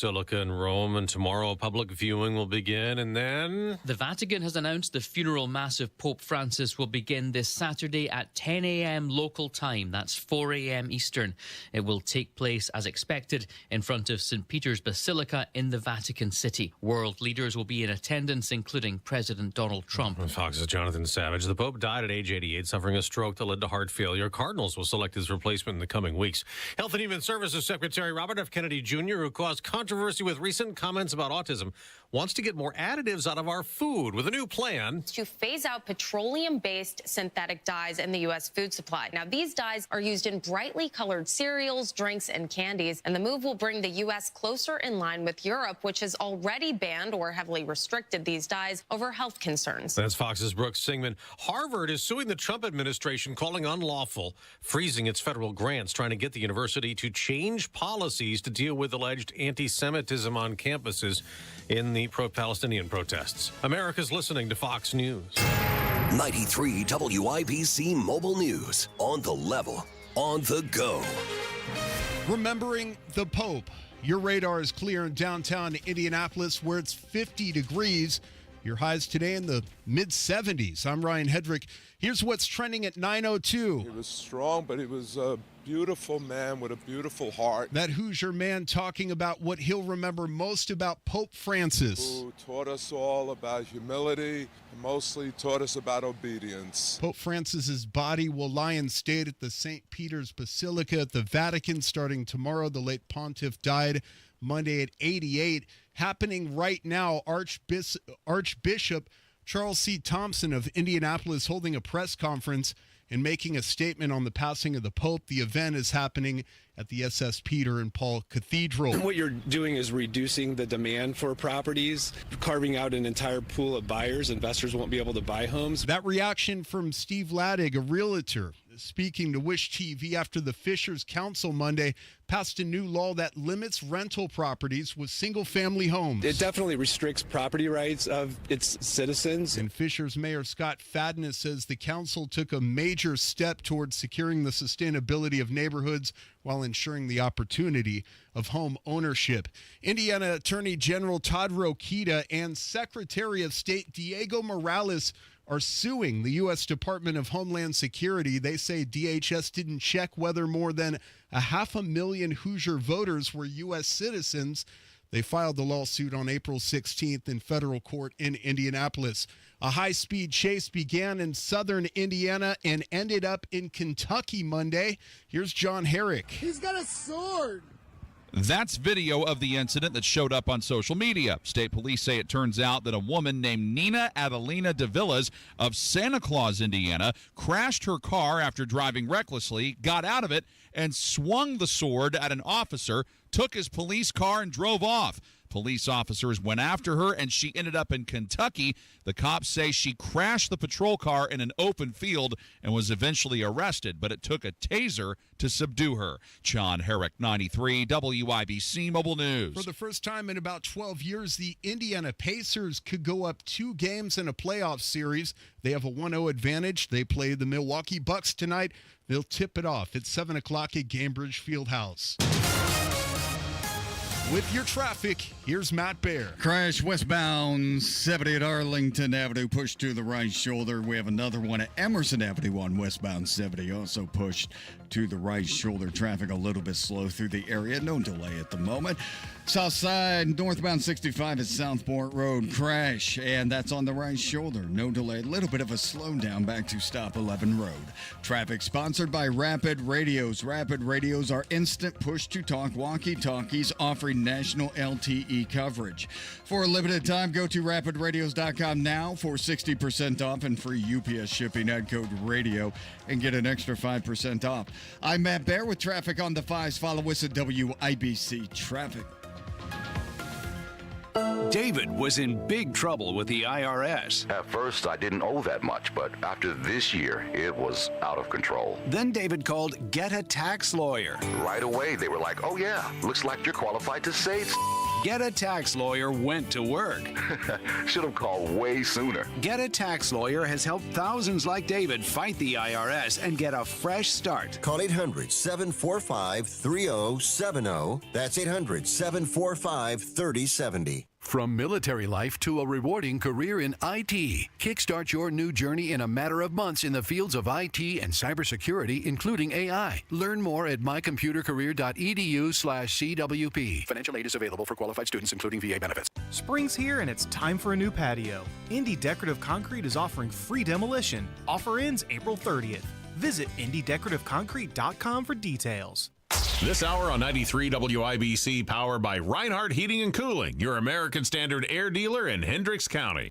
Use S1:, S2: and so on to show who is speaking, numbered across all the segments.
S1: Basilica in Rome, and tomorrow public viewing will begin. And then
S2: the Vatican has announced the funeral mass of Pope Francis will begin this Saturday at 10 a.m. local time. That's 4 a.m. Eastern. It will take place as expected in front of St. Peter's Basilica in the Vatican City. World leaders will be in attendance, including President Donald Trump.
S1: Fox's Jonathan Savage. The Pope died at age 88, suffering a stroke that led to heart failure. Cardinals will select his replacement in the coming weeks. Health and Human Services Secretary Robert F. Kennedy Jr., who caused controversy with recent comments about autism, wants to get more additives out of our food with a new plan
S3: to phase out petroleum-based synthetic dyes in the U.S. food supply. Now, these dyes are used in brightly colored cereals, drinks, and candies, and the move will bring the U.S. closer in line with Europe, which has already banned or heavily restricted these dyes over health concerns.
S1: That's Fox's Brooke Singman. Harvard is suing the Trump administration, calling unlawful, freezing its federal grants, trying to get the university to change policies to deal with alleged anti-Semitism on campuses in the pro-Palestinian protests. America's listening to Fox News.
S4: 93 WIBC Mobile News. On the level, on the go.
S5: Remembering the Pope. Your radar is clear in downtown Indianapolis, where it's 50 degrees. Your highs today in the mid-70s. I'm Ryan Hedrick. Here's what's trending at 9:02.
S6: He was strong, but he was a beautiful man with a beautiful heart.
S5: That Hoosier man talking about what he'll remember most about Pope Francis.
S6: Who taught us all about humility and mostly taught us about obedience.
S5: Pope Francis's body will lie in state at the St. Peter's Basilica at the Vatican starting tomorrow. The late pontiff died Monday at 88. Happening right now, Archbishop Charles C. Thompson of Indianapolis holding a press conference and making a statement on the passing of the Pope. The event is happening at the SS Peter and Paul Cathedral.
S7: What you're doing is reducing the demand for properties, carving out an entire pool of buyers. Investors won't be able to buy homes.
S5: That reaction from Steve Laddig, a realtor, speaking to Wish TV after the Fishers Council Monday passed a new law that limits rental properties with single-family homes.
S7: It definitely restricts property rights of its citizens.
S5: And Fishers Mayor Scott Fadness says the council took a major step towards securing the sustainability of neighborhoods while ensuring the opportunity of home ownership. Indiana Attorney General Todd Rokita and Secretary of State Diego Morales are suing the U.S. Department of Homeland Security. They say DHS didn't check whether more than 500,000 Hoosier voters were U.S. citizens. They filed the lawsuit on April 16th in federal court in Indianapolis. A high-speed chase began in southern Indiana and ended up in Kentucky Monday. Here's John Herrick.
S8: He's got a sword.
S9: That's video of the incident that showed up on social media. State police say it turns out that a woman named Nina Adelina DeVillas of Santa Claus, Indiana, crashed her car after driving recklessly, got out of it, and swung the sword at an officer, took his police car, and drove off. Police officers went after her, and she ended up in Kentucky. The cops say she crashed the patrol car in an open field and was eventually arrested, but it took a taser to subdue her. John Herrick, 93 WIBC Mobile News.
S5: For the first time in about 12 years, the Indiana Pacers could go up 2 games in a playoff series. They have a 1-0 advantage. They play the Milwaukee Bucks tonight. They'll tip it off at 7 o'clock at Gainbridge Fieldhouse. With your traffic, here's Matt Baer.
S10: Crash westbound 70 at Arlington Avenue, pushed to the right shoulder. We have another one at Emerson Avenue on westbound 70, also pushed to the right shoulder. Traffic a little bit slow through the area. No delay at the moment. South side, northbound 65 at Southport Road. Crash, and that's on the right shoulder. No delay. A little bit of a slowdown back to Stop 11 Road. Traffic sponsored by Rapid Radios. Rapid Radios are instant push-to-talk walkie-talkies offering national LTE coverage. For a limited time, go to rapidradios.com now for 60% off and free UPS shipping. Add code RADIO and get an extra 5% off. I'm Matt Baer with traffic on the 5s. Follow us at WIBC Traffic.
S11: David was in big trouble with the IRS.
S12: At first, I didn't owe that much, but after this year, it was out of control.
S11: Then David called Get a Tax Lawyer.
S12: Right away, they were like, oh yeah, looks like you're qualified to save.
S11: Get a Tax Lawyer went to work.
S12: Should have called way sooner.
S11: Get a Tax Lawyer has helped thousands like David fight the IRS and get a fresh start.
S8: Call 800-745-3070. That's 800-745-3070.
S13: From military life to a rewarding career in IT, kickstart your new journey in a matter of months in the fields of IT and cybersecurity, including AI. Learn more at mycomputercareer.edu/CWP. Financial aid is available for qualified students, including VA benefits.
S14: Spring's here and it's time for a new patio. Indy Decorative Concrete is offering free demolition. Offer ends April 30th. Visit IndyDecorativeConcrete.com for details.
S15: This hour on 93 WIBC, powered by Reinhardt Heating and Cooling, your American Standard air dealer in Hendricks County.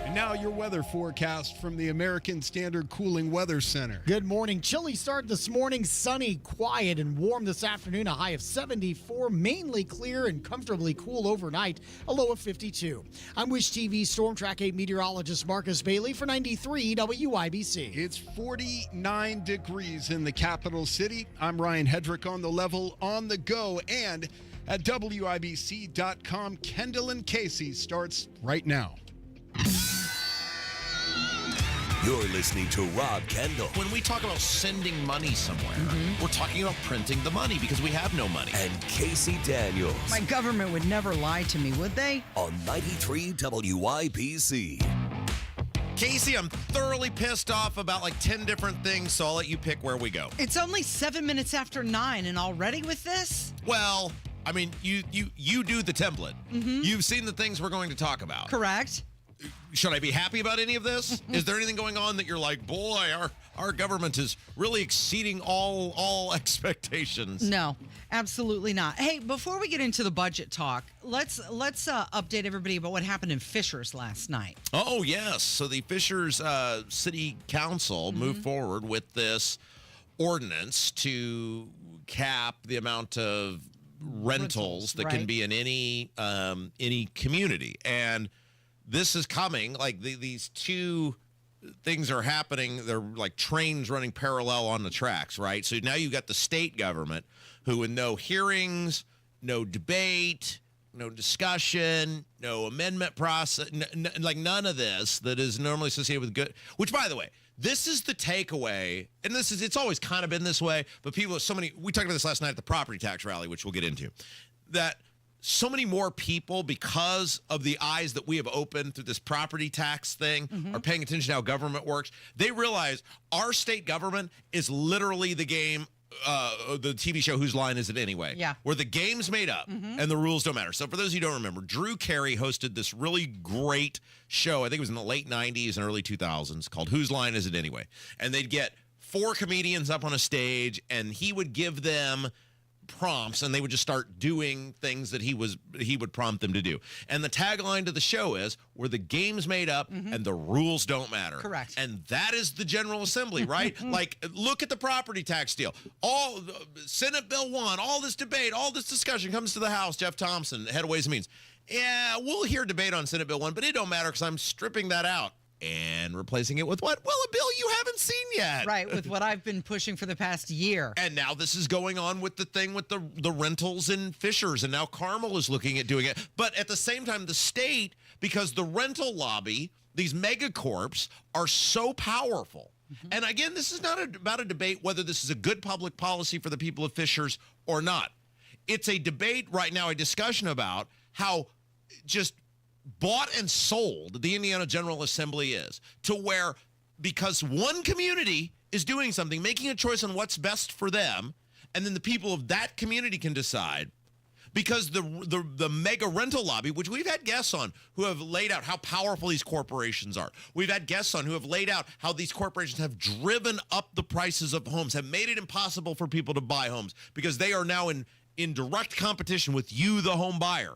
S5: And now your weather forecast from the American Standard Cooling Weather Center.
S16: Good morning. Chilly start this morning. Sunny, quiet, and warm this afternoon. A high of 74. Mainly clear and comfortably cool overnight. A low of 52. I'm Wish TV Storm Track 8 meteorologist Marcus Bailey for 93 WIBC.
S5: It's 49 degrees in the capital city. I'm Ryan Hedrick on the level, on the go, and at WIBC.com. Kendall Casey starts right now.
S4: You're listening to Rob Kendall.
S17: When we talk about sending money somewhere, we're talking about printing the money because we have no money.
S4: And Casey Daniels.
S18: My government would never lie to me, would they?
S4: On 93 WIBC.
S17: Casey, I'm thoroughly pissed off about like 10 different things, so I'll let you pick where we go.
S18: It's only 7 minutes after 9 and already with this?
S17: Well, I mean, you do the template. You've seen the things we're going to talk about.
S18: Correct.
S17: Should I be happy about any of this? Is there anything going on that you're like, boy, our government is really exceeding all expectations?
S18: No, absolutely not. Hey, before we get into the budget talk, let's update everybody about what happened in Fishers last night.
S17: Oh, yes. So the Fishers City Council moved forward with this ordinance to cap the amount of rentals that can be in any community. And this is coming, like these two things are happening. They're like trains running parallel on the tracks, right? So now you've got the state government who, with no hearings, no debate, no discussion, no amendment process, like none of this that is normally associated with good, which, by the way, this is the takeaway, and it's always kind of been this way, but we talked about this last night at the property tax rally, which we'll get into, that so many more people, because of the eyes that we have opened through this property tax thing, are paying attention to how government works. They realize our state government is literally the game, the TV show Whose Line Is It Anyway?
S18: Yeah.
S17: Where the game's made up and the rules don't matter. So for those of you who don't remember, Drew Carey hosted this really great show, I think it was in the late 90s and early 2000s, called Whose Line Is It Anyway? And they'd get 4 comedians up on a stage, and he would give them prompts, and they would just start doing things that he would prompt them to do. And the tagline to the show is, where the game's made up and the rules don't matter.
S18: Correct.
S17: And that is the General Assembly, right? Like, look at the property tax deal. All Senate Bill 1, all this debate, all this discussion comes to the House. Jeff Thompson, head of Ways and Means. Yeah, we'll hear debate on Senate Bill 1, but it don't matter because I'm stripping that out and replacing it with what? Well, a bill you haven't seen yet.
S18: Right, with what I've been pushing for the past year.
S17: And now this is going on with the thing with the rentals in Fishers, and now Carmel is looking at doing it. But at the same time, the state, because the rental lobby, these megacorps, are so powerful. And again, this is not about a debate whether this is a good public policy for the people of Fishers or not. It's a debate right now, a discussion about how just bought and sold the Indiana General Assembly is, to where, because one community is doing something, making a choice on what's best for them, and then the people of that community can decide, because the mega rental lobby, which we've had guests on who have laid out how powerful these corporations are. We've had guests on who have laid out how these corporations have driven up the prices of homes, have made it impossible for people to buy homes because they are now in direct competition with you, the home buyer.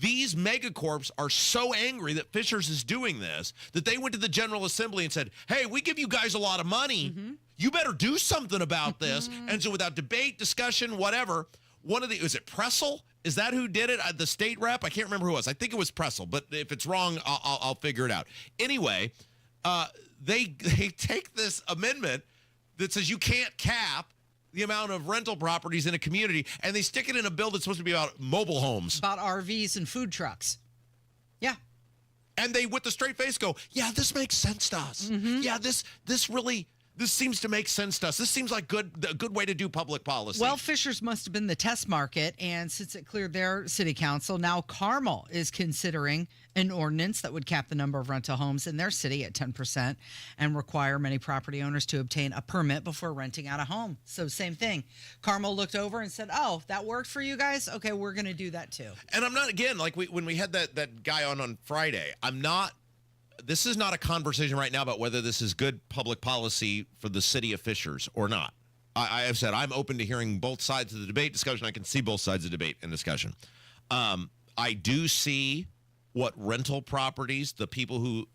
S17: These megacorps are so angry that Fishers is doing this that they went to the General Assembly and said, hey, we give you guys a lot of money. You better do something about this. And so without debate, discussion, whatever, is it Pressel? Is that who did it? The state rep? I can't remember who it was. I think it was Pressel, but if it's wrong, I'll figure it out. Anyway, they take this amendment that says you can't cap the amount of rental properties in a community, and they stick it in a bill that's supposed to be about mobile homes.
S18: About RVs and food trucks. Yeah.
S17: And they, with a straight face, go, yeah, this makes sense to us. Yeah, this seems to make sense to us. This seems like a good way to do public policy.
S18: Well, Fishers must have been the test market, and since it cleared their city council, now Carmel is considering an ordinance that would cap the number of rental homes in their city at 10% and require many property owners to obtain a permit before renting out a home. So same thing. Carmel looked over and said, oh, that worked for you guys? Okay, we're going to do that too.
S17: And I'm not, again, like when we had that guy on Friday, this is not a conversation right now about whether this is good public policy for the city of Fishers or not. I have said I'm open to hearing both sides of the debate discussion. I can see both sides of the debate and discussion. I do see what rental properties, the people who,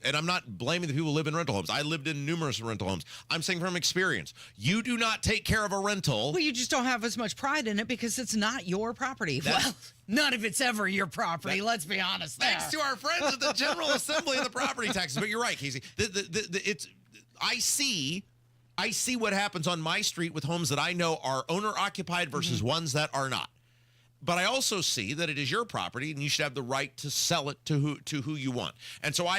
S17: and I'm not blaming the people who live in rental homes. I lived in numerous rental homes. I'm saying from experience, you do not take care of a rental.
S18: Well, you just don't have as much pride in it because it's not your property. Well, none of it's ever your property. Let's be honest.
S17: Thanks to our friends at the General Assembly and the property taxes. But you're right, Casey. I see what happens on my street with homes that I know are owner occupied versus ones that are not. But I also see that it is your property, and you should have the right to sell it to who you want. And so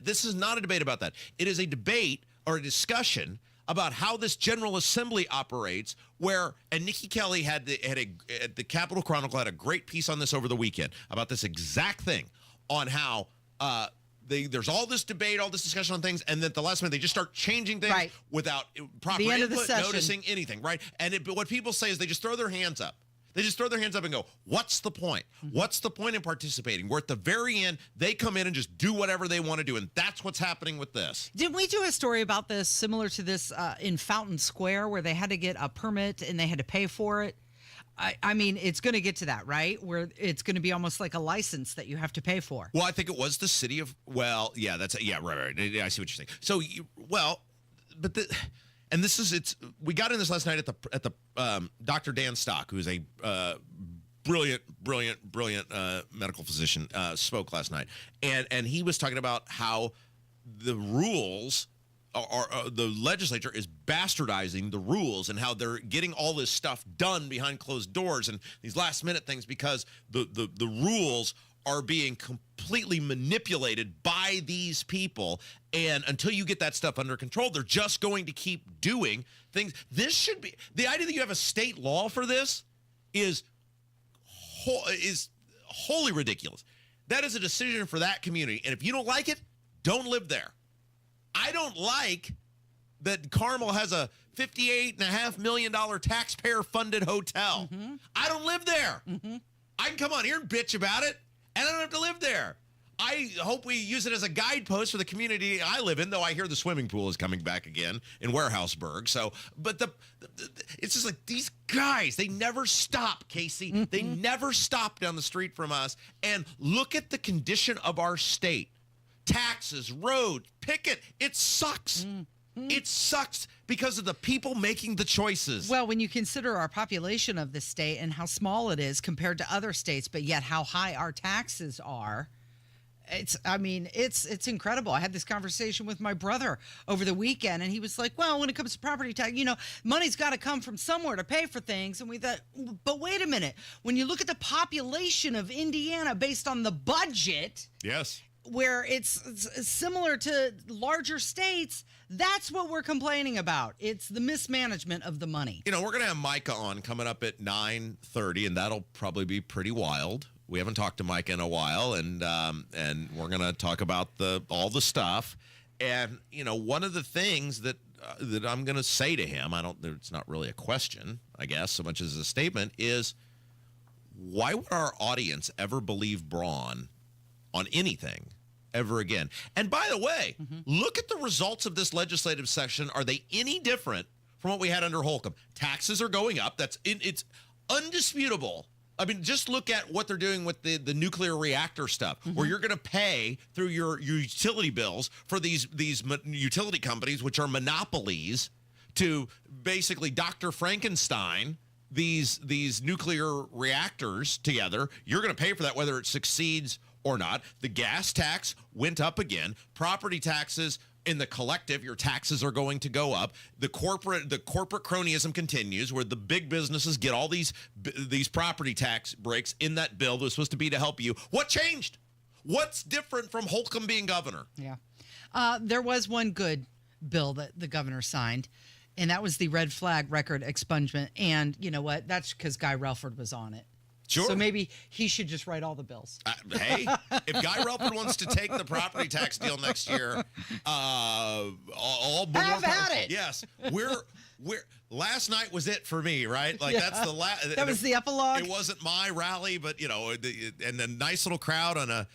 S17: this is not a debate about that. It is a debate or a discussion about how this General Assembly operates. And Nikki Kelly at the Capitol Chronicle had a great piece on this over the weekend about this exact thing on how there's all this debate, all this discussion on things, and then at the last minute they just start changing things without proper input, noticing anything, right? And what people say is they just throw their hands up. They just throw their hands up and go, what's the point? What's the point in participating? Where at the very end, they come in and just do whatever they want to do. And that's what's happening with this.
S18: Didn't we do a story about this similar to this in Fountain Square where they had to get a permit and they had to pay for it? I mean, it's going to get to that, right? Where it's going to be almost like a license that you have to pay for.
S17: Well, I think it was the city of, right. I see what you're saying. So, and this is we got in this last night at the Dr. Dan Stock, who's a brilliant medical physician, spoke last night, and he was talking about how the rules the legislature is bastardizing the rules and how they're getting all this stuff done behind closed doors and these last minute things because the rules are being completely manipulated by these people. And until you get that stuff under control, they're just going to keep doing things. This should be, the idea that you have a state law for this is wholly ridiculous. That is a decision for that community. And if you don't like it, don't live there. I don't like that Carmel has a $58.5 million taxpayer-funded hotel. I don't live there. I can come on here and bitch about it, and I don't have to live there. I hope we use it as a guidepost for the community I live in, though I hear the swimming pool is coming back again in Warehouseburg. So, but it's just like these guys, they never stop, Casey. They never stop down the street from us. And look at the condition of our state. Taxes, roads, picket. It sucks. It sucks because of the people making the choices.
S18: Well, when you consider our population of the state and how small it is compared to other states, but yet how high our taxes are, it's incredible. I had this conversation with my brother over the weekend, and he was like, well, when it comes to property tax, money's got to come from somewhere to pay for things. And we thought, but wait a minute. When you look at the population of Indiana based on the budget.
S17: Yes.
S18: Where it's similar to larger states, that's what we're complaining about. It's the mismanagement of the money.
S17: We're going to have Micah on coming up at 9:30, and that'll probably be pretty wild. We haven't talked to Micah in a while, and we're going to talk about all the stuff. And, one of the things that I'm going to say to him, it's not really a question, I guess, so much as a statement, is why would our audience ever believe Braun on anything ever again? And by the way, look at the results of this legislative session. Are they any different from what we had under Holcomb? Taxes are going up. It's undisputable. I mean, just look at what they're doing with the nuclear reactor stuff, where you're going to pay through your utility bills for these utility companies, which are monopolies, to basically Dr. Frankenstein these nuclear reactors together. You're going to pay for that whether it succeeds or not. The gas tax went up again. Property taxes in the collective, your taxes are going to go up. The corporate cronyism continues, where the big businesses get all these property tax breaks in that bill that was supposed to be to help you. What changed? What's different from Holcomb being governor?
S18: Yeah. There was one good bill that the governor signed, and that was the red flag record expungement. And you know what? That's because Guy Relford was on it.
S17: Sure.
S18: So maybe he should just write all the bills.
S17: Hey, if Guy Relford wants to take the property tax deal next year, all
S18: have at it.
S17: Yes, we're. Last night was it for me, right? Like that's the last.
S18: That was the epilogue.
S17: It wasn't my rally, but and a nice little crowd on a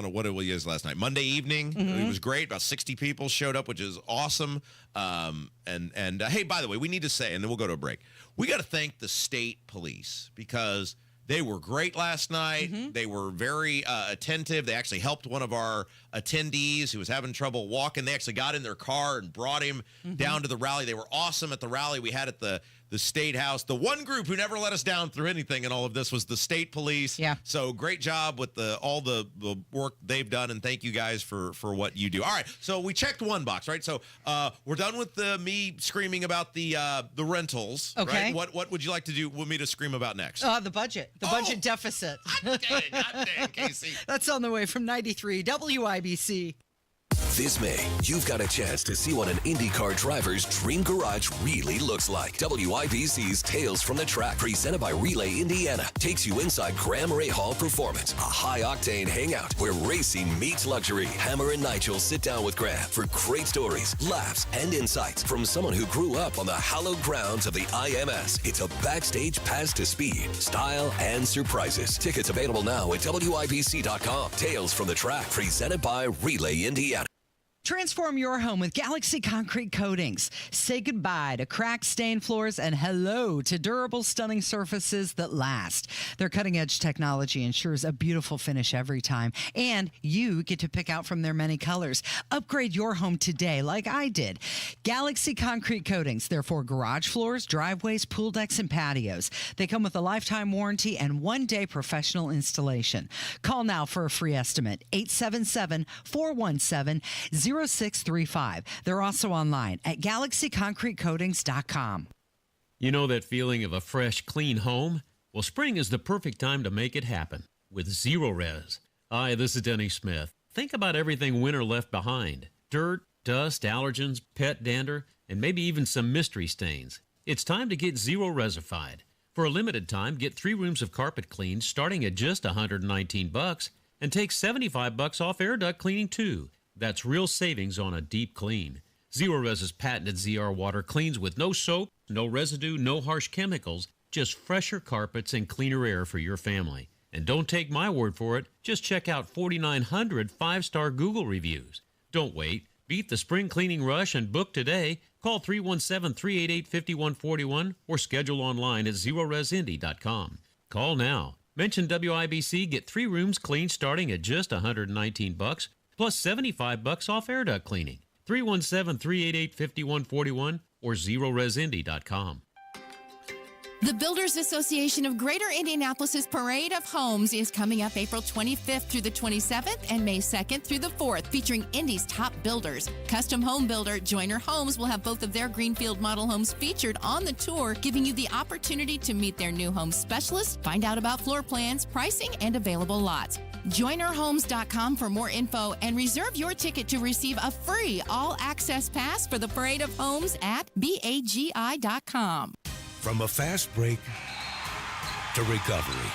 S17: what it was last night, Monday evening.
S18: Mm-hmm.
S17: It was great. About 60 people showed up, which is awesome. And hey, by the way, we need to say, and then we'll go to a break. We got to thank the state police because they were great last night.
S18: Mm-hmm.
S17: They were very attentive. They actually helped one of our attendees who was having trouble walking. They actually got in their car and brought him down to the rally. They were awesome at the rally we had at the State House. The one group who never let us down through anything in all of this was the state police.
S18: Yeah.
S17: So great job with all the work they've done, and thank you guys for what you do. All right, so we checked one box, right? So we're done with me screaming about the rentals.
S18: Okay.
S17: Right? What would you like to do? Want me to scream about next?
S18: The budget. The budget deficit.
S17: God dang, Casey.
S18: That's on the way from 93 WIBC.
S4: This May, you've got a chance to see what an IndyCar driver's dream garage really looks like. WIBC's Tales from the Track, presented by Relay Indiana, takes you inside Graham Ray Hall Performance, a high-octane hangout where racing meets luxury. Hammer and Nigel sit down with Graham for great stories, laughs, and insights from someone who grew up on the hallowed grounds of the IMS. It's a backstage pass to speed, style, and surprises. Tickets available now at WIBC.com. Tales from the Track, presented by Relay Indiana.
S18: Transform your home with Galaxy Concrete Coatings. Say goodbye to cracked, stained floors and hello to durable, stunning surfaces that last. Their cutting-edge technology ensures a beautiful finish every time, and you get to pick out from their many colors. Upgrade your home today like I did. Galaxy Concrete Coatings. They're for garage floors, driveways, pool decks, and patios. They come with a lifetime warranty and one-day professional installation. Call now for a free estimate. 877-417-0635. They're also online at galaxyconcretecoatings.com.
S19: You know that feeling of a fresh, clean home? Well, spring is the perfect time to make it happen with Zero Res. Hi, this is Denny Smith. Think about everything winter left behind. Dirt, dust, allergens, pet dander, and maybe even some mystery stains. It's time to get Zero Resified. For a limited time, get 3 rooms of carpet cleaned starting at just $119 and take $75 off air duct cleaning too. That's real savings on a deep clean. Zero Res's patented ZR water cleans with no soap, no residue, no harsh chemicals, just fresher carpets and cleaner air for your family. And don't take my word for it. Just check out 4,900 5-star Google reviews. Don't wait. Beat the spring cleaning rush and book today. Call 317-388-5141 or schedule online at zeroresindy.com. Call now. Mention WIBC, get 3 rooms cleaned starting at just $119 plus $75 off air duct cleaning. 317-388-5141 or zeroresindy.com.
S20: The Builders Association of Greater Indianapolis's Parade of Homes is coming up April 25th through the 27th and May 2nd through the 4th, featuring Indy's top builders. Custom home builder Joyner Homes will have both of their Greenfield model homes featured on the tour, giving you the opportunity to meet their new home specialist, find out about floor plans, pricing, and available lots. JoynerHomes.com for more info and reserve your ticket to receive a free all-access pass for the Parade of Homes at BAGI.com.
S21: From a fast break to recovery,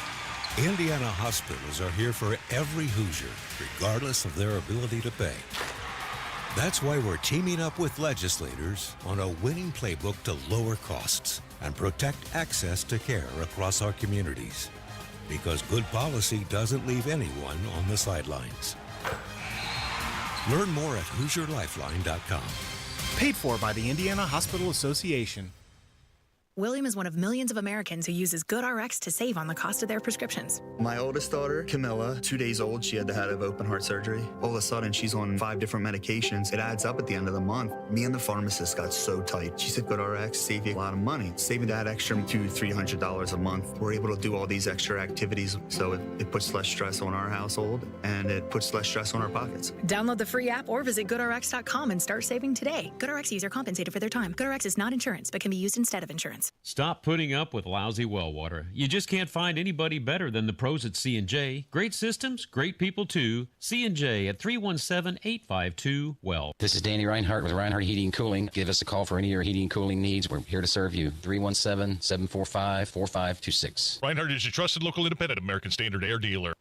S21: Indiana hospitals are here for every Hoosier, regardless of their ability to pay. That's why we're teaming up with legislators on a winning playbook to lower costs and protect access to care across our communities. Because good policy doesn't leave anyone on the sidelines. Learn more at HoosierLifeline.com.
S14: Paid for by the Indiana Hospital Association.
S2: William is one of millions of Americans who uses GoodRx to save on the cost of their prescriptions.
S22: My oldest daughter, Camilla, 2 days old, she had to have open heart surgery. All of a sudden, she's on 5 different medications. It adds up at the end of the month. Me and the pharmacist got so tight. She said, GoodRx save you a lot of money. Saving that extra $200-300 a month. We're able to do all these extra activities, so it puts less stress on our household, and it puts less stress on our pockets.
S2: Download the free app or visit GoodRx.com and start saving today. GoodRx user compensated for their time. GoodRx is not insurance, but can be used instead of insurance.
S19: Stop putting up with lousy well water. You just can't find anybody better than the pros at C&J. Great systems, great people too. C&J at 317-852-WELL.
S23: This is Danny Reinhardt with Reinhardt Heating and Cooling. Give us a call for any of your heating and cooling needs. We're here to serve you. 317-745-4526.
S24: Reinhardt is your trusted local independent American Standard Air dealer.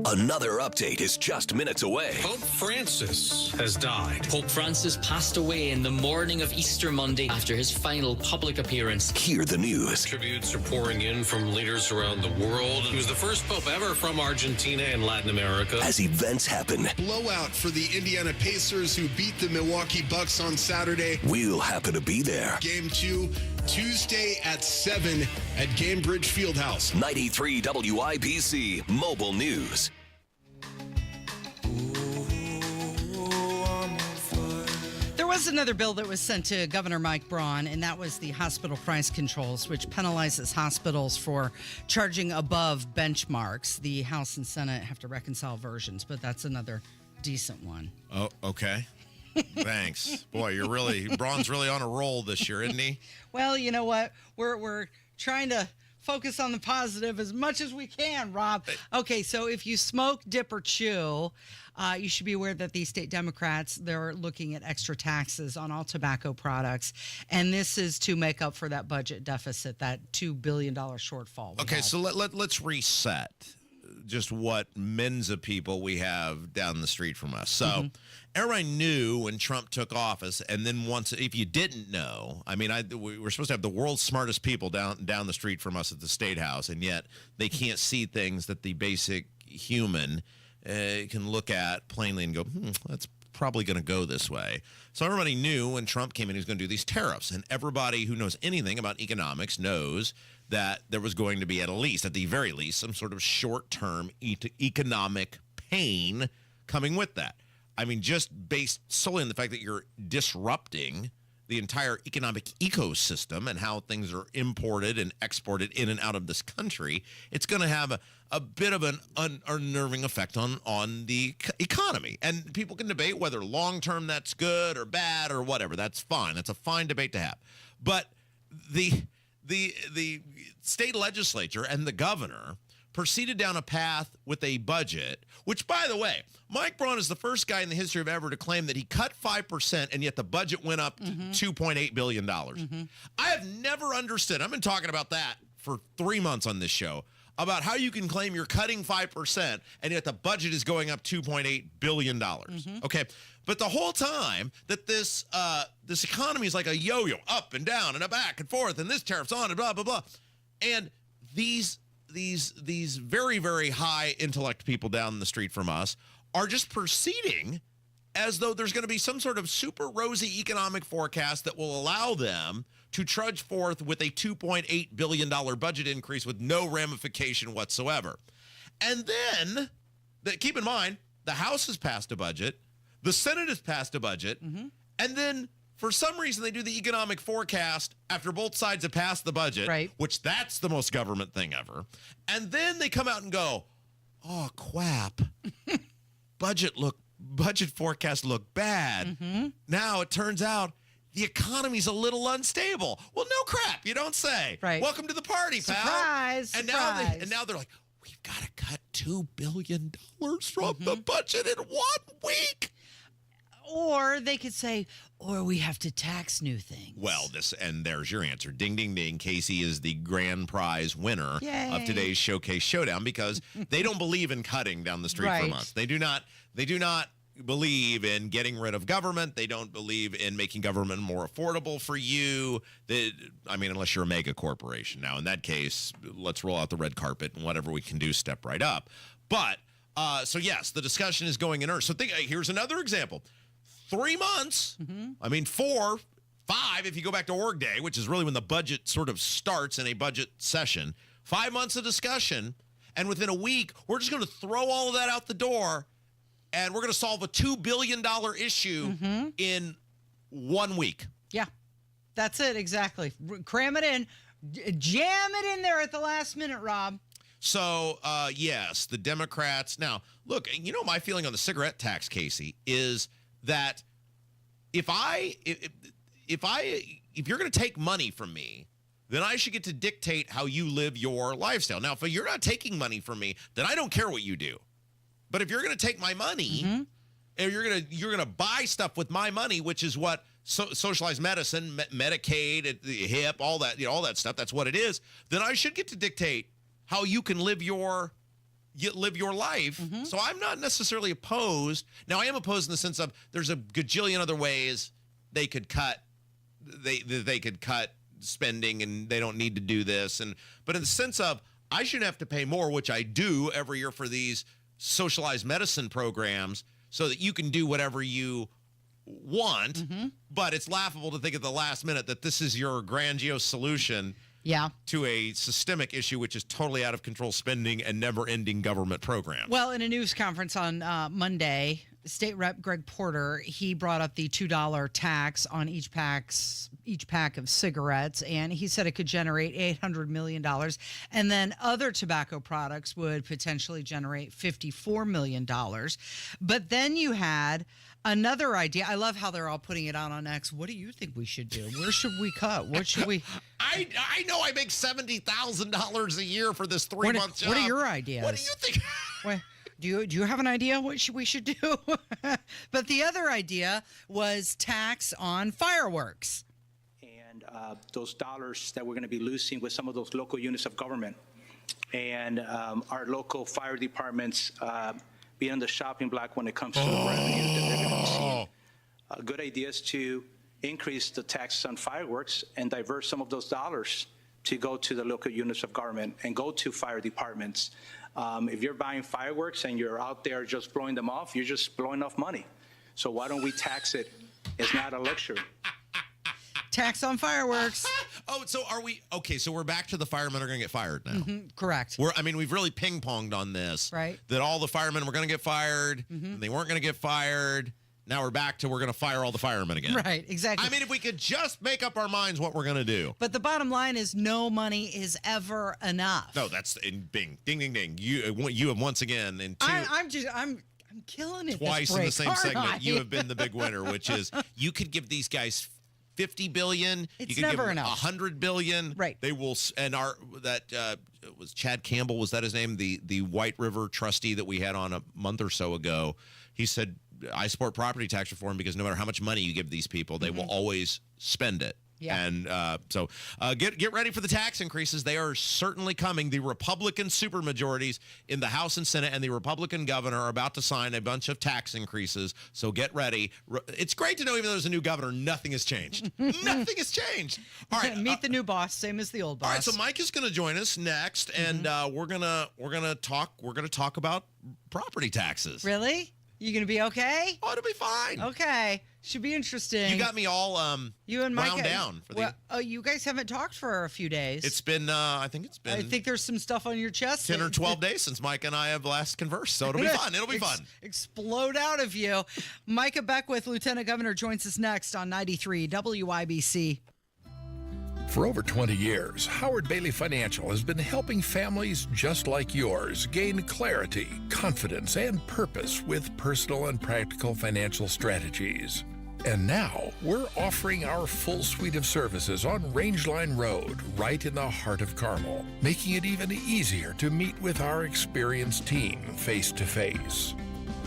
S4: Another update is just minutes away.
S1: Pope Francis has died.
S25: Pope Francis passed away in the morning of Easter Monday after his final public appearance.
S4: Hear the news.
S1: Tributes are pouring in from leaders around the world. He was the first pope ever from Argentina and Latin America.
S4: As events happen,
S5: Blowout for the Indiana Pacers who beat the Milwaukee Bucks on Saturday.
S4: we'll happen to be there.
S5: Game 2, Tuesday at 7 at Gamebridge Fieldhouse.
S4: 93 WIBC Mobile News.
S18: There was another bill that was sent to Governor Mike Braun, and that was the hospital price controls, which penalizes hospitals for charging above benchmarks. The House and Senate have to reconcile versions, but that's another decent one.
S17: Oh, okay. Thanks. Boy, Braun's really on a roll this year, isn't he?
S18: Well, you know what? We're trying to focus on the positive as much as we can, Rob. Okay, so if you smoke, dip, or chew, you should be aware that the state Democrats, they're looking at extra taxes on all tobacco products. And this is to make up for that budget deficit, that $2 billion shortfall.
S17: Okay, so let's reset just what men's of people we have down the street from us. So everybody knew when Trump took office, and then once, if you didn't know, I mean, we're supposed to have the world's smartest people down the street from us at the State House, and yet they can't see things that the basic human can look at plainly and go, that's probably going to go this way. So everybody knew when Trump came in, he was going to do these tariffs, and everybody who knows anything about economics knows that there was going to be at the very least, some sort of short-term economic pain coming with that. I mean, just based solely on the fact that you're disrupting the entire economic ecosystem and how things are imported and exported in and out of this country, it's going to have a bit of an unnerving effect on the economy. And people can debate whether long-term that's good or bad or whatever. That's fine. That's a fine debate to have. But the state legislature and the governor proceeded down a path with a budget, which, by the way, Mike Braun is the first guy in the history of ever to claim that he cut 5% and yet the budget went up to $2.8 billion. I have never understood. I've been talking about that for 3 months on this show, about how you can claim you're cutting 5% and yet the budget is going up $2.8 billion. Okay. But the whole time that this economy is like a yo-yo, up and down and a back and forth, and this tariff's on and blah, blah, blah. And these very, very high intellect people down the street from us are just proceeding as though there's going to be some sort of super rosy economic forecast that will allow them to trudge forth with a $2.8 billion budget increase with no ramification whatsoever. And then, keep in mind, the House has passed a budget, the Senate has passed a budget, and then for some reason they do the economic forecast after both sides have passed the budget, which that's the most government thing ever. And then they come out and go, oh, crap. budget forecasts look bad. Now it turns out the economy's a little unstable. Well, no crap, you don't say. Welcome to the party, pal.
S18: Surprise.
S17: Now they're like, we've got to cut $2 billion from the budget in 1 week.
S18: Or they could say, or we have to tax new things.
S17: Well, there's your answer. Ding, ding, ding. Casey is the grand prize winner of today's Showcase Showdown because they don't believe in cutting down the street from us. They do not believe in getting rid of government. They don't believe in making government more affordable for you. Unless you're a mega corporation. Now, in that case, let's roll out the red carpet and whatever we can do, step right up. But, so yes, the discussion is going in earnest. So here's another example. 3 months, 4 5 if you go back to org day, which is really when the budget sort of starts in a budget session. 5 months of discussion, and within a week, we're just going to throw all of that out the door, and we're going to solve a $2 billion issue in 1 week.
S18: Yeah, that's it, exactly. Cram it in, jam it in there at the last minute, Rob.
S17: So, yes, the Democrats. Now, look, you know, my feeling on the cigarette tax, Casey, is that if you're going to take money from me, then I should get to dictate how you live your lifestyle. Now, if you're not taking money from me, then I don't care what you do. But if you're going to take my money, and you're going to buy stuff with my money, which is what socialized medicine, Medicaid, the HIP, all that, all that stuff, that's what it is, then I should get to dictate how you can live your life. So I'm not necessarily opposed. Now, I am opposed in the sense of there's a gajillion other ways they could cut spending, and they don't need to do this. But in the sense of I shouldn't have to pay more, which I do every year for these socialized medicine programs, so that you can do whatever you want. But it's laughable to think at the last minute that this is your grandiose solution to a systemic issue, which is totally out of control spending and never-ending government programs.
S18: Well, in a news conference on Monday, State Rep Greg Porter, he brought up the $2 tax on each pack of cigarettes, and he said it could generate $800 million. And then other tobacco products would potentially generate $54 million. But then you had another idea. I love how they're all putting it out on X. What do you think we should do? Where should we cut? What should we?
S17: I know I make $70,000 a year for this 3-month job.
S18: What are your ideas?
S17: What do you think?
S18: Do you have an idea what we should do? But the other idea was tax on fireworks.
S3: And those dollars that we're going to be losing with some of those local units of government, and our local fire departments being on the shopping block when it comes to the revenue that they're going to be seeing. A good idea is to increase the tax on fireworks and divert some of those dollars to go to the local units of government and go to fire departments. If you're buying fireworks and you're out there just blowing them off, you're just blowing off money. So why don't we tax it? It's not a luxury.
S18: Tax on fireworks.
S17: So are we okay? So we're back to the firemen are going to get fired now.
S18: Correct.
S17: We've really ping-ponged on this,
S18: right?
S17: That all the firemen were going to get fired, and they weren't going to get fired. Now we're back to we're going to fire all the firemen again.
S18: Right, exactly.
S17: I mean, if we could just make up our minds what we're going to do.
S18: But the bottom line is no money is ever enough.
S17: No, that's bing, ding, ding, ding. You have once again in
S18: I'm killing it.
S17: Twice
S18: this break,
S17: in the same segment, you
S18: I?
S17: have been the big winner, which is you could give these guys $50 billion.
S18: It's
S17: you could
S18: never
S17: give them
S18: enough.
S17: $100 billion.
S18: Right.
S17: They will, and was Chad Campbell. Was that his name? The White River trustee that we had on a month or so ago. He said, I support property tax reform because no matter how much money you give these people, they will always spend it.
S18: Yeah.
S17: And so get ready for the tax increases. They are certainly coming. The Republican supermajorities in the House and Senate and the Republican governor are about to sign a bunch of tax increases. So get ready. It's great to know even though there's a new governor, nothing has changed. Nothing has changed. All right.
S18: Meet the new boss, same as the old boss.
S17: All right. So Mike is going to join us next, and we're gonna talk about property taxes.
S18: Really? You gonna be okay?
S17: Oh, it'll be fine.
S18: Okay, should be interesting.
S17: You got me all
S18: you and Micah
S17: wound down for the.
S18: You guys haven't talked for a few days.
S17: It's been I think
S18: there's some stuff on your chest.
S17: 10 or 12 days since Mike and I have last conversed, so it'll be fun. It'll be fun.
S18: Explode out of you. Micah Beckwith, Lieutenant Governor, joins us next on 93 WIBC.
S6: For over 20 years, Howard Bailey Financial has been helping families just like yours gain clarity, confidence, and purpose with personal and practical financial strategies. And now, we're offering our full suite of services on Rangeline Road, right in the heart of Carmel, making it even easier to meet with our experienced team face to face.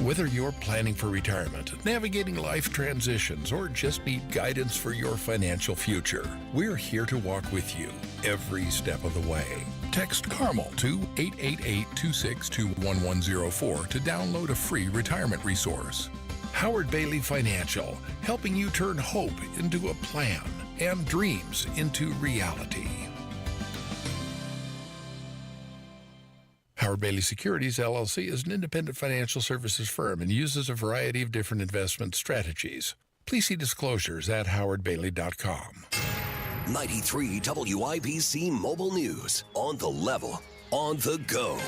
S6: Whether you're planning for retirement, navigating life transitions, or just need guidance for your financial future, we're here to walk with you every step of the way. Text CARMEL to 888-262-1104 to download a free retirement resource. Howard Bailey Financial, helping you turn hope into a plan and dreams into reality. Howard Bailey Securities, LLC is an independent financial services firm and uses a variety of different investment strategies. Please see disclosures at howardbailey.com.
S4: 93 WIBC Mobile News. On the level, on the go.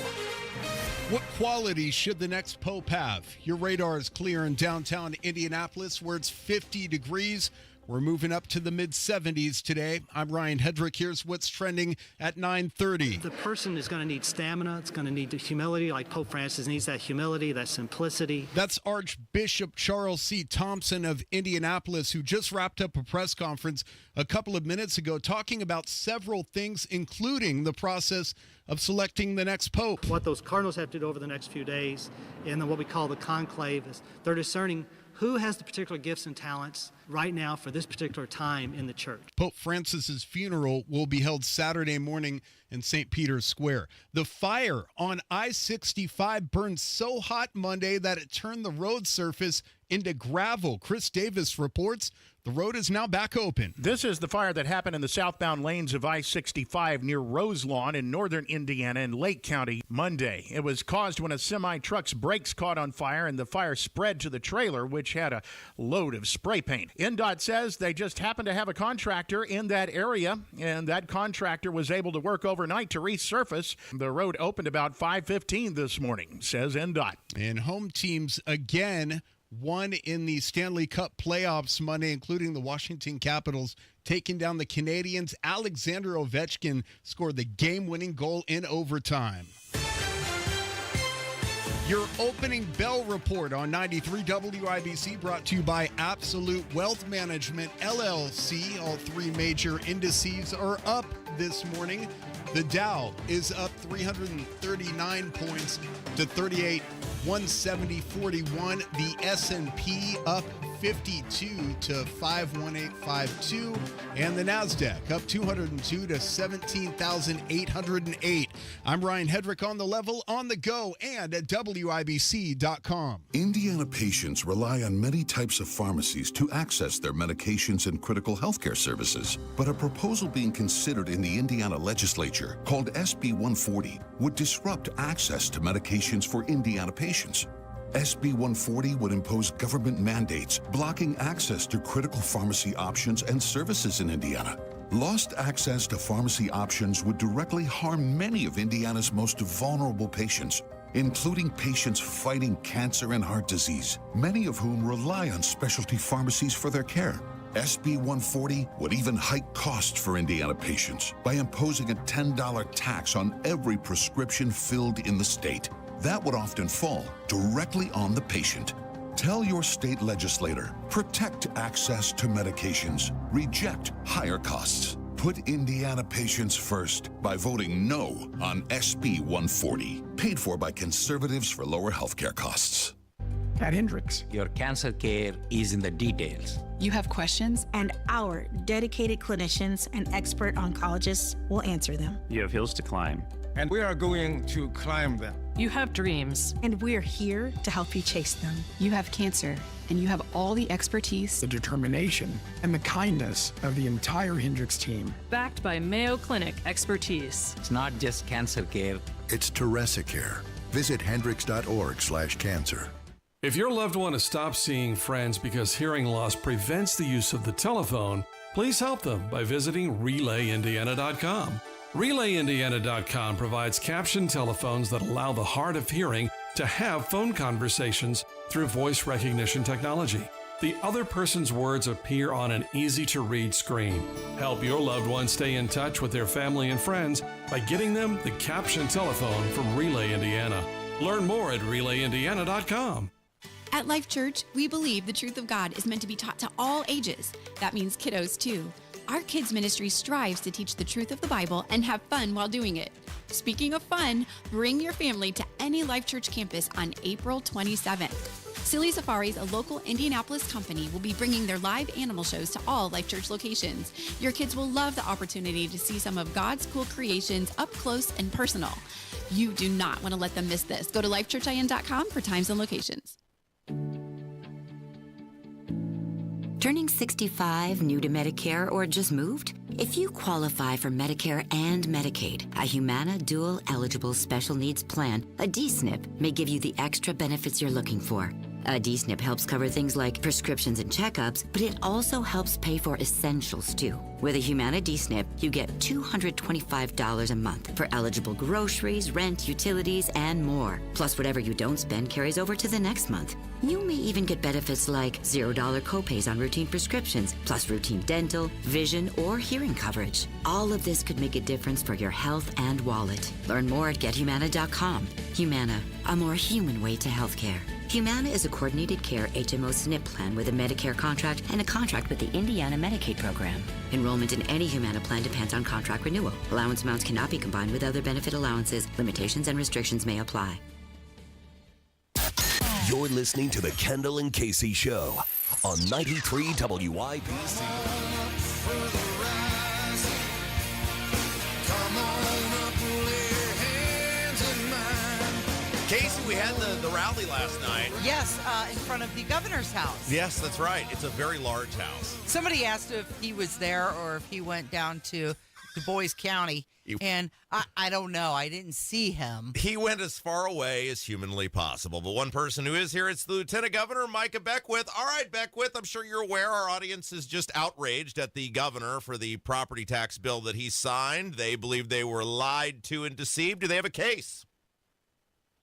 S5: What qualities should the next Pope have? Your radar is clear in downtown Indianapolis, where it's 50 degrees. We're moving up to the mid-70s today. I'm Ryan Hedrick. Here's what's trending at 9:30.
S7: The person is going to need stamina. It's going to need the humility, like Pope Francis needs that humility, that simplicity.
S5: That's Archbishop Charles C. Thompson of Indianapolis, who just wrapped up a press conference a couple of minutes ago talking about several things, including the process of selecting the next pope.
S7: What those cardinals have to do over the next few days, and then what we call the conclave, is they're discerning who has the particular gifts and talents right now for this particular time in the church.
S5: Pope Francis's funeral will be held Saturday morning in St. Peter's Square. The fire on I-65 burned so hot Monday that it turned the road surface into gravel. Chris Davis reports the road is now back open.
S9: This is the fire that happened in the southbound lanes of I-65 near Roselawn in northern Indiana in Lake County Monday. It was caused when a semi-truck's brakes caught on fire and the fire spread to the trailer, which had a load of spray paint. NDOT says they just happened to have a contractor in that area, and that contractor was able to work overnight to resurface. The road opened about 5:15 this morning, says NDOT.
S5: And home teams again won in the Stanley Cup playoffs Monday, including the Washington Capitals taking down the Canadiens. Alexander Ovechkin scored the game-winning goal in overtime. Your opening bell report on 93 WIBC brought to you by Absolute Wealth Management, LLC. All three major indices are up this morning. The Dow is up 339 points to 38,170.41. The S&P up 52 to 51852, and the NASDAQ up 202 to 17,808. I'm Ryan Hedrick, on the level, on the go, and at WIBC.com.
S10: Indiana patients rely on many types of pharmacies to access their medications and critical healthcare services. But a proposal being considered in the Indiana legislature called SB 140 would disrupt access to medications for Indiana patients. SB 140 would impose government mandates blocking access to critical pharmacy options and services in Indiana. Lost access to pharmacy options would directly harm many of Indiana's most vulnerable patients, including patients fighting cancer and heart disease, many of whom rely on specialty pharmacies for their care. SB 140 would even hike costs for Indiana patients by imposing a $10 tax on every prescription filled in the state. That would often fall directly on the patient. Tell your state legislator, protect access to medications, reject higher costs. Put Indiana patients first by voting no on SB 140, paid for by conservatives for lower healthcare costs.
S11: At Hendricks, your cancer care is in the details.
S12: You have questions, and our dedicated clinicians and expert oncologists will answer them.
S11: You have hills to climb,
S26: and we are going to climb them.
S12: You have dreams, and we're here to help you chase them.
S27: You have cancer, and you have all the expertise,
S26: the determination, and the kindness of the entire Hendricks team.
S28: Backed by Mayo Clinic expertise.
S11: It's not just cancer care.
S29: It's Teresa Care. Visit hendricks.org/cancer.
S30: If your loved one has stopped seeing friends because hearing loss prevents the use of the telephone, please help them by visiting RelayIndiana.com. RelayIndiana.com provides captioned telephones that allow the hard of hearing to have phone conversations through voice recognition technology. The other person's words appear on an easy-to-read screen. Help your loved one stay in touch with their family and friends by getting them the captioned telephone from Relay Indiana. Learn more at RelayIndiana.com.
S27: At Life Church, we believe the truth of God is meant to be taught to all ages. That means kiddos too. Our kids ministry strives to teach the truth of the Bible and have fun while doing it. Speaking of fun, bring your family to any Life Church campus on April 27th. Silly Safaris, a local Indianapolis company, will be bringing their live animal shows to all Life Church locations. Your kids will love the opportunity to see some of God's cool creations up close and personal. You do not want to let them miss this. Go to lifechurchin.com for times and locations.
S31: Turning 65, new to Medicare, or just moved? If you qualify for Medicare and Medicaid, a Humana Dual Eligible Special Needs Plan, a DSNP, may give you the extra benefits you're looking for. A D-SNP helps cover things like prescriptions and checkups, but it also helps pay for essentials too. With a Humana D-SNP, you get $225 a month for eligible groceries, rent, utilities, and more. Plus, whatever you don't spend carries over to the next month. You may even get benefits like $0 copays on routine prescriptions, plus routine dental, vision, or hearing coverage. All of this could make a difference for your health and wallet. Learn more at gethumana.com. Humana, a more human way to healthcare. Humana is a coordinated care HMO SNP plan with a Medicare contract and a contract with the Indiana Medicaid program. Enrollment in any Humana plan depends on contract renewal. Allowance amounts cannot be combined with other benefit allowances. Limitations and restrictions may apply.
S4: You're listening to the Kendall and Casey Show on 93 WIBC.
S17: Casey, we had the rally last night.
S18: Yes, in front of the governor's house.
S17: Yes, that's right. It's a very large house.
S18: Somebody asked if he was there or if he went down to Du Bois County, and I don't know. I didn't see him.
S17: He went as far away as humanly possible. But one person who is here, it's the Lieutenant Governor, Micah Beckwith. All right, Beckwith, I'm sure you're aware our audience is just outraged at the governor for the property tax bill that he signed. They believe they were lied to and deceived. Do they have a case?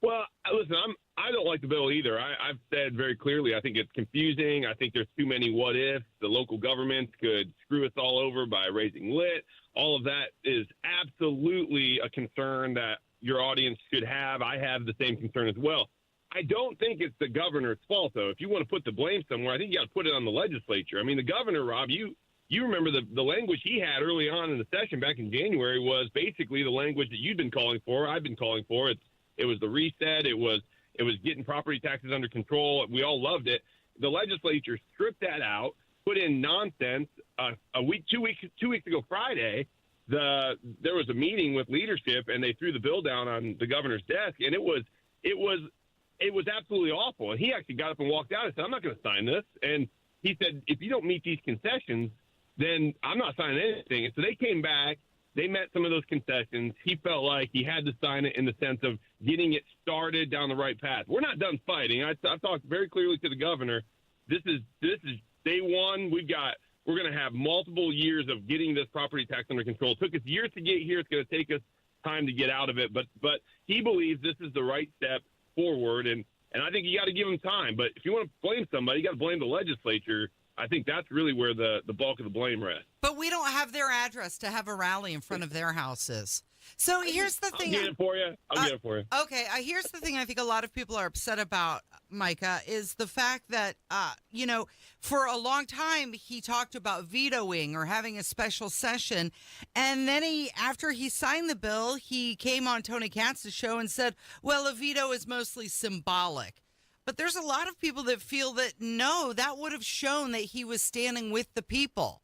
S2: Well, listen, I don't like the bill either. I've said very clearly, I think it's confusing. I think there's too many what ifs. The local governments could screw us all over by raising lit. All of that is absolutely a concern that your audience should have. I have the same concern as well. I don't think it's the governor's fault, though. If you want to put the blame somewhere, I think you got to put it on the legislature. I mean, the governor, Rob, you remember the language he had early on in the session back in January was basically the language that you've been calling for, I've been calling for. It was the reset. It was getting property taxes under control. We all loved it. The legislature stripped that out, put in nonsense. Two weeks ago Friday, there was a meeting with leadership, and they threw the bill down on the governor's desk, and it was absolutely awful. And he actually got up and walked out and said, "I'm not going to sign this." And he said, "If you don't meet these concessions, then I'm not signing anything." And so they came back. They met some of those concessions. He felt like he had to sign it in the sense of getting it started down the right path. We're not done fighting. I talked very clearly to the governor. This is day one. We're going to have multiple years of getting this property tax under control. It took us years to get here. It's going to take us time to get out of it. But he believes this is the right step forward, and I think you got to give him time. But if you want to blame somebody, you got to blame the legislature. I think that's really where the bulk of the blame rests.
S18: But we don't have their address to have a rally in front of their houses. So here's the thing.
S2: I'll get it for you.
S18: Okay, here's the thing I think a lot of people are upset about, Micah, is the fact that, for a long time he talked about vetoing or having a special session. And then after he signed the bill, he came on Tony Katz's show and said, well, a veto is mostly symbolic. But there's a lot of people that feel that, no, that would have shown that he was standing with the people.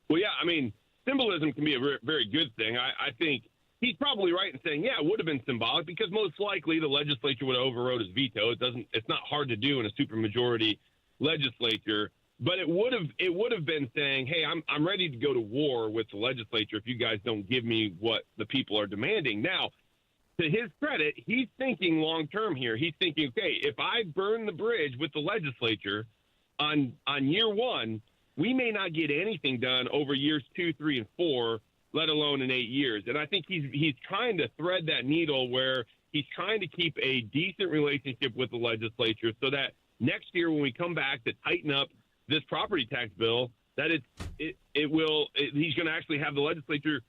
S2: Well, yeah, I mean, symbolism can be a very good thing. I think he's probably right in saying, yeah, it would have been symbolic because most likely the legislature would have overrode his veto. It's not hard to do in a supermajority legislature, but it would have been saying, hey, I'm ready to go to war with the legislature if you guys don't give me what the people are demanding. Now, to his credit, he's thinking long-term here. He's thinking, okay, if I burn the bridge with the legislature on year one, we may not get anything done over years 2, 3, and 4, let alone in 8 years. And I think he's trying to thread that needle where he's trying to keep a decent relationship with the legislature so that next year when we come back to tighten up this property tax bill, that he's going to actually have the legislature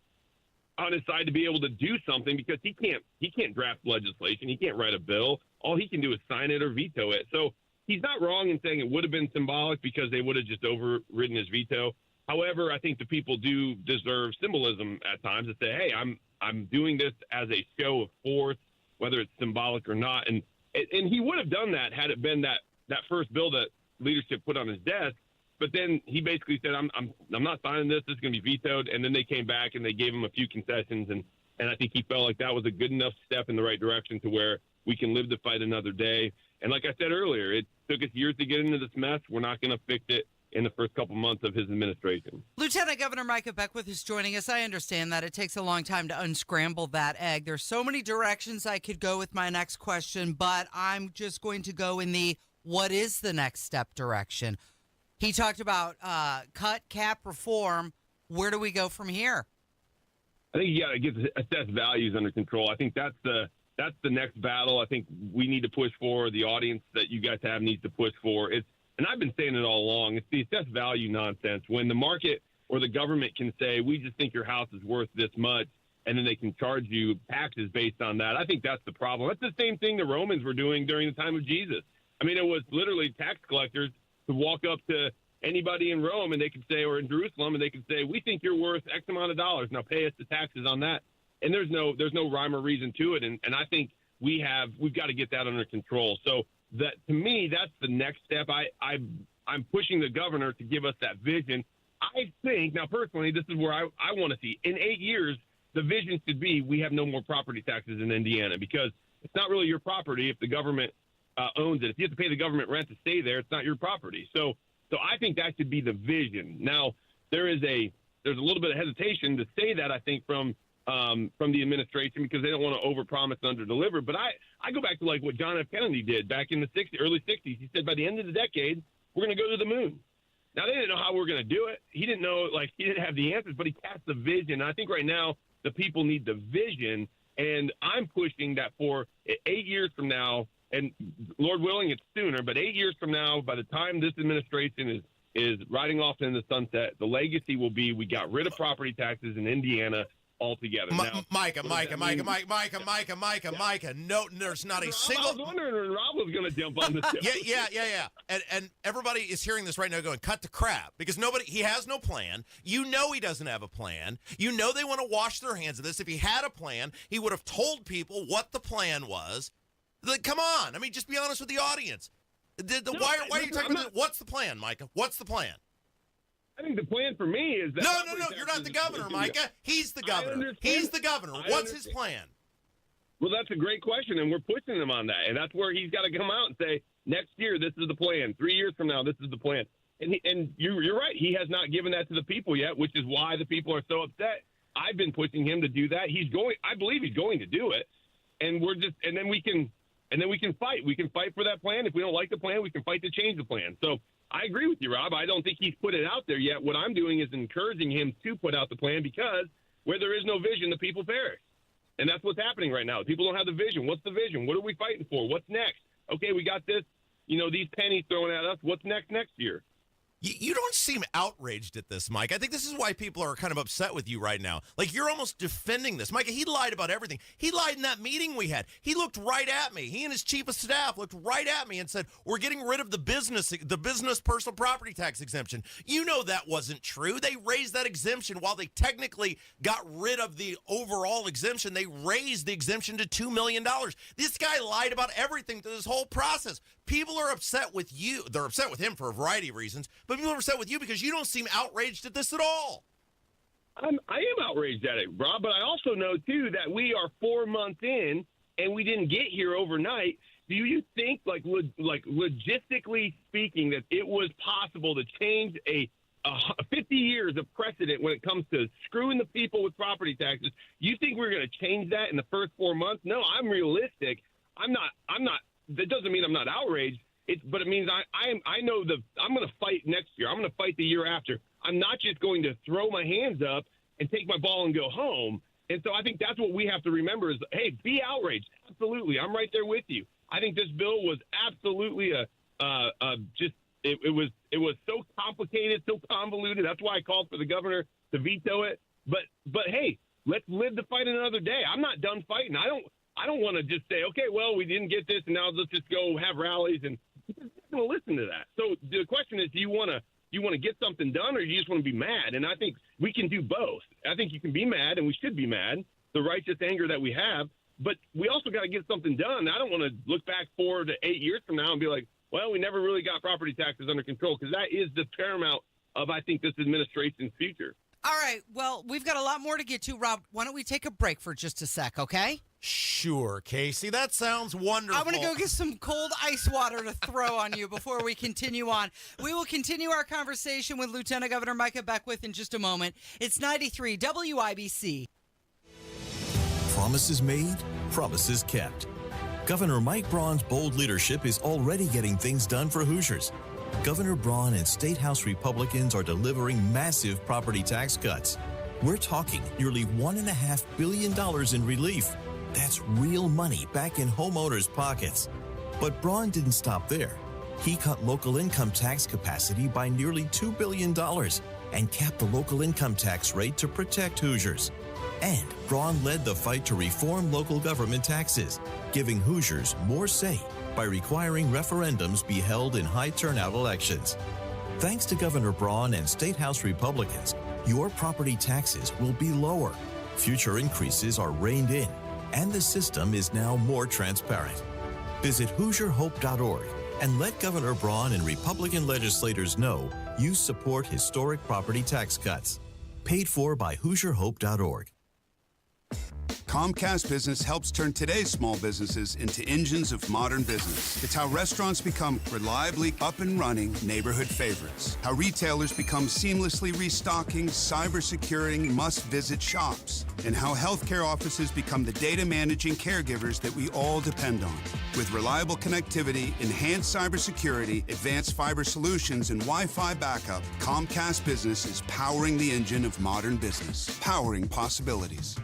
S2: on his side to be able to do something because he can't draft legislation. He can't write a bill. All he can do is sign it or veto it. So he's not wrong in saying it would have been symbolic because they would have just overridden his veto. However, I think the people do deserve symbolism at times to say, hey, I'm doing this as a show of force, whether it's symbolic or not. And he would have done that had it been that first bill that leadership put on his desk. But then he basically said, I'm not signing this. This is going to be vetoed. And then they came back and they gave him a few concessions. And I think he felt like that was a good enough step in the right direction to where we can live to fight another day. And like I said earlier, it took us years to get into this mess. We're not going to fix it in the first couple months of his administration.
S18: Lieutenant Governor Micah Beckwith is joining us. I understand that it takes a long time to unscramble that egg. There's so many directions I could go with my next question, but I'm just going to go in the what is the next step direction. He talked about cut, cap, reform. Where do we go from here?
S2: I think you got to get the assessed values under control. I think that's the next battle. I think we need to push for. The audience that you guys have needs to push for. And I've been saying it all along. It's the assessed value nonsense. When the market or the government can say, we just think your house is worth this much, and then they can charge you taxes based on that. I think that's the problem. That's the same thing the Romans were doing during the time of Jesus. I mean, it was literally tax collectors who walk up to anybody in Rome and they could say, or in Jerusalem, and they could say, we think you're worth X amount of dollars. Now pay us the taxes on that. And there's no rhyme or reason to it. And I think we've got to get that under control. So that, to me, that's the next step. I'm pushing the governor to give us that vision. I think, now personally, this is where I want to see. In 8 years, the vision should be we have no more property taxes in Indiana, because it's not really your property if the government owns it. If you have to pay the government rent to stay there, it's not your property. So I think that should be the vision. Now, there's a little bit of hesitation to say that, I think, from the administration, because they don't want to overpromise and underdeliver. But I go back to like what John F. Kennedy did back in the early 60s. He said by the end of the decade, we're going to go to the moon. Now, they didn't know how we were going to do it. He didn't know, he didn't have the answers, but he cast the vision. And I think right now the people need the vision, and I'm pushing that for 8 years from now, and Lord willing, it's sooner, but 8 years from now, by the time this administration is riding off into the sunset, the legacy will be we got rid of property taxes in Indiana altogether.
S17: Micah. No, there's not a single.
S2: I was wondering when Rob was going to jump on this.
S17: Yeah. And everybody is hearing this right now going, cut the crap, because he has no plan. You know he doesn't have a plan. You know they want to wash their hands of this. If he had a plan, he would have told people what the plan was. Come on. I mean, just be honest with the audience. Why are you talking about what's the plan, Micah? What's the plan?
S2: I think the plan for me is that...
S17: No, you're not the governor, Micah. He's the governor. He's the governor. What's his plan?
S2: Well, that's a great question, and we're pushing him on that. And that's where he's got to come out and say, next year, this is the plan. 3 years from now, this is the plan. And you're right. He has not given that to the people yet, which is why the people are so upset. I've been pushing him to do that. I believe he's going to do it. And then we can fight. We can fight for that plan. If we don't like the plan, we can fight to change the plan. So I agree with you, Rob. I don't think he's put it out there yet. What I'm doing is encouraging him to put out the plan, because where there is no vision, the people perish. And that's what's happening right now. People don't have the vision. What's the vision? What are we fighting for? What's next? Okay, we got this, these pennies thrown at us. What's next year?
S17: You don't seem outraged at this, Mike. I think this is why people are kind of upset with you right now. Like, you're almost defending this. Micah, he lied about everything. He lied in that meeting we had. He looked right at me. He and his chief of staff looked right at me and said, we're getting rid of the business personal property tax exemption. You know that wasn't true. They raised that exemption while they technically got rid of the overall exemption. They raised the exemption to $2 million. This guy lied about everything through this whole process. People are upset with you. They're upset with him for a variety of reasons, but people are upset with you because you don't seem outraged at this at all.
S2: I am outraged at it, Rob, but I also know, too, that we are 4 months in and we didn't get here overnight. Do you think, logistically speaking, that it was possible to change a 50 years of precedent when it comes to screwing the people with property taxes? You think we're going to change that in the first 4 months? No, I'm realistic. I'm not. That doesn't mean I'm not outraged. But it means I know I'm going to fight next year. I'm going to fight the year after. I'm not just going to throw my hands up and take my ball and go home. And so I think that's what we have to remember is, hey, be outraged. Absolutely. I'm right there with you. I think this bill was absolutely it was so complicated, so convoluted. That's why I called for the governor to veto it. But hey, let's live to fight another day. I'm not done fighting. I don't want to just say, okay, well, we didn't get this, and now let's just go have rallies, and I'm not going to listen to that. So the question is, do you want to get something done, or do you just want to be mad? And I think we can do both. I think you can be mad, and we should be mad, the righteous anger that we have, but we also got to get something done. I don't want to look back 4 to 8 years from now and be like, well, we never really got property taxes under control, because that is the paramount of, I think, this administration's future.
S18: All right. Well, we've got a lot more to get to. Rob, why don't we take a break for just a sec, okay?
S17: Sure, Casey. That sounds wonderful.
S18: I'm going to go get some cold ice water to throw on you before we continue on. We will continue our conversation with Lieutenant Governor Micah Beckwith in just a moment. It's 93 WIBC.
S8: Promises made, promises kept. Governor Mike Braun's bold leadership is already getting things done for Hoosiers. Governor Braun and State House Republicans are delivering massive property tax cuts. We're talking nearly $1.5 billion in relief. That's real money back in homeowners' pockets. But Braun didn't stop there. He cut local income tax capacity by nearly $2 billion and capped the local income tax rate to protect Hoosiers. And Braun led the fight to reform local government taxes, giving Hoosiers more say by requiring referendums be held in high-turnout elections. Thanks to Governor Braun and State House Republicans, your property taxes will be lower. Future increases are reined in, and the system is now more transparent. Visit HoosierHope.org and let Governor Braun and Republican legislators know you support historic property tax cuts. Paid for by HoosierHope.org.
S13: Comcast Business helps turn today's small businesses into engines of modern business. It's how restaurants become reliably up and running neighborhood favorites. How retailers become seamlessly restocking, cyber-securing, must-visit shops. And how healthcare offices become the data managing caregivers that we all depend on. With reliable connectivity, enhanced cybersecurity, advanced fiber solutions, and Wi-Fi backup, Comcast Business is powering the engine of modern business. Powering possibilities.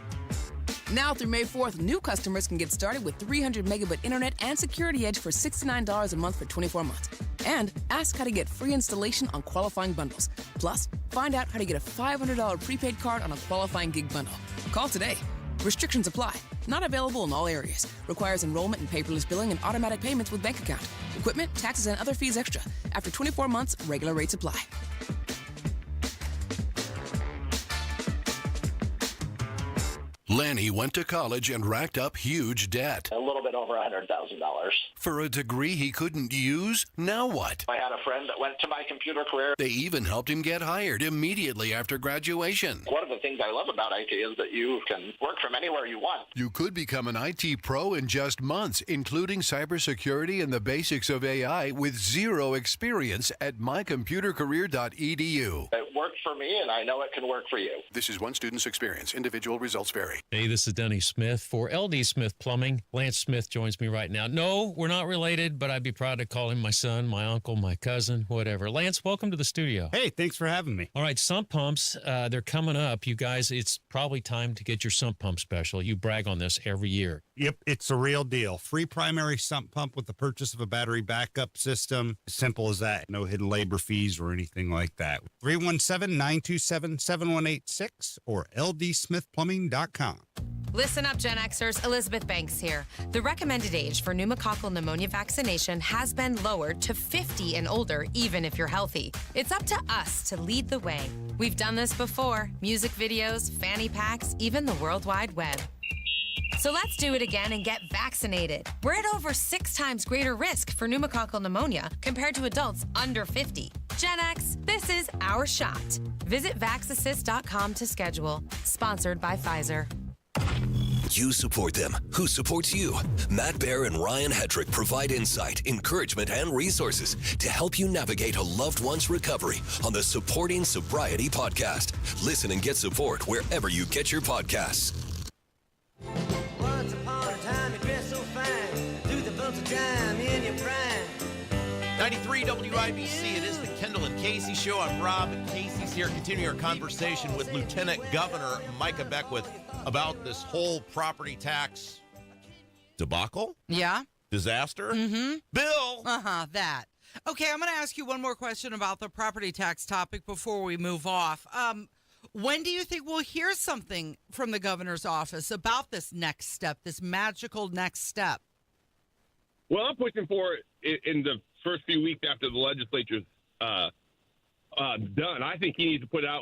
S14: Now through May 4th, new customers can get started with 300 megabit internet and Security Edge for $69 a month for 24 months. And ask how to get free installation on qualifying bundles. Plus, find out how to get a $500 prepaid card on a qualifying gig bundle. Call today. Restrictions apply. Not available in all areas. Requires enrollment in paperless billing and automatic payments with bank account. Equipment, taxes, and other fees extra. After 24 months, regular rates apply.
S15: Lanny went to college and racked up huge debt.
S16: A little bit over $100,000.
S15: For a degree he couldn't use? Now what?
S16: I had a friend that went to my computer career.
S15: They even helped him get hired immediately after graduation.
S16: One of the things I love about IT is that you can work from anywhere you want.
S15: You could become an IT pro in just months, including cybersecurity and the basics of AI with zero experience at mycomputercareer.edu.
S16: It worked for me, and I know it can work for you.
S15: This is one student's experience. Individual results vary.
S19: Hey, this is Denny Smith for LD Smith Plumbing. Lance Smith joins me right now. No, we're not related, but I'd be proud to call him my son, my uncle, my cousin, whatever. Lance, welcome to the studio.
S20: Hey, thanks for having me.
S19: All right, sump pumps, they're coming up. You guys, it's probably time to get your sump pump special. You brag on this every year.
S20: Yep, it's a real deal. Free primary sump pump with the purchase of a battery backup system. Simple as that. No hidden labor fees or anything like that. 317-927-7186 or ldsmithplumbing.com.
S21: Listen up, Gen Xers. Elizabeth Banks here. The recommended age for pneumococcal pneumonia vaccination has been lowered to 50 and older, even if you're healthy. It's up to us to lead the way. We've done this before. Music videos, fanny packs, even the World Wide Web. So let's do it again and get vaccinated. We're at over 6 times greater risk for pneumococcal pneumonia compared to adults under 50. Gen X, this is our shot. Visit vaxassist.com to schedule. Sponsored by Pfizer.
S4: You support them. Who supports you? Matt Baer and Ryan Hedrick provide insight, encouragement, and resources to help you navigate a loved one's recovery on the Supporting Sobriety podcast. Listen and get support wherever you get your podcasts.
S22: Once upon a time, you dressed so fine. Through the bumps of time in your prime.
S17: 93 WIBC, it is the Kendall and Casey show. I'm Rob, and Casey's here continuing our conversation with Lieutenant Governor Micah Beckwith about this whole property tax debacle?
S18: Yeah.
S17: Disaster?
S18: Mm-hmm.
S17: Bill!
S18: That. Okay, I'm going to ask you one more question about the property tax topic before we move off. When do you think we'll hear something from the governor's office about this next step, this magical next step?
S2: Well, I'm pushing for it in the first few weeks after the legislature's done. I think he needs to put out,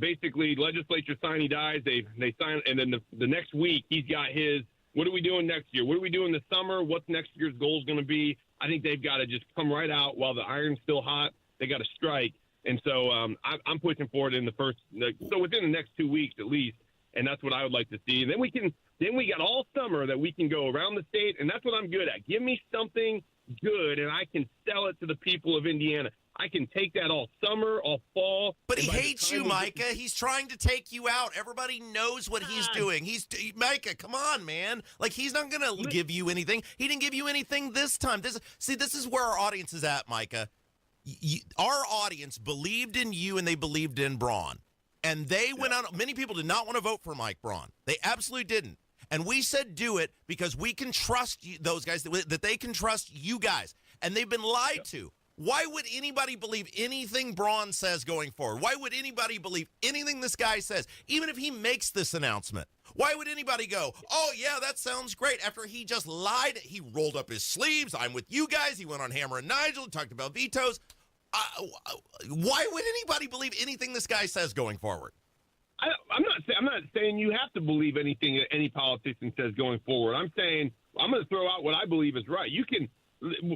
S2: basically legislature sign, he dies, they sign, and then the next week he's got his, what are we doing next year? What are we doing this summer? What's next year's goals going to be? I think they've got to just come right out while the iron's still hot. They got to strike And so I'm pushing forward in so within the next 2 weeks at least, and that's what I would like to see. And then we got all summer that we can go around the state, and that's what I'm good at. Give me something good, and I can sell it to the people of Indiana. I can take that all summer, all fall.
S17: But he hates you, Micah. He's trying to take you out. Everybody knows what he's doing. Micah, come on, man. Like, he's not going to give you anything. He didn't give you anything this time. This is where our audience is at, Micah. Our audience believed in you, and they believed in Braun. And they went out. Many people did not want to vote for Mike Braun. They absolutely didn't. And we said do it because we can trust those guys, that they can trust you guys. And they've been lied to. Why would anybody believe anything Braun says going forward? Why would anybody believe anything this guy says, even if he makes this announcement? Why would anybody go, oh, yeah, that sounds great, after he just lied? He rolled up his sleeves. I'm with you guys. He went on Hammer and Nigel, talked about vetoes. Why would anybody believe anything this guy says going forward?
S2: I'm not saying you have to believe anything that any politician says going forward. I'm saying I'm going to throw out what I believe is right. You can,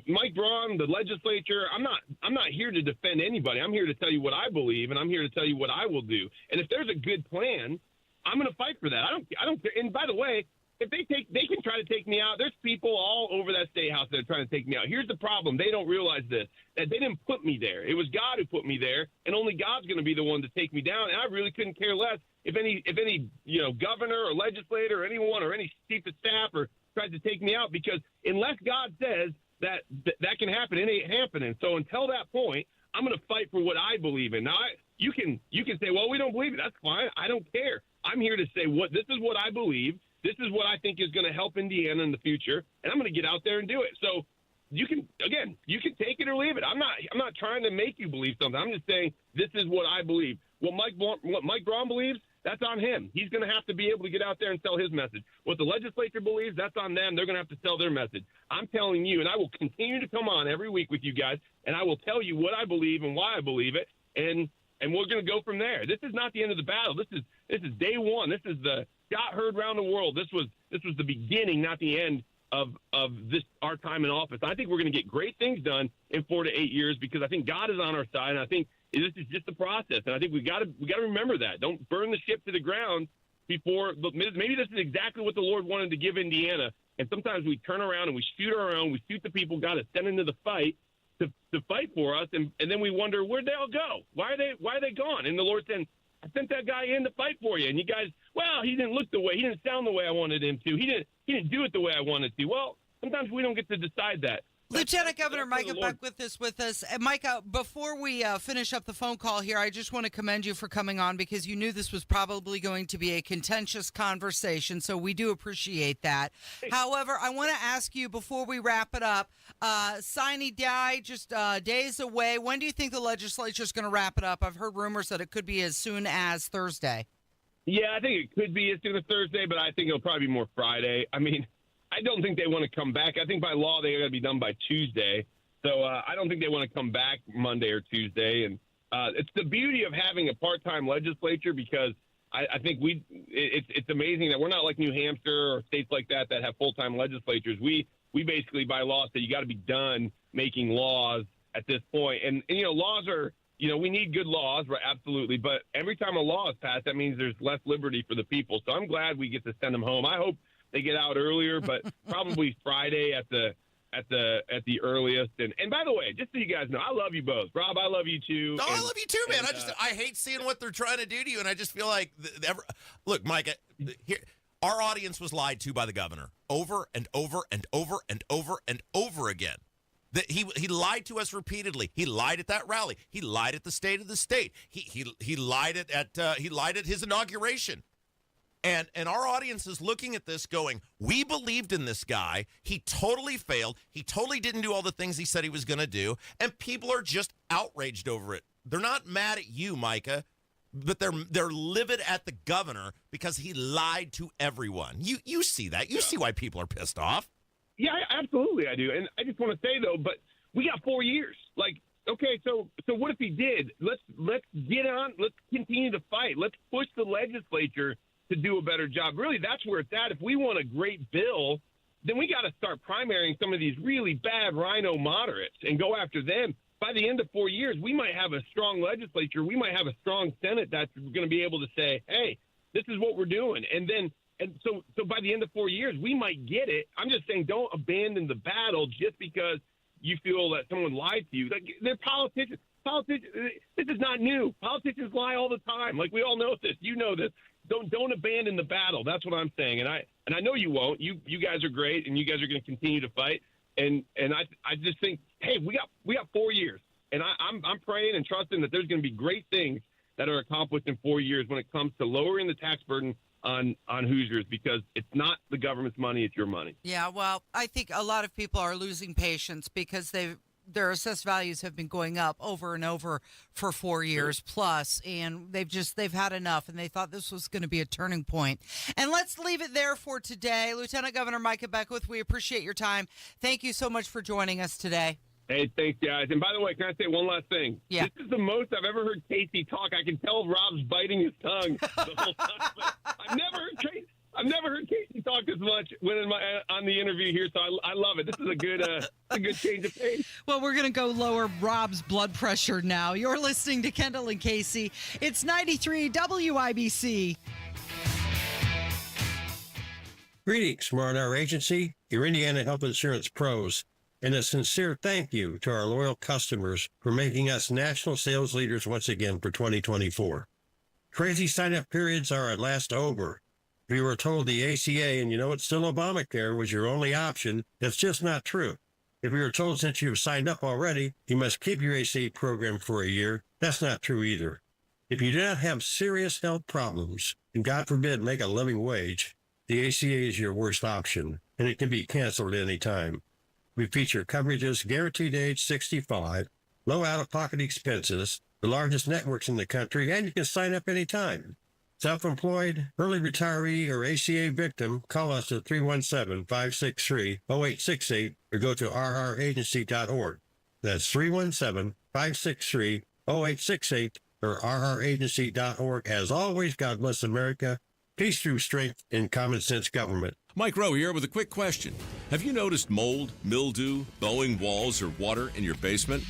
S2: Mike Braun, the legislature. I'm not here to defend anybody. I'm here to tell you what I believe, and I'm here to tell you what I will do. And if there's a good plan, I'm going to fight for that. I don't care. And by the way, if they can try to take me out. There's people all over that state house that are trying to take me out. Here's the problem. They don't realize this, that they didn't put me there. It was God who put me there, and only God's going to be the one to take me down. And I really couldn't care less if any governor or legislator or anyone or any chief of staff or tries to take me out, because unless God says that can happen, it ain't happening. So until that point, I'm going to fight for what I believe in. Now, you can say, well, we don't believe it. That's fine. I don't care. I'm here to say this is what I believe. This is what I think is going to help Indiana in the future, and I'm going to get out there and do it. So you can take it or leave it. I'm not trying to make you believe something. I'm just saying this is what I believe. What Mike Braun believes, that's on him. He's going to have to be able to get out there and tell his message. What the legislature believes, that's on them. They're going to have to tell their message. I'm telling you, and I will continue to come on every week with you guys, and I will tell you what I believe and why I believe it, and we're going to go from there. This is not the end of the battle. This is day one. This is the got heard around the world. This was the beginning, not the end of our time in office. I think we're going to get great things done in 4 to 8 years because I think God is on our side, and I think this is just the process. And I think we got to remember that. Don't burn the ship to the ground before. Maybe this is exactly what the Lord wanted to give Indiana. And sometimes we turn around and we shoot our own. We shoot the people God has sent into the fight to fight for us, and then we wonder where'd they all go? Why are they gone? And the Lord said, I sent that guy in to fight for you, and you guys, well, he didn't he didn't sound the way I wanted him to. He didn't do it the way I wanted to. Well, sometimes we don't get to decide that.
S18: Lieutenant Governor Micah Beckwith is with us. Micah, before we finish up the phone call here, I just want to commend you for coming on because you knew this was probably going to be a contentious conversation, so we do appreciate that. However, I want to ask you before we wrap it up, sine die, just days away. When do you think the legislature is going to wrap it up? I've heard rumors that it could be as soon as Thursday.
S2: Yeah, I think it could be as soon as Thursday, but I think it'll probably be more Friday. I mean, I don't think they want to come back. I think by law they got to be done by Tuesday. So I don't think they want to come back Monday or Tuesday. And it's the beauty of having a part-time legislature because I think it's amazing that we're not like New Hampshire or states like that have full-time legislatures. We basically by law say you got to be done making laws at this point. And laws are, we need good laws, right? Absolutely. But every time a law is passed, that means there's less liberty for the people. So I'm glad we get to send them home. I hope they get out earlier, but probably Friday at the earliest. And by the way, just so you guys know, I love you both. Rob, I love you too.
S17: No, I love you too, man. I hate seeing what they're trying to do to you, and I just feel like look, Micah, here our audience was lied to by the governor over and over and over and over and over again. That he lied to us repeatedly. He lied at that rally. He lied at the State of the State. He lied at his inauguration. And our audience is looking at this going, we believed in this guy. He totally failed. He totally didn't do all the things he said he was going to do. And people are just outraged over it. They're not mad at you, Micah, but they're livid at the governor because he lied to everyone. You see that. You see why people are pissed off.
S2: Yeah, absolutely I do. And I just want to say, though, but we got 4 years. Like, okay, so what if he did? Let's get on. Let's continue to fight. Let's push the legislature to do a better job. Really, that's where it's at. If we want a great bill, then we got to start primarying some of these really bad rhino moderates and go after them. by the end of 4 years, we might have a strong legislature. We might have a strong Senate that's going to be able to say, hey, this is what we're doing. And so by the end of 4 years, we might get it. I'm just saying, don't abandon the battle just because you feel that someone lied to you. Like, they're politicians. This is not new. Politicians lie all the time. Like, we all know this. You know this. Don't abandon the battle. That's what I'm saying. And I know you won't. You guys are great, and you guys are going to continue to fight. And I just think, hey, we got 4 years, and I'm praying and trusting that there's going to be great things that are accomplished in 4 years when it comes to lowering the tax burden on Hoosiers, because it's not the government's money, it's your money.
S18: Yeah, well, I think a lot of people are losing patience because their assessed values have been going up over and over for 4 years plus, and they've had enough, and they thought this was going to be a turning point. And let's leave it there for today. Lieutenant Governor Micah Beckwith, we appreciate your time. Thank you so much for joining us today.
S2: Hey, thanks, guys. And by the way, can I say one last thing?
S18: Yeah.
S2: This is the most I've ever heard Casey talk. I can tell Rob's biting his tongue the whole time. But I've never heard Casey talk as much on the interview here, so I love it. This is a good change of pace.
S18: Well, we're going to go lower Rob's blood pressure now. You're listening to Kendall and Casey. It's 93 WIBC.
S1: Greetings from our agency, your Indiana Health Insurance Pros, and a sincere thank you to our loyal customers for making us national sales leaders once again for 2024. Crazy sign-up periods are at last over. If you were told the ACA and it's still Obamacare was your only option, that's just not true. If you were told since you've signed up already, you must keep your ACA program for a year, that's not true either. If you do not have serious health problems, and God forbid make a living wage, the ACA is your worst option, and it can be canceled at any time. We feature coverages guaranteed age 65, low out-of-pocket expenses, the largest networks in the country, and you can sign up anytime. Self-employed, early retiree, or ACA victim, call us at 317-563-0868 or go to rragency.org. That's 317-563-0868 or rragency.org. As always, God bless America. Peace through strength and common sense government.
S3: Mike Rowe here with a quick question. Have you noticed mold, mildew, bowing walls, or water in your basement?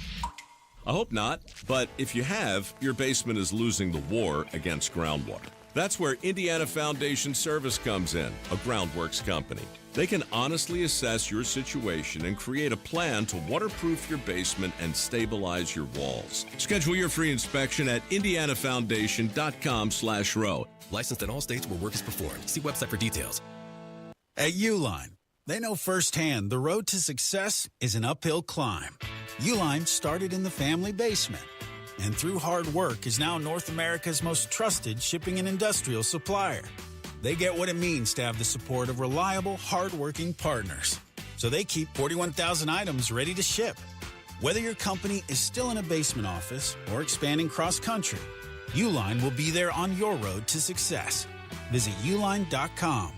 S3: I hope not, but if you have, your basement is losing the war against groundwater. That's where Indiana Foundation Service comes in, a groundworks company. They can honestly assess your situation and create a plan to waterproof your basement and stabilize your walls. Schedule your free inspection at indianafoundation.com/row.
S4: Licensed in all states where work is performed. See website for details.
S5: At Uline, they know firsthand the road to success is an uphill climb. Uline started in the family basement, and through hard work is now North America's most trusted shipping and industrial supplier. They get what it means to have the support of reliable, hard-working partners. So they keep 41,000 items ready to ship. Whether your company is still in a basement office or expanding cross-country, Uline will be there on your road to success. Visit uline.com.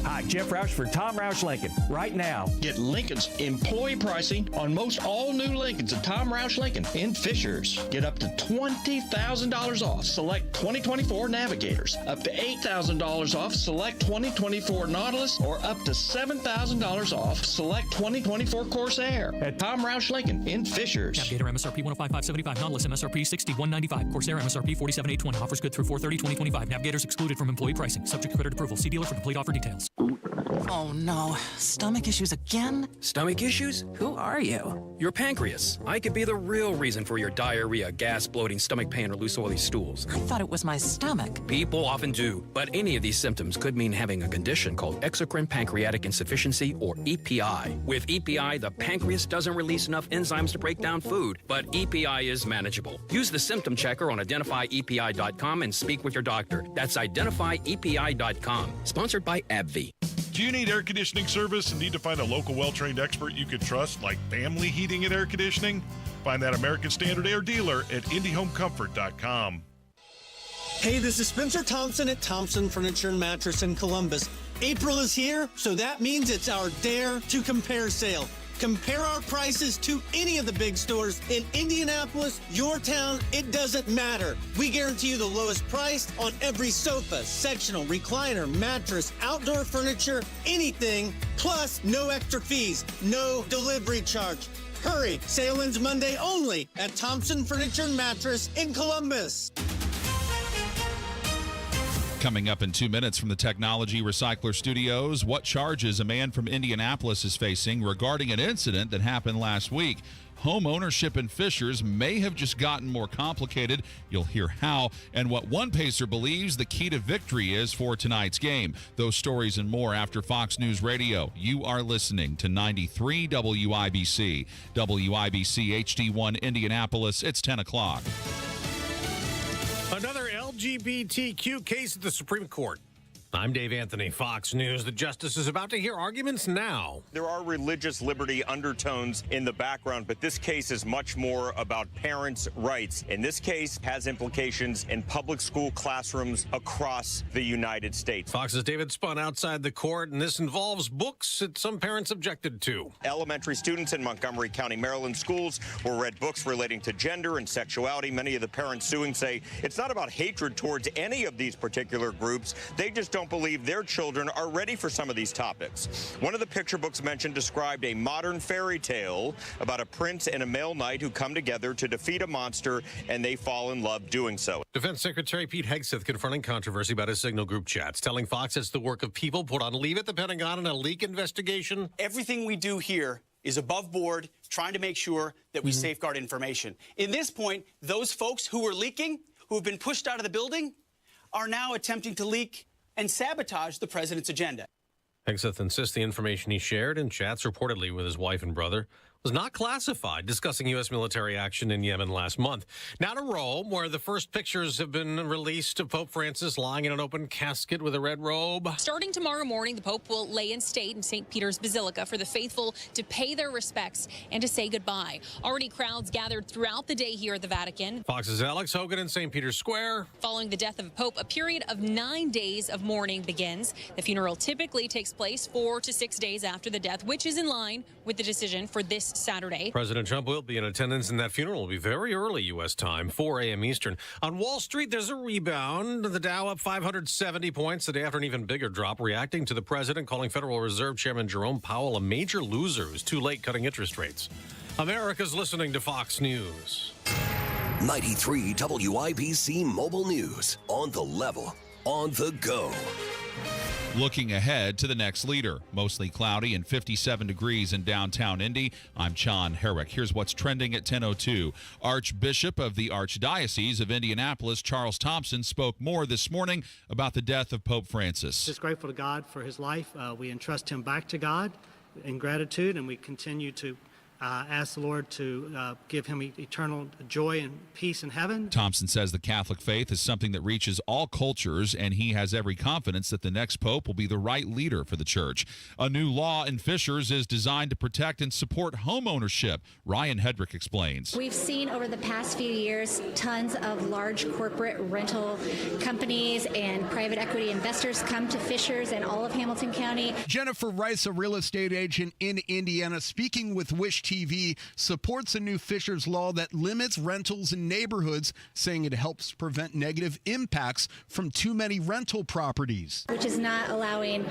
S6: Hi, Jeff Roush for Tom Roush Lincoln. Right now, get Lincoln's employee pricing on most all new Lincolns at Tom Roush Lincoln in Fishers. Get up to $20,000 off select 2024 Navigators, up to $8,000 off select 2024 Nautilus, or up to $7,000 off select 2024 Corsair at Tom Roush Lincoln in Fishers.
S7: Navigator MSRP 105,575, Nautilus MSRP 61,995, Corsair MSRP 47,820. Offers good through 4/30/2025. Navigators excluded from employee pricing. Subject to credit approval. See dealer for complete offer details.
S9: Oh no, stomach issues again?
S10: Stomach issues?
S9: Who are you?
S10: Your pancreas. I could be the real reason for your diarrhea, gas, bloating, stomach pain, or loose oily stools.
S9: I thought it was my stomach.
S10: People often do, but any of these symptoms could mean having a condition called exocrine pancreatic insufficiency, or EPI. With EPI, the pancreas doesn't release enough enzymes to break down food, but EPI is manageable. Use the symptom checker on identifyepi.com and speak with your doctor. That's identifyepi.com. Sponsored by AbbVie.
S12: Do you need air conditioning service and need to find a local well-trained expert you can trust, like Family Heating and Air Conditioning? Find that American Standard Air dealer at IndyHomeComfort.com.
S23: Hey, this is Spencer Thompson at Thompson Furniture and Mattress in Columbus. April is here, so that means it's our Dare to Compare sale. Compare our prices to any of the big stores in Indianapolis, your town, it doesn't matter. We guarantee you the lowest price on every sofa, sectional, recliner, mattress, outdoor furniture, anything, plus no extra fees, no delivery charge. Hurry! Sale ends Monday only at Thompson Furniture and Mattress in Columbus.
S8: Coming up in 2 minutes from the Technology Recycler Studios, what charges a man from Indianapolis is facing regarding an incident that happened last week. Home ownership in Fishers may have just gotten more complicated. You'll hear how, and what one Pacer believes the key to victory is for tonight's game. Those stories and more after Fox News Radio. You are listening to 93 WIBC. WIBC HD1 Indianapolis. It's 10 o'clock.
S11: Another LGBTQ case at the Supreme Court. I'm Dave Anthony, Fox News. The justice is about to hear arguments now.
S13: There are religious liberty undertones in the background, but this case is much more about parents' rights. And this case has implications in public school classrooms across the United States.
S11: Fox's David Spun outside the court, and this involves books that some parents objected to.
S13: Elementary students in Montgomery County, Maryland schools were read books relating to gender and sexuality. Many of the parents suing say it's not about hatred towards any of these particular groups. They just don't believe their children are ready for some of these topics. One of the picture books mentioned described a modern fairy tale about a prince and a male knight who come together to defeat a monster, and they fall in love doing so.
S11: Defense Secretary Pete Hegseth confronting controversy about his Signal group chats, telling Fox it's the work of people put on leave at the Pentagon in a leak investigation.
S24: Everything we do here is above board, trying to make sure that we safeguard information. In this point, those folks who were leaking, who have been pushed out of the building, are now attempting to leak and sabotage the president's agenda.
S11: Hegseth insists the information he shared in chats reportedly with his wife and brother was not classified, discussing U.S. military action in Yemen last month. Now to Rome, where the first pictures have been released of Pope Francis lying in an open casket with a red robe.
S25: Starting tomorrow morning, the Pope will lay in state in St. Peter's Basilica for the faithful to pay their respects and to say goodbye. Already crowds gathered throughout the day here at the Vatican.
S11: Fox's Alex Hogan in St. Peter's Square.
S25: Following the death of a Pope, a period of 9 days of mourning begins. The funeral typically takes place 4 to 6 days after the death, which is in line with the decision for this Saturday.
S11: President Trump will be in attendance, and that funeral will be very early U.S. time, 4 a.m. Eastern. On Wall Street, there's a rebound. The Dow up 570 points the day after an even bigger drop, reacting to the president calling Federal Reserve Chairman Jerome Powell a major loser who's too late cutting interest rates. America's listening to Fox News.
S4: 93 WIBC Mobile News. On the level, on the go.
S8: Looking ahead to the next leader. Mostly cloudy and 57 degrees in downtown Indy. I'm John Herrick. Here's what's trending at 10:02. Archbishop of the Archdiocese of Indianapolis, Charles Thompson, spoke more this morning about the death of Pope Francis.
S26: Just grateful to God for his life. We entrust him back to God in gratitude, and we continue to ask the Lord to give him eternal joy and peace in heaven.
S8: Thompson says the Catholic faith is something that reaches all cultures, and he has every confidence that the next pope will be the right leader for the church. A new law in Fishers is designed to protect and support home ownership. Ryan Hedrick explains.
S27: We've seen over the past few years tons of large corporate rental companies and private equity investors come to Fishers and all of Hamilton County.
S28: Jennifer Rice, a real estate agent in Indiana, speaking with Wish TV, supports a new Fishers law that limits rentals in neighborhoods, saying it helps prevent negative impacts from too many rental properties.
S27: Which is not allowing,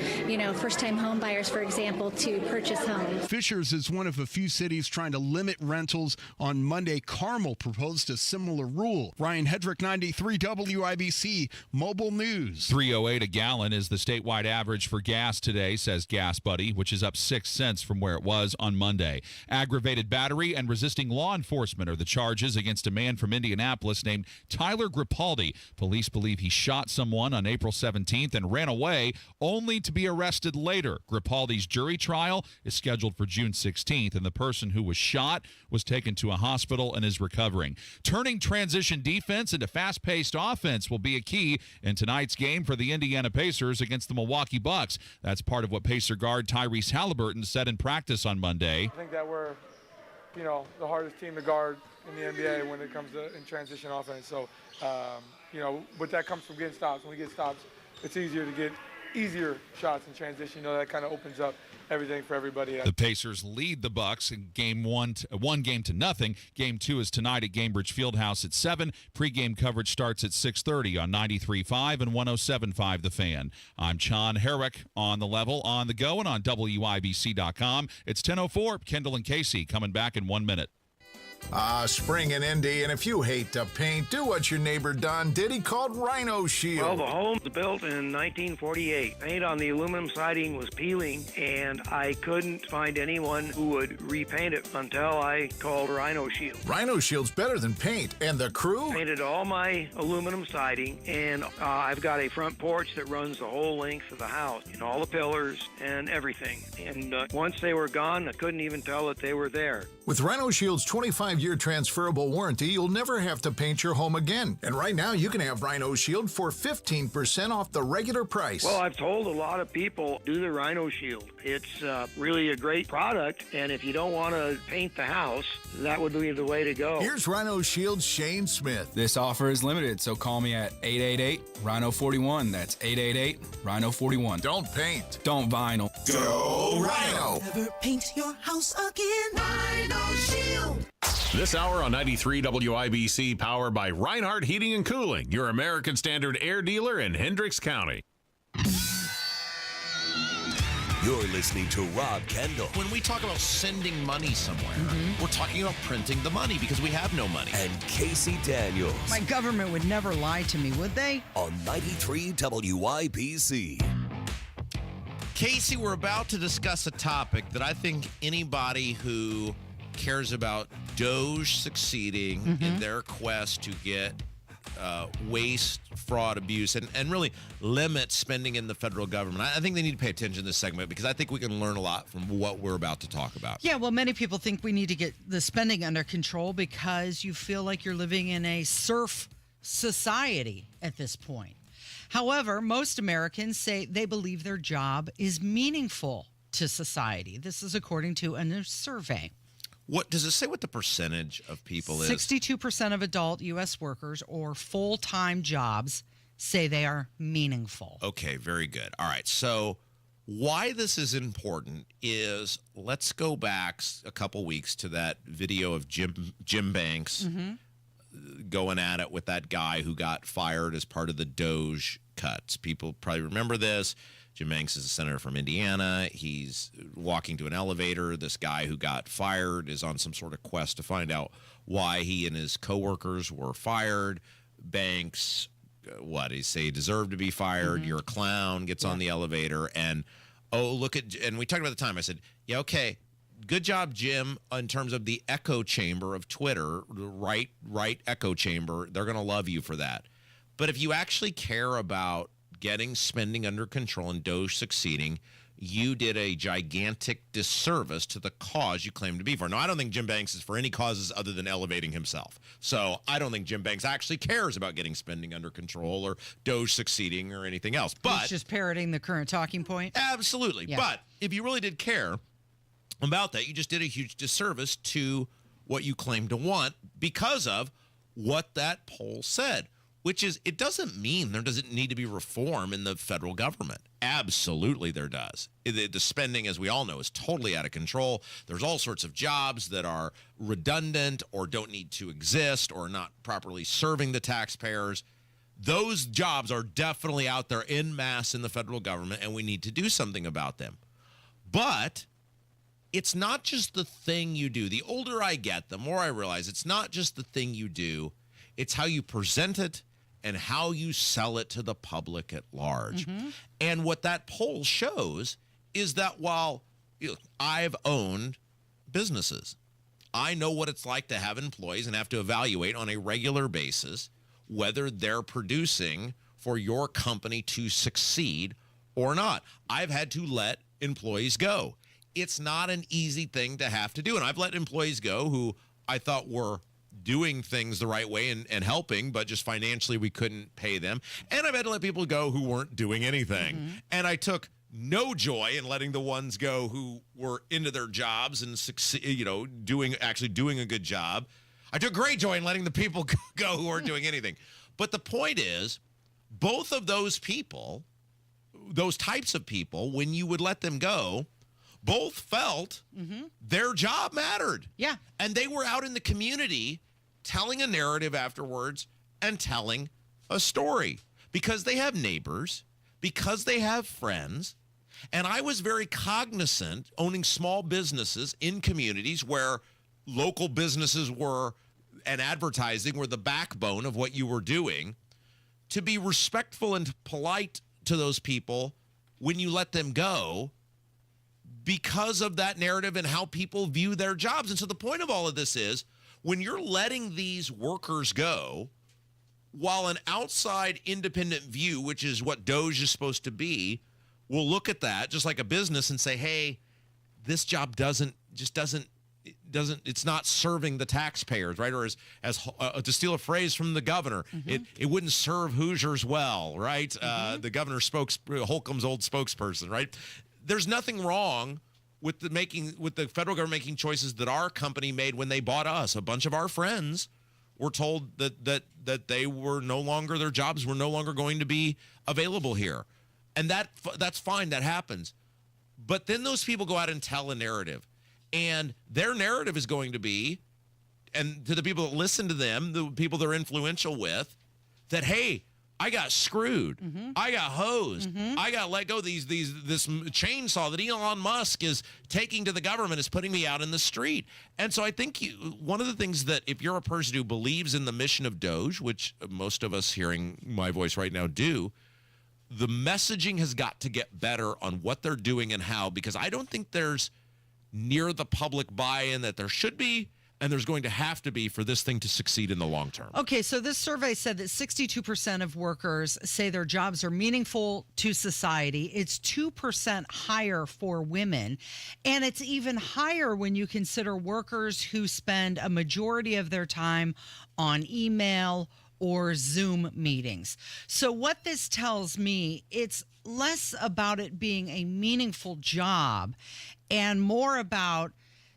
S27: first-time home buyers, for example, to purchase homes.
S28: Fishers is one of a few cities trying to limit rentals. On Monday, Carmel proposed a similar rule. Ryan Hedrick, 93 WIBC Mobile News.
S8: $3.08 a gallon is the statewide average for gas today, says Gas Buddy, which is up 6 cents from where it was on Monday. Aggravated battery and resisting law enforcement are the charges against a man from Indianapolis named Tyler Gripaldi. Police believe he shot someone on April 17th and ran away, only to be arrested later. Gripaldi's jury trial is scheduled for June 16th, and the person who was shot was taken to a hospital and is recovering. Turning transition defense into fast-paced offense will be a key in tonight's game for the Indiana Pacers against the Milwaukee Bucks. That's part of what Pacer guard Tyrese Halliburton said in practice on Monday.
S29: I think that we're the hardest team to guard in the NBA when it comes to in transition offense. So, but that comes from getting stops. When we get stops, it's easier to get easier shots in transition. That kind of opens up everything for everybody else.
S8: The Pacers lead the Bucks in game 1-0. Game 2 is tonight at Gainbridge Fieldhouse at 7. Pre-game coverage starts at 6:30 on 93.5 and 107.5 The Fan. I'm John Herrick on the level, on the go, and on WIBC.com. It's 10:04. Kendall and Casey coming back in 1 minute.
S2: Spring in Indy, and if you hate to paint, do what your neighbor Don did. He called Rhino Shield.
S14: Well, the home was built in 1948. Paint on the aluminum siding was peeling, and I couldn't find anyone who would repaint it until I called Rhino Shield.
S2: Rhino Shield's better than paint, and the crew?
S14: Painted all my aluminum siding, and I've got a front porch that runs the whole length of the house, and all the pillars and everything. And once they were gone, I couldn't even tell that they were there.
S2: With Rhino Shield's 25-year transferable warranty, you'll never have to paint your home again. And right now, you can have Rhino Shield for 15% off the regular price.
S14: Well, I've told a lot of people, do the Rhino Shield. It's really a great product, and if you don't want to paint the house, that would be the way to go.
S2: Here's Rhino Shield's Shane Smith.
S15: This offer is limited, so call me at 888-RHINO-41. That's 888-RHINO-41.
S2: Don't paint.
S15: Don't vinyl.
S2: Go Rhino!
S9: Never paint your house again. Rhino Shield.
S16: This hour on 93 WIBC, powered by Reinhardt Heating and Cooling, your American Standard air dealer in Hendricks County.
S4: You're listening to Rob Kendall.
S17: When we talk about sending money somewhere, we're talking about printing the money because we have no money.
S4: And Casey Daniels.
S18: My government would never lie to me, would they?
S4: On 93 WIBC.
S17: Casey, we're about to discuss a topic that I think anybody who cares about Doge succeeding in their quest to get waste, fraud, abuse, and really limit spending in the federal government. I think they need to pay attention to this segment because I think we can learn a lot from what we're about to talk about.
S18: Yeah, well, many people think we need to get the spending under control because you feel like you're living in a serf society at this point. However, most Americans say they believe their job is meaningful to society. This is according to a new survey.
S17: What does it say what the percentage of people is?
S18: 62% of adult U.S. workers or full-time jobs say they are meaningful.
S17: Okay, very good. All right, so why this is important is let's go back a couple weeks to that video of Jim Banks going at it with that guy who got fired as part of the Doge cuts. People probably remember this. Jim Banks is a senator from Indiana. He's walking to an elevator. This guy who got fired is on some sort of quest to find out why he and his coworkers were fired. Banks, he say he deserved to be fired. You're a clown. Gets on the elevator and, and we talked about the time. I said, yeah, okay, good job, Jim, in terms of the echo chamber of Twitter, right echo chamber. They're going to love you for that. But if you actually care about getting spending under control and Doge succeeding, you did a gigantic disservice to the cause you claim to be for. Now, I don't think Jim Banks is for any causes other than elevating himself. So I don't think Jim Banks actually cares about getting spending under control or Doge succeeding or anything else. But
S18: he's just parroting the current talking point.
S17: Absolutely. Yeah. But if you really did care about that, you just did a huge disservice to what you claim to want because of what that poll said. Which is, it doesn't mean there doesn't need to be reform in the federal government. Absolutely there does. The spending, as we all know, is totally out of control. There's all sorts of jobs that are redundant or don't need to exist or not properly serving the taxpayers. Those jobs are definitely out there en masse in the federal government, and we need to do something about them. But it's not just the thing you do. The older I get, the more I realize it's not just the thing you do. It's how you present it and how you sell it to the public at large. And what that poll shows is that while I've owned businesses, I know what it's like to have employees and have to evaluate on a regular basis whether they're producing for your company to succeed or not. I've had to let employees go. It's not an easy thing to have to do. And I've let employees go who I thought were doing things the right way and helping, but just financially we couldn't pay them. And I've had to let people go who weren't doing anything. And I took no joy in letting the ones go who were into their jobs and doing a good job. I took great joy in letting the people go who weren't doing anything. But the point is, both of those people those types of people, when you would let them go, both felt their job mattered.
S18: Yeah.
S17: And they were out in the community telling a narrative afterwards and telling a story because they have neighbors, because they have friends. And I was very cognizant owning small businesses in communities where local businesses were and advertising were the backbone of what you were doing, to be respectful and polite to those people when you let them go because of that narrative and how people view their jobs. And so the point of all of this is when you're letting these workers go, while an outside independent view, which is what DOJ is supposed to be, will look at that just like a business and say, hey, this job it's not serving the taxpayers, right? Or as to steal a phrase from the governor, it wouldn't serve Hoosiers well, right? The governor Holcomb's old spokesperson, right? There's nothing wrong with the federal government making choices that our company made when they bought us. A bunch of our friends were told that they were no longer, their jobs were no longer going to be available here. And that's fine, that happens. But then those people go out and tell a narrative. And their narrative is going to be, and to the people that listen to them, the people they're influential with, that, hey, I got screwed. I got hosed. I got let go. This chainsaw that Elon Musk is taking to the government is putting me out in the street. And so I think one of the things that if you're a person who believes in the mission of DOJ, which most of us hearing my voice right now do, the messaging has got to get better on what they're doing and how, because I don't think there's near the public buy-in that there should be, and there's going to have to be for this thing to succeed in the long term.
S18: Okay, so this survey said that 62% of workers say their jobs are meaningful to society. It's 2% higher for women, and it's even higher when you consider workers who spend a majority of their time on email or Zoom meetings. So what this tells me, it's less about it being a meaningful job and more about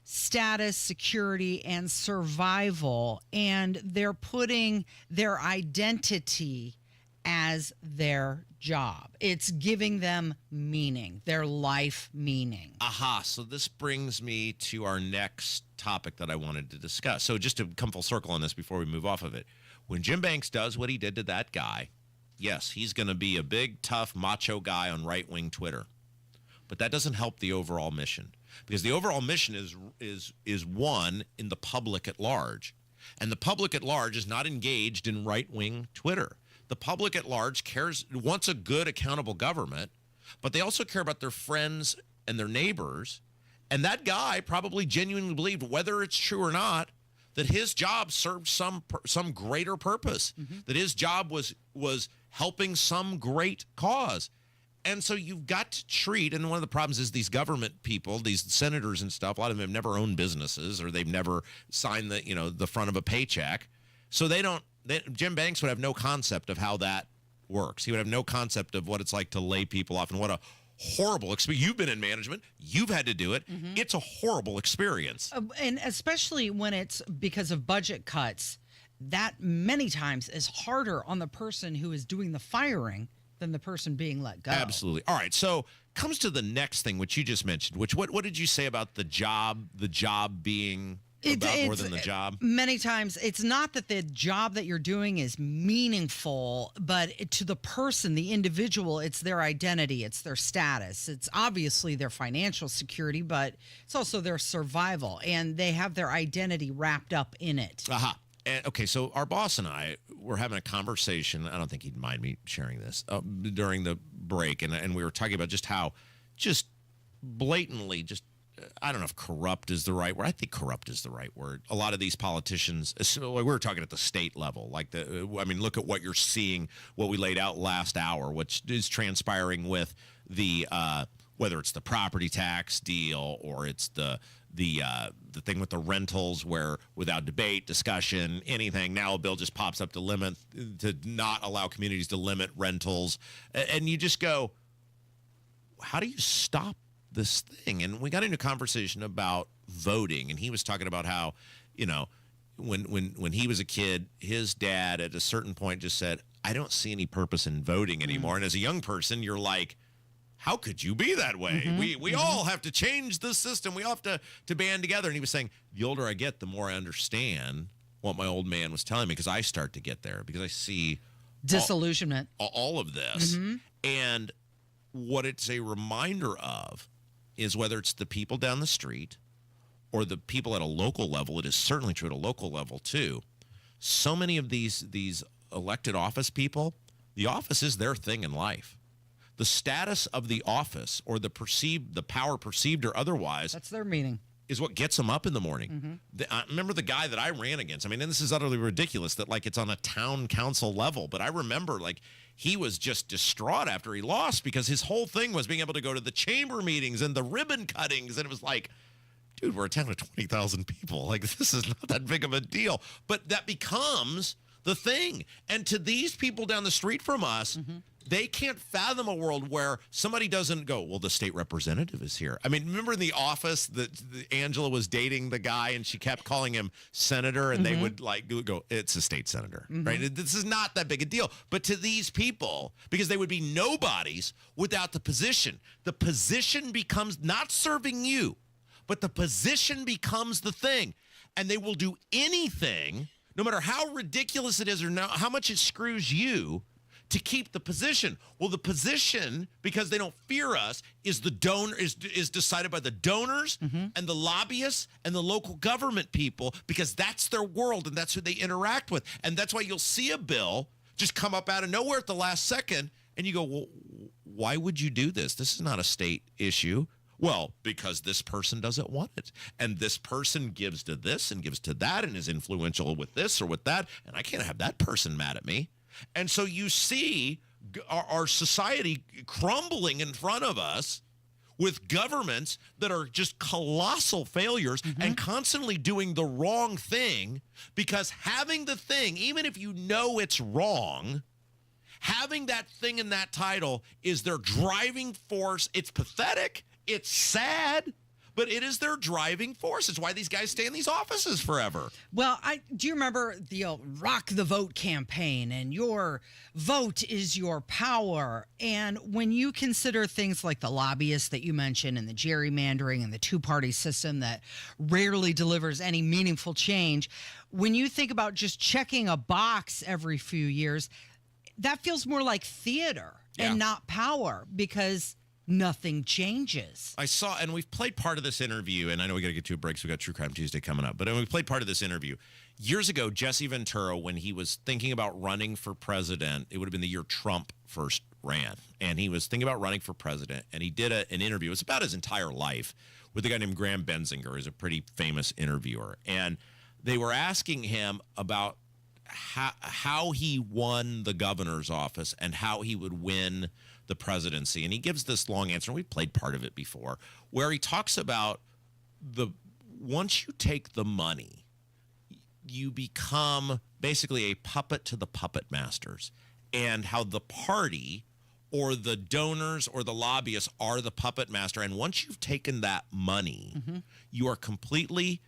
S18: status, security, and survival. And they're putting their identity as their job. It's giving them meaning, their life meaning.
S17: Aha. So this brings me to our next topic that I wanted to discuss. So just to come full circle on this before we move off of it. When Jim Banks does what he did to that guy, yes, he's going to be a big, tough, macho guy on right-wing Twitter. But that doesn't help the overall mission, because the overall mission is one in the public at large. And the public at large is not engaged in right-wing Twitter. The public at large wants a good, accountable government, but they also care about their friends and their neighbors. And that guy probably genuinely believed, whether it's true or not, that his job served some greater purpose, that his job was helping some great cause. And so you've got to treat, and one of the problems is these government people, these senators and stuff, a lot of them have never owned businesses or they've never signed the front of a paycheck. So Jim Banks would have no concept of how that works. He would have no concept of what it's like to lay people off and what a horrible experience. You've been in management. You've had to do it. It's a horrible experience.
S18: And especially when it's because of budget cuts, that many times is harder on the person who is doing the firing than the person being let go.
S17: Absolutely. All right. So comes to the next thing, which you just mentioned, which what did you say about the job being about more than the job?
S18: Many times it's not that the job that you're doing is meaningful, but to the person, the individual, it's their identity, it's their status. It's obviously their financial security, but it's also their survival, and they have their identity wrapped up in it.
S17: Aha. And, okay, so our boss and I were having a conversation. I don't think he'd mind me sharing this during the break, and we were talking about just how blatantly I don't know if corrupt is the right word. I think corrupt is the right word. A lot of these politicians, we were talking at the state level, look at what you're seeing, what we laid out last hour, which is transpiring with the whether it's the property tax deal or it's the thing with the rentals, where without debate, discussion, anything, now a bill just pops up to not allow communities to limit rentals, and you just go, how do you stop this thing? And we got into a conversation about voting, and he was talking about how, when he was a kid, his dad at a certain point just said, I don't see any purpose in voting anymore. And as a young person, you're like, how could you be that way? We all have to change the system. We all have to band together. And he was saying, the older I get, the more I understand what my old man was telling me, because I start to get there, because I see
S18: disillusionment,
S17: all of this. And what it's a reminder of is whether it's the people down the street or the people at a local level, it is certainly true at a local level too. So many of these elected office people, the office is their thing in life. The status of the office or the power perceived or otherwise,
S18: that's their meaning,
S17: is what gets them up in the morning. I remember the guy that I ran against. I mean, and this is utterly ridiculous that like it's on a town council level, but I remember like he was just distraught after he lost because his whole thing was being able to go to the chamber meetings and the ribbon cuttings. And it was like, dude, we're a town of 20,000 people. Like, this is not that big of a deal. But that becomes the thing. And to these people down the street from us, they can't fathom a world where somebody doesn't go, well, the state representative is here. I mean, remember in The Office that Angela was dating the guy and she kept calling him senator, and they would like go, it's a state senator, right? This is not that big a deal. But to these people, because they would be nobodies without the position becomes not serving you, but the position becomes the thing. And they will do anything, no matter how ridiculous it is or how much it screws you, to keep the position. Well, the position, because they don't fear us, is the donor is decided by the donors and the lobbyists and the local government people, because that's their world and that's who they interact with. And that's why you'll see a bill just come up out of nowhere at the last second, and you go, well, why would you do this? This is not a state issue. Well, because this person doesn't want it. And this person gives to this and gives to that and is influential with this or with that, and I can't have that person mad at me. And so you see our society crumbling in front of us with governments that are just colossal failures and constantly doing the wrong thing, because having the thing, even if you know it's wrong, having that thing in that title is their driving force. It's pathetic. It's sad. But it is their driving force. It's why these guys stay in these offices forever.
S18: Well, do you remember the Rock the Vote campaign, and your vote is your power? And when you consider things like the lobbyists that you mentioned and the gerrymandering and the two-party system that rarely delivers any meaningful change, when you think about just checking a box every few years, that feels more like theater and not power, because nothing changes.
S17: I saw, and we've played part of this interview, and I know we got to get to a break, so we got True Crime Tuesday coming up, but we played part of this interview. Years ago, Jesse Ventura, when he was thinking about running for president, it would have been the year Trump first ran, and he was thinking about running for president, and he did an interview. It was about his entire life with a guy named Graham Benzinger, who's a pretty famous interviewer, and they were asking him about how he won the governor's office and how he would win the presidency. And he gives this long answer, and we've played part of it before, where he talks about once you take the money, you become basically a puppet to the puppet masters, and how the party or the donors or the lobbyists are the puppet master. And once you've taken that money, you are completely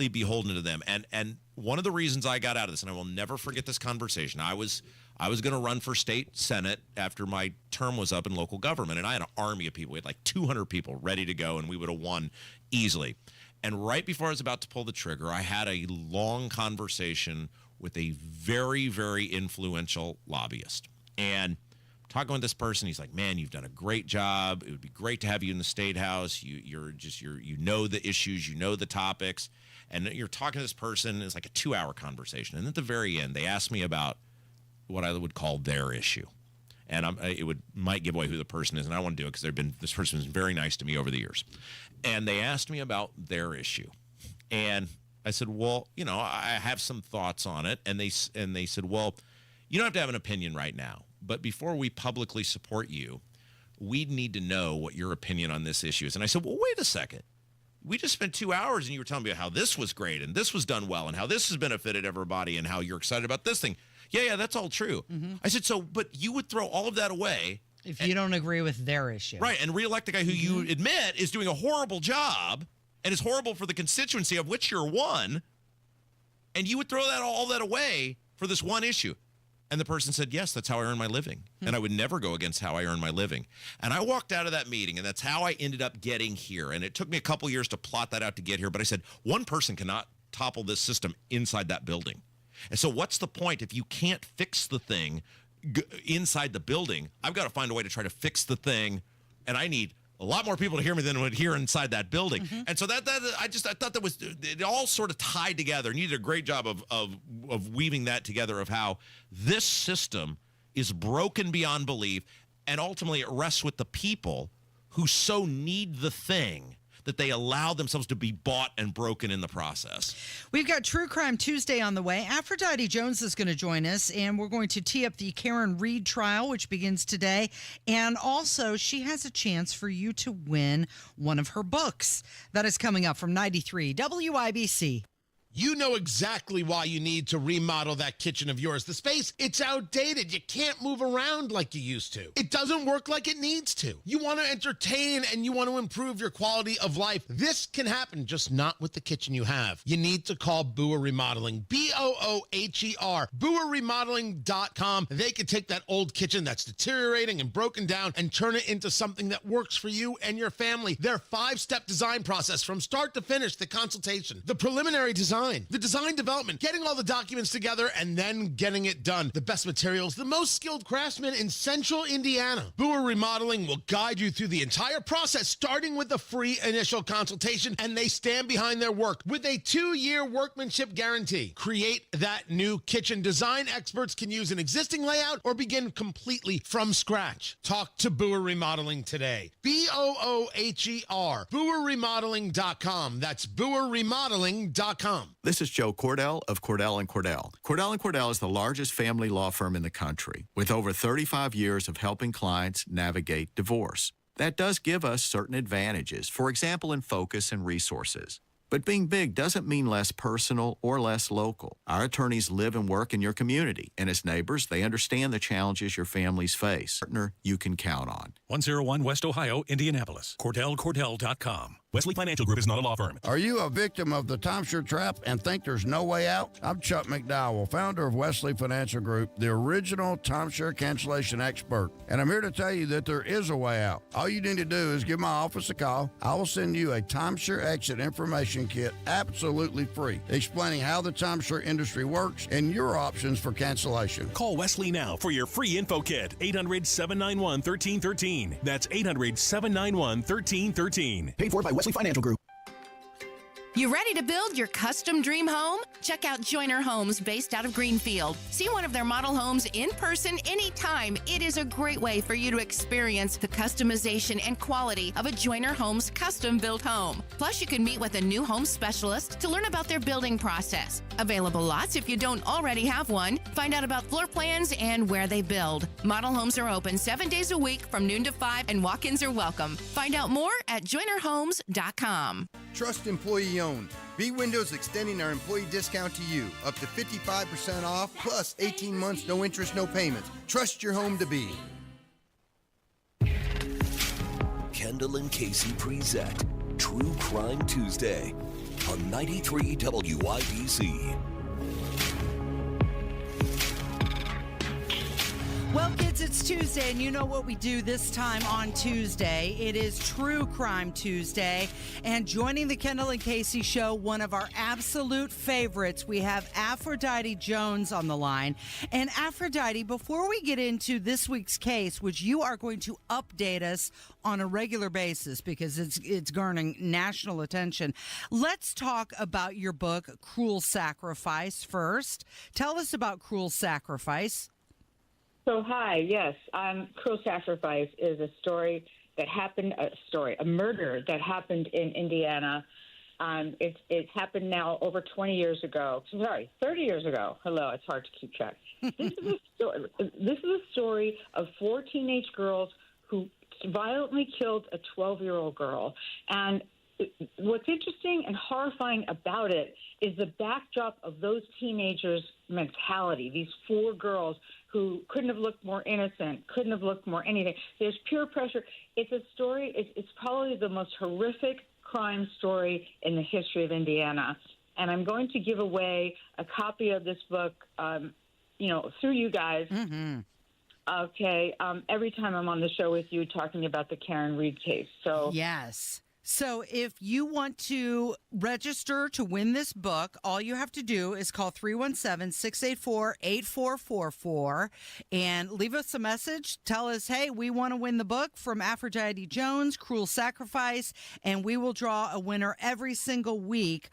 S17: beholden to them. And one of the reasons I got out of this, and I will never forget this conversation, I was going to run for state senate after my term was up in local government, and I had an army of people. We had like 200 people ready to go, and we would have won easily. And right before I was about to pull the trigger, I had a long conversation with a very, very influential lobbyist. And talking with this person, he's like, man, you've done a great job. It would be great to have you in the State House. You know the issues, you know the topics. And you're talking to this person. It's like a 2-hour conversation. And at the very end, they asked me about what I would call their issue. And might give away who the person is, and I don't want to do it because this person has been very nice to me over the years. And they asked me about their issue. And I said, well, I have some thoughts on it. And they said, well, you don't have to have an opinion right now, but before we publicly support you, we'd need to know what your opinion on this issue is. And I said, well, wait a second. We just spent 2 hours and you were telling me how this was great and this was done well and how this has benefited everybody and how you're excited about this thing. Yeah, that's all true. I said, but you would throw all of that away
S18: if you don't agree with their issue.
S17: Right, and reelect the guy who you admit is doing a horrible job and is horrible for the constituency of which you're one, and you would throw all that away for this one issue. And the person said, yes, that's how I earn my living. And I would never go against how I earn my living. And I walked out of that meeting, and that's how I ended up getting here. And it took me a couple years to plot that out to get here. But I said, one person cannot topple this system inside that building. And so what's the point if you can't fix the thing inside the building? I've got to find a way to try to fix the thing. And I need a lot more people to hear me than would hear inside that building. And so I thought that was, it all sort of tied together. And you did a great job of weaving that together, of how this system is broken beyond belief, and ultimately it rests with the people who so need the thing that they allow themselves to be bought and broken in the process.
S18: We've got True Crime Tuesday on the way. Aphrodite Jones is going to join us, and we're going to tee up the Karen Reed trial, which begins today. And also, she has a chance for you to win one of her books. That is coming up from 93 WIBC.
S1: You know exactly why you need to remodel that kitchen of yours. The space, it's outdated. You can't move around like you used to. It doesn't work like it needs to. You want to entertain and you want to improve your quality of life. This can happen, just not with the kitchen you have. You need to call Booher Remodeling, BOOHER, BooherRemodeling.com. They can take that old kitchen that's deteriorating and broken down and turn it into something that works for you and your family. Their 5-step design process from start to finish, the consultation, the preliminary design, the design development, getting all the documents together, and then getting it done. The best materials, the most skilled craftsmen in Central Indiana. Booher Remodeling will guide you through the entire process, starting with the free initial consultation, and they stand behind their work with a 2-year workmanship guarantee. Create that new kitchen. Design experts can use an existing layout or begin completely from scratch. Talk to Booher Remodeling today. BOOHER, BooherRemodeling.com. That's BooherRemodeling.com.
S3: This is Joe Cordell of Cordell & Cordell. Cordell & Cordell is the largest family law firm in the country, with over 35 years of helping clients navigate divorce. That does give us certain advantages, for example, in focus and resources. But being big doesn't mean less personal or less local. Our attorneys live and work in your community, and as neighbors, they understand the challenges your families face. Partner you can count on.
S5: 101 West Ohio, Indianapolis. CordellCordell.com. Wesley Financial Group is not a law firm.
S6: Are you a victim of the timeshare trap and think there's no way out? I'm Chuck McDowell, founder of Wesley Financial Group, the original timeshare cancellation expert. And I'm here to tell you that there is a way out. All you need to do is give my office a call. I will send you a timeshare exit information kit absolutely free, explaining how the timeshare industry works and your options for cancellation.
S5: Call Wesley now for your free info kit. 800-791-1313. That's 800-791-1313.
S9: Paid for by Wesley Financial Group.
S7: You ready to build your custom dream home? Check out Joyner Homes based out of Greenfield. See one of their model homes in person anytime. It is a great way for you to experience the customization and quality of a Joyner Homes custom built home. Plus, you can meet with a new home specialist to learn about their building process. Available lots if you don't already have one. Find out about floor plans and where they build. Model homes are open 7 days a week from noon to 5, and walk-ins are welcome. Find out more at joynerhomes.com.
S19: Trust employee owned. B Windows extending our employee discount to you. Up to 55% off, plus 18 months, no interest, no payments. Trust your home to be.
S4: Kendall and Casey present True Crime Tuesday on 93 WIBC.
S18: Well, kids, it's Tuesday, and you know what we do this time on Tuesday. It is True Crime Tuesday, and joining the Kendall and Casey show, one of our absolute favorites, we have Aphrodite Jones on the line. And Aphrodite, before we get into this week's case, which you are going to update us on a regular basis because it's garnering national attention, let's talk about your book, Cruel Sacrifice, first. Tell us about Cruel Sacrifice.
S20: So, hi, yes, Cruel Sacrifice is a story that happened, a murder that happened in Indiana. It happened now over 20 years ago. Sorry, 30 years ago. Hello, it's hard to keep track. This is a story of 4 teenage girls who violently killed a 12-year-old girl. And what's interesting and horrifying about it is the backdrop of those teenagers' mentality, these 4 girls who couldn't have looked more innocent, couldn't have looked more anything. There's pure pressure. It's a story, it's probably the most horrific crime story in the history of Indiana. And I'm going to give away a copy of this book through you guys. Okay, every time I'm on the show with you talking about the Karen Reed case. So
S18: yes. So if you want to register to win this book, all you have to do is call 317-684-8444 and leave us a message. Tell us, hey, we want to win the book from Aphrodite Jones, Cruel Sacrifice, and we will draw a winner every single week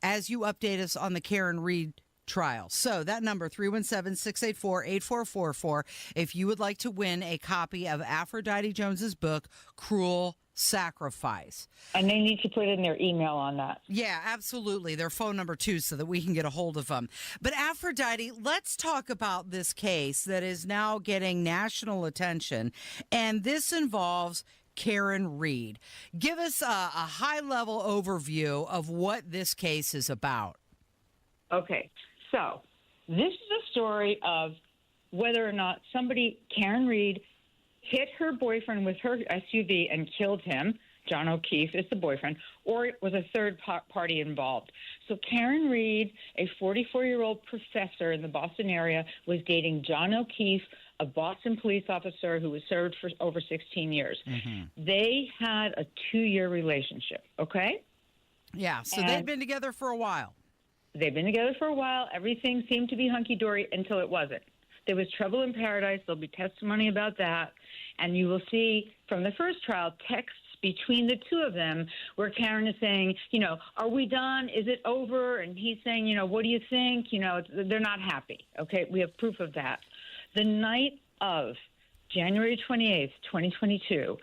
S18: as you update us on the Karen Reed trial. So that number, 317-684-8444, if you would like to win a copy of Aphrodite Jones's book, Cruel Sacrifice.
S20: And they need to put in their email on that.
S18: Yeah, absolutely. Their phone number, too, so that we can get a hold of them. But Aphrodite, let's talk about this case that is now getting national attention. And this involves Karen Reed. Give us a high-level overview of what this case is about.
S20: Okay, so this is a story of whether or not Karen Reed, hit her boyfriend with her SUV and killed him. John O'Keefe is the boyfriend, or was a third party involved. So Karen Reed, a 44-year-old professor in the Boston area, was dating John O'Keefe, a Boston police officer who was served for over 16 years. They had a 2-year relationship, okay?
S18: Yeah, so they'd been together for a while.
S20: They've been together for a while. Everything seemed to be hunky-dory until it wasn't. There was trouble in paradise. There'll be testimony about that. And you will see from the first trial texts between the two of them where Karen is saying, are we done? Is it over? And he's saying, what do you think? They're not happy. Okay, we have proof of that. The night of January 28th, 2022,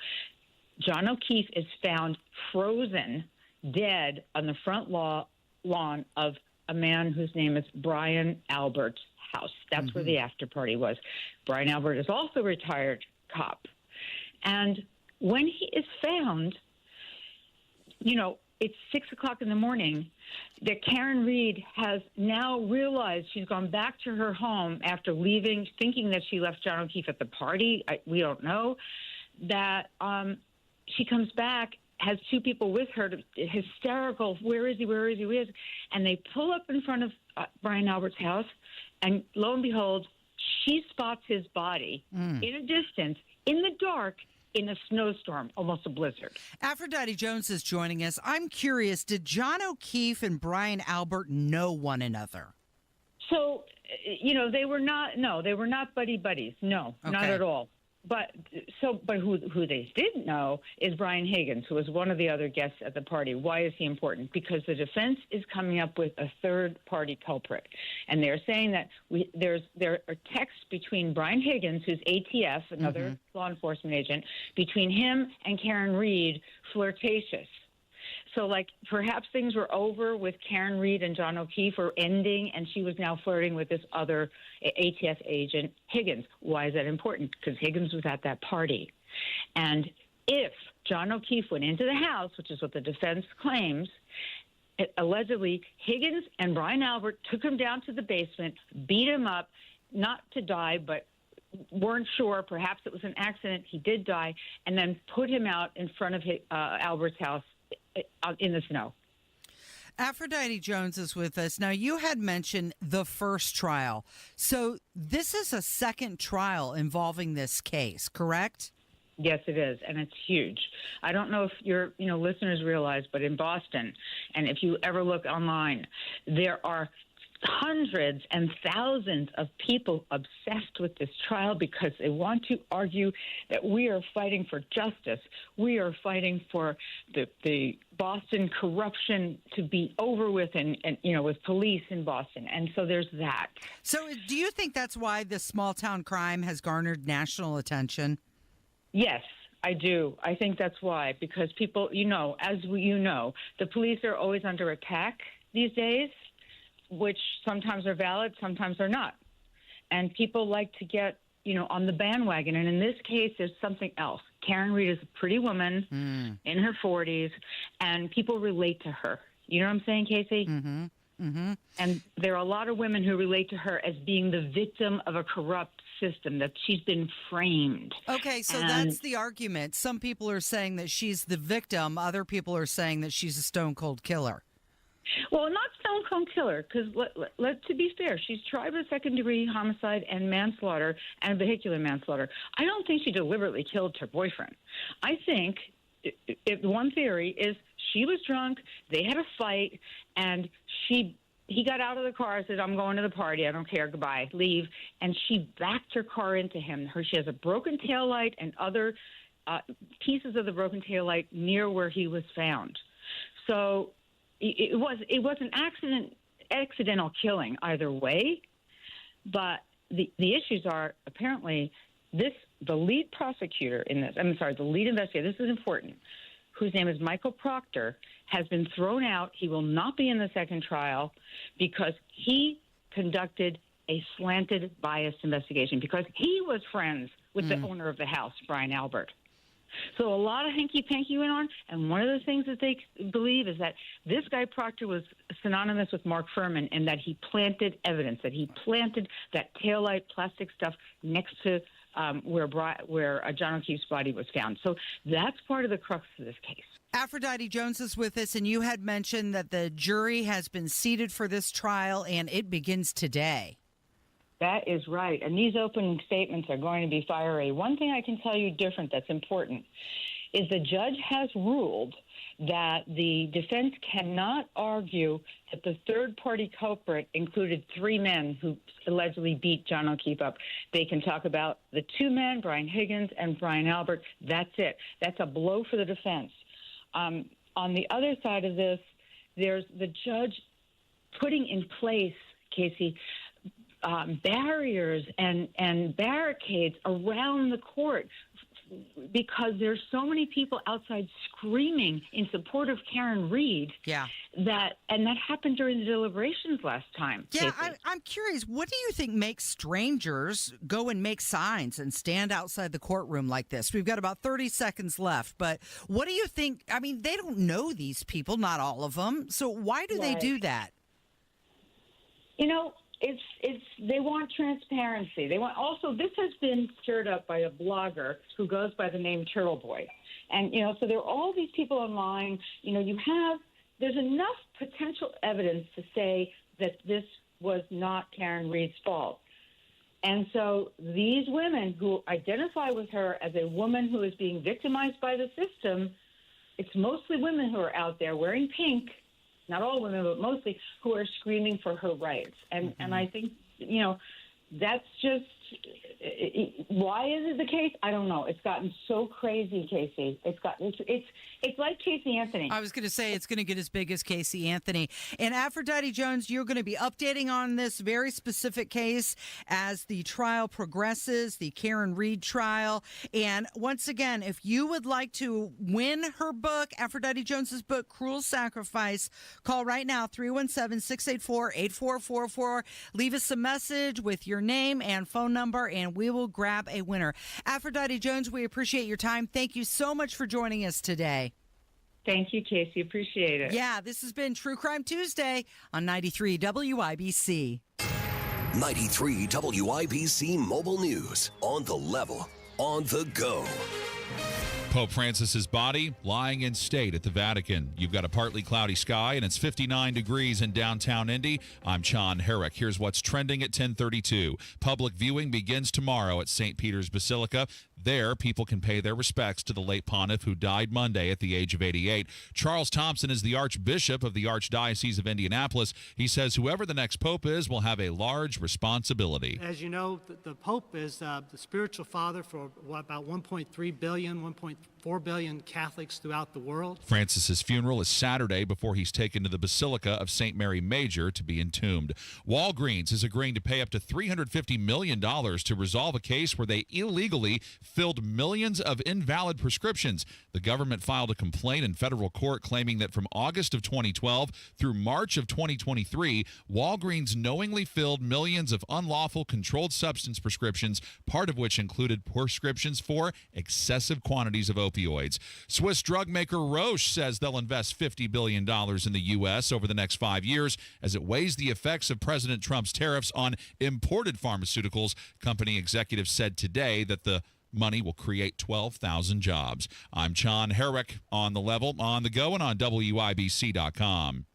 S20: John O'Keefe is found frozen, dead on the front lawn of a man whose name is Brian Albert's house. That's where the after party was. Brian Albert is also a retired cop. And when he is found, it's 6 o'clock in the morning, that Karen Reed has now realized she's gone back to her home after leaving, thinking that she left John O'Keefe at the party. We don't know. That she comes back, has two people with her, hysterical, where is he, where is he, where is he? And they pull up in front of Brian Albert's house, and lo and behold, she spots his body in a distance, in the dark, in a snowstorm, almost a blizzard.
S18: Aphrodite Jones is joining us. I'm curious, did John O'Keefe and Brian Albert know one another?
S20: So, they were not buddies. No, not at all. But who they didn't know is Brian Higgins, who was one of the other guests at the party. Why is he important? Because the defense is coming up with a third-party culprit, and they're saying that there are texts between Brian Higgins, who's ATF, another law enforcement agent, between him and Karen Reed, flirtatious. So, perhaps things were over with Karen Reed and John O'Keefe, or ending, and she was now flirting with this other ATF agent, Higgins. Why is that important? Because Higgins was at that party. And if John O'Keefe went into the house, which is what the defense claims, allegedly Higgins and Brian Albert took him down to the basement, beat him up, not to die, but weren't sure. Perhaps it was an accident. He did die, and then put him out in front of Albert's house in the snow.
S18: Aphrodite Jones is with us. Now, you had mentioned the first trial. So this is a second trial involving this case, correct?
S20: Yes, it is, and it's huge. I don't know if your listeners realize, but in Boston, and if you ever look online, there are hundreds and thousands of people obsessed with this trial because they want to argue that we are fighting for justice. We are fighting for the Boston corruption to be over with, and with police in Boston. And so there's that.
S18: So do you think that's why this small town crime has garnered national attention?
S20: Yes, I do. I think that's why, because people, the police are always under attack these days, which sometimes are valid, sometimes are not. And people like to get, on the bandwagon. And in this case, there's something else. Karen Reed is a pretty woman in her 40s, and people relate to her. You know what I'm saying, Casey? And there are a lot of women who relate to her as being the victim of a corrupt system, that she's been framed.
S18: Okay, so that's the argument. Some people are saying that she's the victim. Other people are saying that she's a stone-cold killer.
S20: Well, not stone cold killer, because to be fair, she's tried with second-degree homicide and manslaughter and vehicular manslaughter. I don't think she deliberately killed her boyfriend. I think one theory is she was drunk, they had a fight, and he got out of the car and said, I'm going to the party, I don't care, goodbye, leave. And she backed her car into him. She has a broken taillight and other pieces of the broken taillight near where he was found. So it was an accidental killing either way. But the issues are apparently the lead prosecutor in this, the lead investigator, this is important, whose name is Michael Proctor, has been thrown out. He will not be in the second trial because he conducted a slanted, biased investigation because he was friends with the owner of the house, Brian Albert. So a lot of hanky-panky went on, and one of the things that they believe is that this guy Proctor was synonymous with Mark Furman and that he planted evidence, that he planted that taillight plastic stuff next to where John O'Keefe's body was found. So that's part of the crux of this case.
S18: Aphrodite Jones is with us, and you had mentioned that the jury has been seated for this trial, and it begins today.
S20: That is right. And these opening statements are going to be fiery. One thing I can tell you different that's important is the judge has ruled that the defense cannot argue that the third-party culprit included 3 men who allegedly beat John O'Keefe up. They can talk about the 2 men, Brian Higgins and Brian Albert. That's it. That's a blow for the defense. On the other side of this, there's the judge putting in place, Casey, barriers and barricades around the court because there's so many people outside screaming in support of Karen Reed.
S18: Yeah.
S20: That happened during the deliberations last time.
S18: Yeah, I'm curious. What do you think makes strangers go and make signs and stand outside the courtroom like this? We've got about 30 seconds left, but what do you think? I mean, they don't know these people, not all of them. So why do they do that?
S20: You know, they want transparency. They want also this has been stirred up by a blogger who goes by the name Turtle Boy. And so there are all these people online, there's enough potential evidence to say that this was not Karen Reed's fault. And so these women who identify with her as a woman who is being victimized by the system, it's mostly women who are out there wearing pink, not all women, but mostly, who are screaming for her rights. And I think, that's just, why is it the case? I don't know. It's gotten so crazy, Casey. It's like Casey Anthony.
S18: I was going to say it's going to get as big as Casey Anthony. And Aphrodite Jones, you're going to be updating on this very specific case as the trial progresses, the Karen Reed trial. And once again, if you would like to win her book, Aphrodite Jones's book, Cruel Sacrifice, call right now, 317-684-8444. Leave us a message with your name and phone number, and we will grab a winner. Aphrodite Jones, we appreciate your time. Thank you so much for joining us today.
S20: Thank you, Casey. Appreciate it.
S18: Yeah, this has been True Crime Tuesday on 93 WIBC.
S4: 93 WIBC Mobile News. On the level, on the go.
S8: Pope Francis's body lying in state at the Vatican. You've got a partly cloudy sky, and it's 59 degrees in downtown Indy. I'm John Herrick. Here's what's trending at 10:32. Public viewing begins tomorrow at St. Peter's Basilica. There, people can pay their respects to the late pontiff who died Monday at the age of 88. Charles Thompson is the Archbishop of the Archdiocese of Indianapolis. He says whoever the next pope is will have a large responsibility.
S26: As you know, the Pope is the spiritual father for about 1.3 billion, 1.4 billion Catholics throughout the world.
S8: Francis's funeral is Saturday before he's taken to the Basilica of St. Mary Major to be entombed. Walgreens is agreeing to pay up to $350 million to resolve a case where they illegally filled millions of invalid prescriptions. The government filed a complaint in federal court claiming that from August of 2012 through March of 2023, Walgreens knowingly filled millions of unlawful controlled substance prescriptions, part of which included prescriptions for excessive quantities of opioids. Swiss drug maker Roche says they'll invest $50 billion in the U.S. over the next 5 years as it weighs the effects of President Trump's tariffs on imported pharmaceuticals. Company executives said today that the money will create 12,000 jobs. I'm John Herrick on the level, on the go, and on WIBC.com.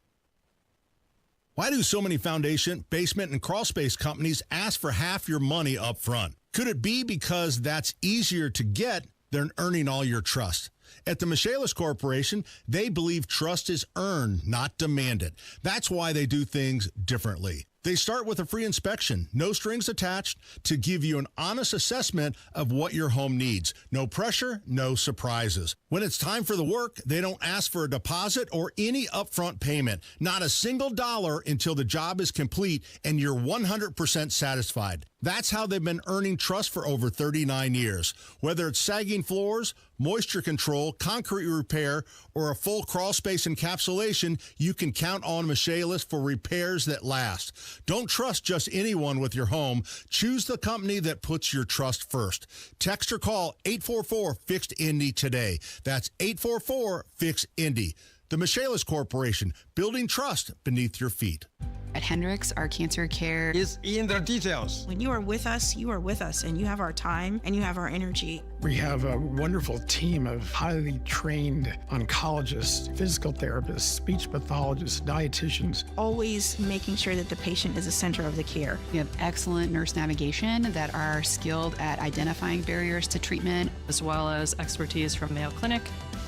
S10: Why do so many foundation, basement, and crawl space companies ask for half your money up front? Could it be because that's easier to get than earning all your trust? At the Michaelis Corporation, they believe trust is earned, not demanded. That's why they do things differently. They start with a free inspection, no strings attached, to give you an honest assessment of what your home needs. No pressure, no surprises. When it's time for the work, they don't ask for a deposit or any upfront payment. Not a single dollar until the job is complete and you're 100% satisfied. That's how they've been earning trust for over 39 years. Whether it's sagging floors, moisture control, concrete repair, or a full crawl space encapsulation, you can count on Michaelis for repairs that last. Don't trust just anyone with your home. Choose the company that puts your trust first. Text or call 844-FIXED-INDY today. That's 844-FIXED-INDY. The Michaelis Corporation, building trust beneath your feet.
S11: At Hendricks, our cancer care is in the details.
S12: When you are with us, and you have our time and you have our energy.
S13: We have a wonderful team of highly trained oncologists, physical therapists, speech pathologists, dietitians.
S12: Always making sure that the patient is the center of the care.
S11: We have excellent nurse navigation that are skilled at identifying barriers to treatment, as well as expertise from Mayo Clinic.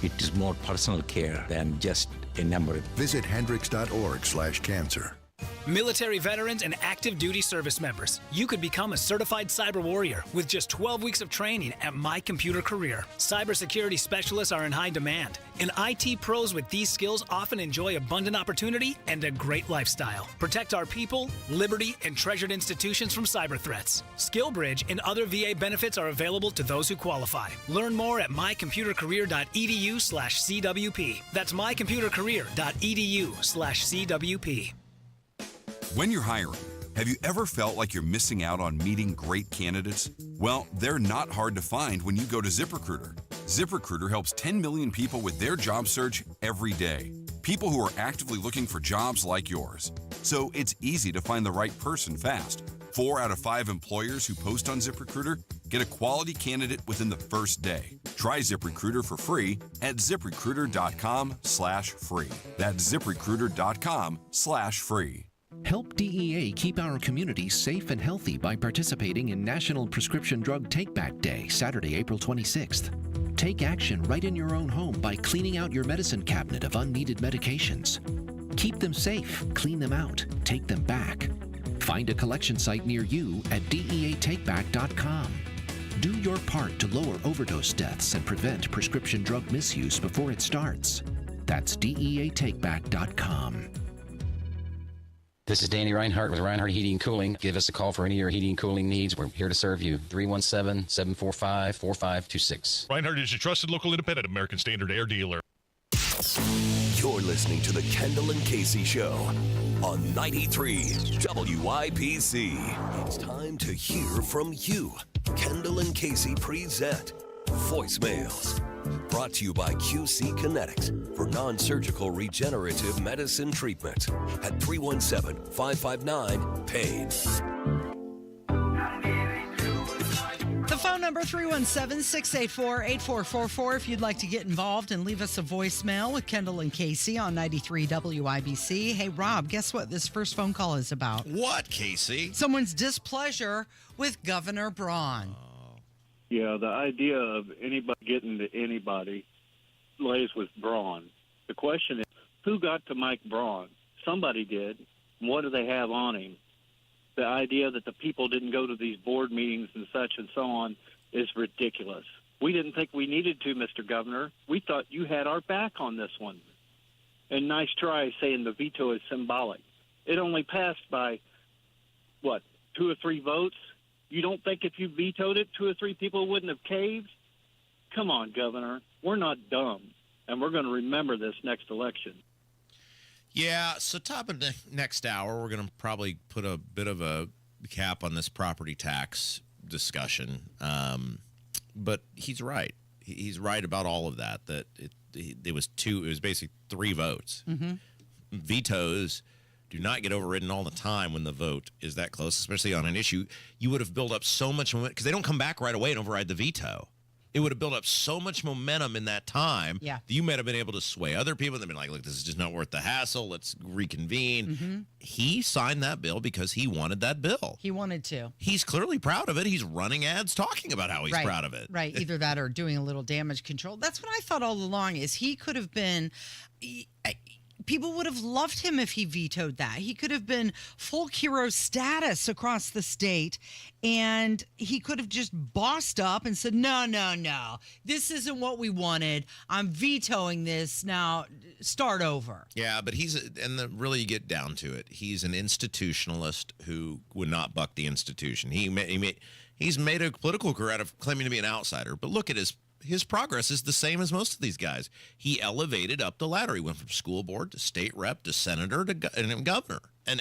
S21: It is more personal care than just a number.
S22: Visit hendricks.org/cancer.
S23: Military veterans and active duty service members, you could become a certified cyber warrior with just 12 weeks of training at My Computer Career. Cybersecurity specialists are in high demand, and IT pros with these skills often enjoy abundant opportunity and a great lifestyle. Protect our people, liberty, and treasured institutions from cyber threats. SkillBridge and other VA benefits are available to those who qualify. Learn more at mycomputercareer.edu/CWP. That's mycomputercareer.edu/CWP.
S24: When you're hiring, have you ever felt like you're missing out on meeting great candidates? Well, they're not hard to find when you go to ZipRecruiter. ZipRecruiter helps 10 million people with their job search every day. People who are actively looking for jobs like yours. So it's easy to find the right person fast. 4 out of 5 employers who post on ZipRecruiter get a quality candidate within the first day. Try ZipRecruiter for free at ZipRecruiter.com/free. That's ZipRecruiter.com/free.
S25: Help DEA keep our community safe and healthy by participating in National Prescription Drug Take-Back Day, Saturday, April 26th. Take action right in your own home by cleaning out your medicine cabinet of unneeded medications. Keep them safe, clean them out, take them back. Find a collection site near you at DEATakeback.com. Do your part to lower overdose deaths and prevent prescription drug misuse before it starts. That's DEATakeback.com.
S30: This is Danny Reinhardt with Reinhardt Heating and Cooling. Give us a call for any of your heating and cooling needs. We're here to serve you. 317-745-4526.
S5: Reinhardt is your trusted local independent American Standard Air dealer.
S4: You're listening to the Kendall and Casey Show on 93 WIBC. It's time to hear from you. Kendall and Casey present Voicemails. Brought to you by QC Kinetics for non-surgical regenerative medicine treatment at 317-559-PAIN.
S18: The phone number 317-684-8444 if you'd like to get involved and leave us a voicemail with Kendall and Casey on 93 WIBC. Hey, Rob, guess what this first phone call is about?
S17: What, Casey?
S18: Someone's displeasure with Governor Braun.
S31: Yeah, the idea of anybody getting to anybody lays with Braun. The question is, who got to Mike Braun? Somebody did. What do they have on him? The idea that the people didn't go to these board meetings and such and so on is ridiculous. We didn't think we needed to, Mr. Governor. We thought you had our back on this one. And nice try saying the veto is symbolic. It only passed by, 2 or 3 votes? You don't think if you vetoed it, 2 or 3 people wouldn't have caved? Come on, Governor. We're not dumb, and we're going to remember this next election.
S17: Yeah, so top of the next hour, we're going to probably put a bit of a cap on this property tax discussion. But he's right. He's right about all of that, that it was basically 3 votes.
S18: Mm-hmm.
S17: Vetoes do not get overridden all the time when the vote is that close, especially on an issue. You would have built up so much momentum because they don't come back right away and override the veto. it would have built up so much momentum in that time
S18: Yeah.
S17: that you might have been able to sway other people. They've been like, look, this is just not worth the hassle. Let's reconvene.
S18: Mm-hmm.
S17: He signed that bill because he wanted that bill.
S18: He wanted to.
S17: He's clearly proud of it. He's running ads talking about how he's
S18: Right,
S17: proud of it.
S18: Right. Either that or doing a little damage control. That's what I thought all along is he could have been... People would have loved him if he vetoed that. He could have been full hero status across the state, and he could have just bossed up and said, no, this isn't what we wanted. I'm vetoing this. Now start over.
S17: Yeah, but really you get down to it. He's an institutionalist who would not buck the institution. He's made a political career out of claiming to be an outsider. But look at his progress is the same as most of these guys. He elevated up the ladder. He went from school board to state rep to senator to governor. And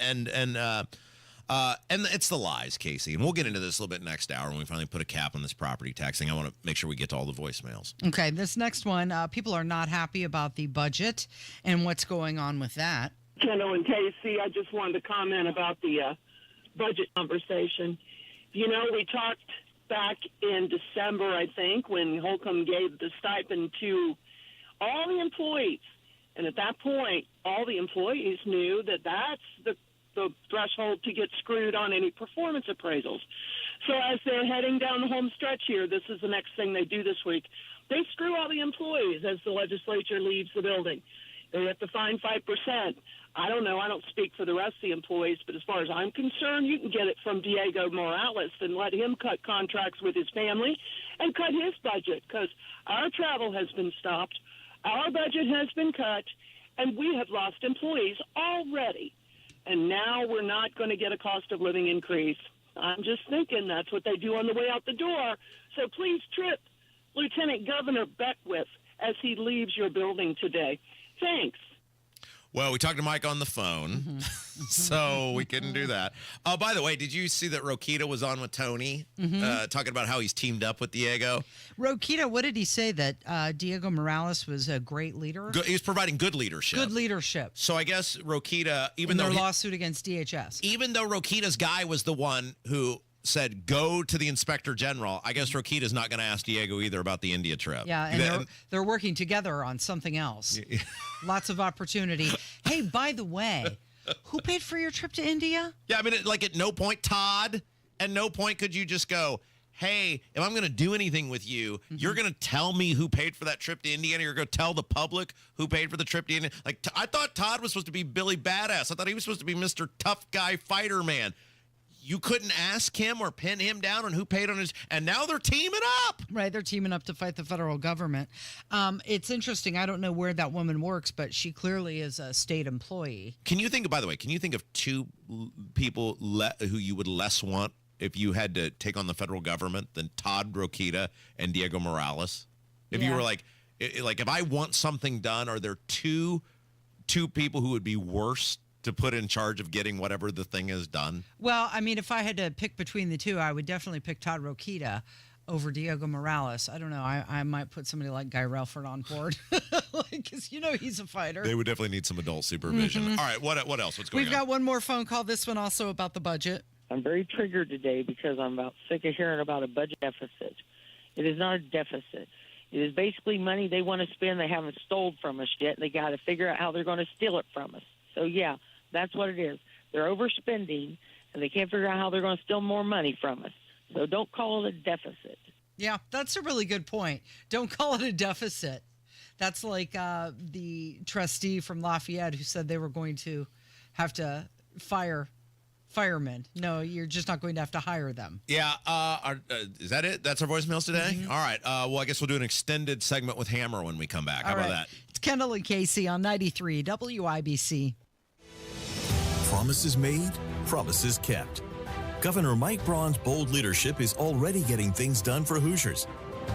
S17: it's the lies, Casey. And we'll get into this a little bit next hour when we finally put a cap on this property tax thing. I want to make sure we get to all the voicemails.
S18: Okay, this next one, people are not happy about the budget and what's going on with that.
S1: Kendall and Casey, I just wanted to comment about the budget conversation. You know, we talked back in December, I think, when Holcomb gave the stipend to all the employees. And at that point, all the employees knew that that's the threshold to get screwed on any performance appraisals. So as they're heading down the home stretch here, this is the next thing they do this week. They screw all the employees as the legislature leaves the building. They have to fine 5%. I don't know. I don't speak for the rest of the employees, but as far as I'm concerned, you can get it from Diego Morales and let him cut contracts with his family and cut his budget, because our travel has been stopped, our budget has been cut, and we have lost employees already. And now we're not going to get a cost of living increase. I'm just thinking that's what they do on the way out the door. So please trip Lieutenant Governor Beckwith as he leaves your building today. Thanks.
S17: Well, we talked to Mike on the phone, so we couldn't do that. Oh, by the way, did you see that Rokita was on with Tony talking about how he's teamed up with Diego?
S18: Rokita, what did he say? That Diego Morales was a great leader?
S17: He was providing good leadership.
S18: Good leadership.
S17: So I guess Rokita,
S18: in their lawsuit against DHS.
S17: Even though Rokita's guy was the one who said, go to the inspector general, I guess Rokita's not going to ask Diego either about the India trip.
S18: Yeah, and they're working together on something else. Lots of opportunity. Hey, by the way, who paid for your trip to India?
S17: Yeah, I mean, at no point, Todd, at no point could you just go, hey, if I'm going to do anything with you, you're going to tell me who paid for that trip to Indiana. You're going to tell the public who paid for the trip to Indiana. Like, I thought Todd was supposed to be Billy Badass. I thought he was supposed to be Mr. Tough Guy Fighter Man. You couldn't ask him or pin him down on who paid on his, and now they're teaming up.
S18: Right, they're teaming up to fight the federal government. It's interesting. I don't know where that woman works, but she clearly is a state employee.
S17: Can you think of two people who you would less want if you had to take on the federal government than Todd Rokita and Diego Morales? If you were like if I want something done, are there two people who would be worse to put in charge of getting whatever the thing is done?
S18: Well, I mean, if I had to pick between the two, I would definitely pick Todd Rokita over Diego Morales. I don't know. I might put somebody like Guy Relford on board because, he's a fighter.
S17: They would definitely need some adult supervision. All right, what else? What's going on?
S18: We've got one more phone call. This one also about the budget.
S2: I'm very triggered today because I'm about sick of hearing about a budget deficit. It is not a deficit. It is basically money they want to spend they haven't stole from us yet. They got to figure out how they're going to steal it from us. So, yeah, that's what it is. They're overspending, and they can't figure out how they're going to steal more money from us. So don't call it a deficit.
S18: Yeah, that's a really good point. Don't call it a deficit. That's like the trustee from Lafayette who said they were going to have to fire firemen. No, you're just not going to have to hire them.
S17: Yeah. Is that it? That's our voicemails today? All right. Well, I guess we'll do an extended segment with Hammer when we come back. How about that?
S18: It's Kendall and Casey on 93 WIBC.
S3: Promises made, promises kept. Governor Mike Braun's bold leadership is already getting things done for Hoosiers.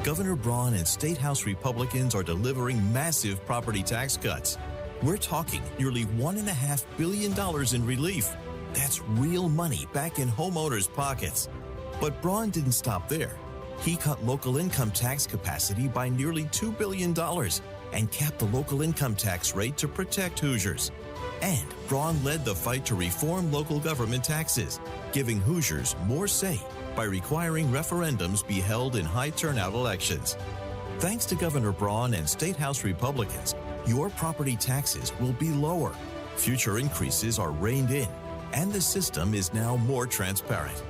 S3: Governor Braun and State House Republicans are delivering massive property tax cuts. We're talking nearly $1.5 billion in relief. That's real money back in homeowners' pockets. But Braun didn't stop there. He cut local income tax capacity by nearly $2 billion and capped the local income tax rate to protect Hoosiers. And Braun led the fight to reform local government taxes, giving Hoosiers more say by requiring referendums be held in high turnout elections. Thanks to Governor Braun and State House Republicans, your property taxes will be lower. Future increases are reined in, and the system is now more transparent.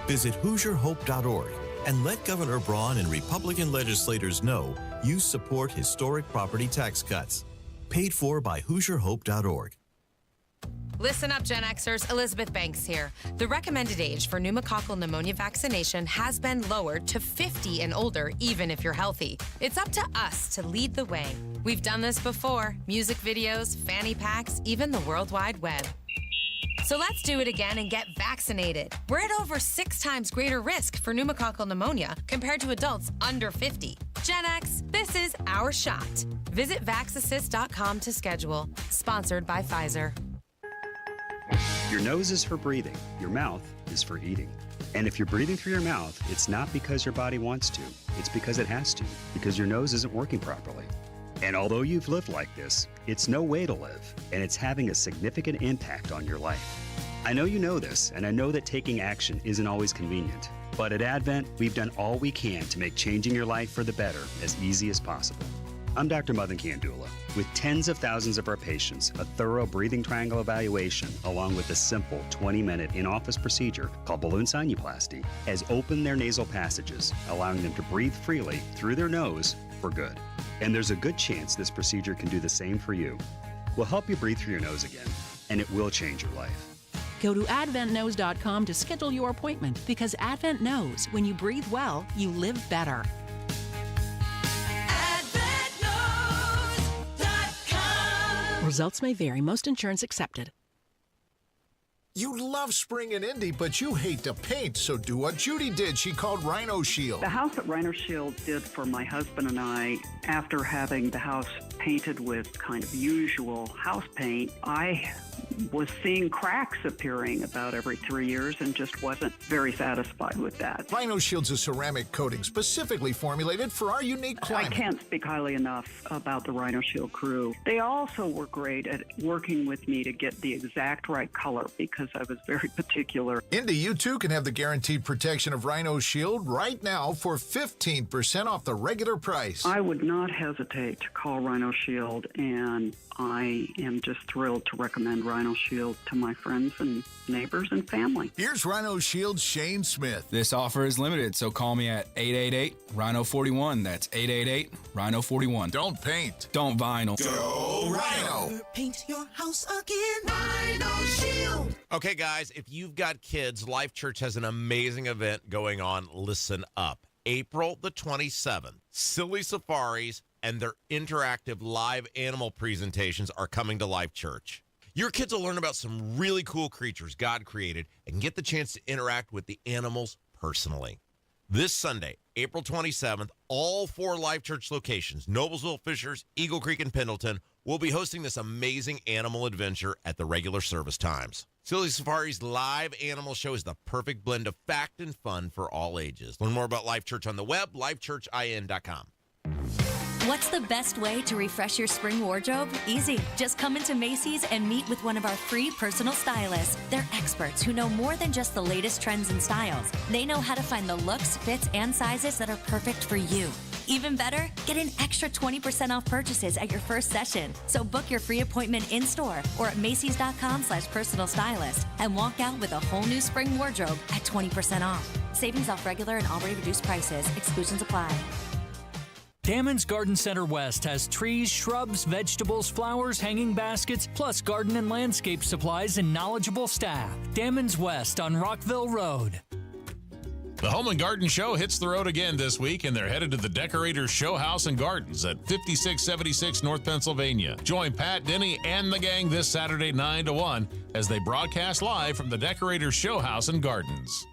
S3: Visit HoosierHope.org and let Governor Braun and Republican legislators know you support historic property tax cuts. Paid for by HoosierHope.org.
S6: Listen up, Gen Xers. Elizabeth Banks here. The recommended age for pneumococcal pneumonia vaccination has been lowered to 50 and older, even if you're healthy. It's up to us to lead the way. We've done this before. Music videos, fanny packs, even the World Wide Web. So let's do it again and get vaccinated. We're at over 6 times greater risk for pneumococcal pneumonia compared to adults under 50. Gen X, this is our shot. Visit vaxassist.com to schedule. Sponsored by Pfizer.
S7: Your nose is for breathing. Your mouth is for eating. And if you're breathing through your mouth, it's not because your body wants to. It's because it has to, because your nose isn't working properly. And although you've lived like this, it's no way to live, and it's having a significant impact on your life. I know you know this, and I know that taking action isn't always convenient. But at Advent, we've done all we can to make changing your life for the better as easy as possible. I'm Dr. Madan Kandula. With tens of thousands of our patients, a thorough breathing triangle evaluation, along with a simple 20-minute in-office procedure called balloon sinuplasty, has opened their nasal passages, allowing them to breathe freely through their nose for good. And there's a good chance this procedure can do the same for you. We'll help you breathe through your nose again, and it will change your life.
S9: Go to adventknows.com to schedule your appointment, because Advent knows when you breathe well, you live better. Results may vary. Most insurance accepted.
S14: You love spring in Indy, but you hate to paint, so do what Judy did. She called Rhino Shield.
S15: The house that Rhino Shield did for my husband and I, after having the house painted with kind of usual house paint, I was seeing cracks appearing about every 3 years and just wasn't very satisfied with that.
S14: Rhino Shield's a ceramic coating specifically formulated for our unique climate.
S15: I can't speak highly enough about the Rhino Shield crew. They also were great at working with me to get the exact right color, because I was very particular.
S14: Indy, you too can have the guaranteed protection of Rhino Shield right now for 15% off the regular price.
S15: I would not hesitate to call Rhino Shield, and I am just thrilled to recommend Rhino Shield to my friends and neighbors and family.
S14: Here's Rhino Shield's Shane Smith.
S16: This offer is limited, so call me at 888-RHINO-41. That's 888-RHINO-41.
S14: Don't paint.
S16: Don't vinyl.
S14: Go Rhino.
S19: Paint your house again. Rhino Shield.
S17: Okay, guys, if you've got kids, Life Church has an amazing event going on. Listen up. April the 27th, Silly Safaris and their interactive live animal presentations are coming to Life Church. Your kids will learn about some really cool creatures God created and get the chance to interact with the animals personally. This Sunday, April 27th, all 4 Life Church locations, Noblesville, Fishers, Eagle Creek, and Pendleton, will be hosting this amazing animal adventure at the regular service times. Silly Safari's live animal show is the perfect blend of fact and fun for all ages. Learn more about Life Church on the web, lifechurchin.com.
S20: What's the best way to refresh your spring wardrobe? Easy. Just come into Macy's and meet with one of our free personal stylists. They're experts who know more than just the latest trends and styles. They know how to find the looks, fits, and sizes that are perfect for you. Even better, get an extra 20% off purchases at your first session. So book your free appointment in-store or at Macys.com/personal stylist and walk out with a whole new spring wardrobe at 20% off. Savings off regular and already reduced prices. Exclusions apply.
S23: Damon's Garden Center West has trees, shrubs, vegetables, flowers, hanging baskets, plus garden and landscape supplies and knowledgeable staff. Damon's West on Rockville Road.
S20: The Home and Garden Show hits the road again this week, and they're headed to the Decorators Show House and Gardens at 5676 North Pennsylvania. Join Pat, Denny, and the gang this Saturday 9 to 1 as they broadcast live from the Decorators Show House and Gardens.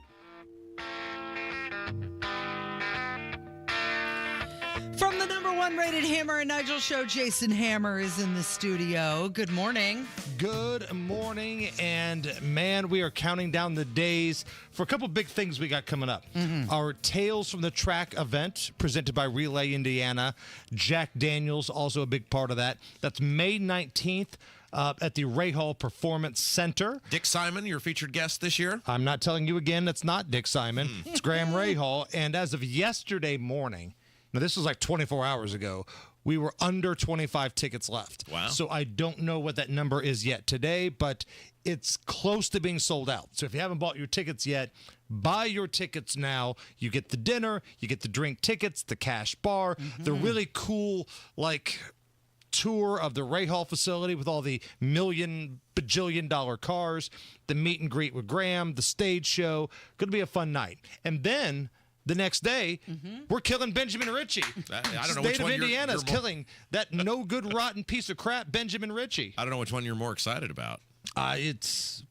S18: From the #1 rated Hammer and Nigel show, Jason Hammer is in the studio. Good morning.
S27: Good morning, and man, we are counting down the days for a couple big things we got coming up. Our Tales from the Track event presented by Relay Indiana. Jack Daniels, also a big part of that. That's May 19th. at the Ray Hall Performance Center.
S17: Dick Simon, your featured guest this year?
S27: I'm not telling you again, it's not Dick Simon. It's Graham Ray Hall. And as of yesterday morning, now this was like 24 hours ago, we were under 25 tickets left.
S17: Wow.
S27: So I don't know what that number is yet today, but it's close to being sold out. So if you haven't bought your tickets yet, buy your tickets now. You get the dinner, you get the drink tickets, the cash bar, the really cool, like, tour of the Ray Hall facility with all the bajillion-dollar cars, the meet and greet with Graham, the stage show. Going to be a fun night. And then the next day, we're killing Benjamin Ritchie.
S17: I don't know
S27: State
S17: which
S27: of
S17: one
S27: Indiana is
S17: you're more-
S27: killing that no good, rotten piece of crap, Benjamin Ritchie.
S17: I don't know which one you're more excited about.
S27: It's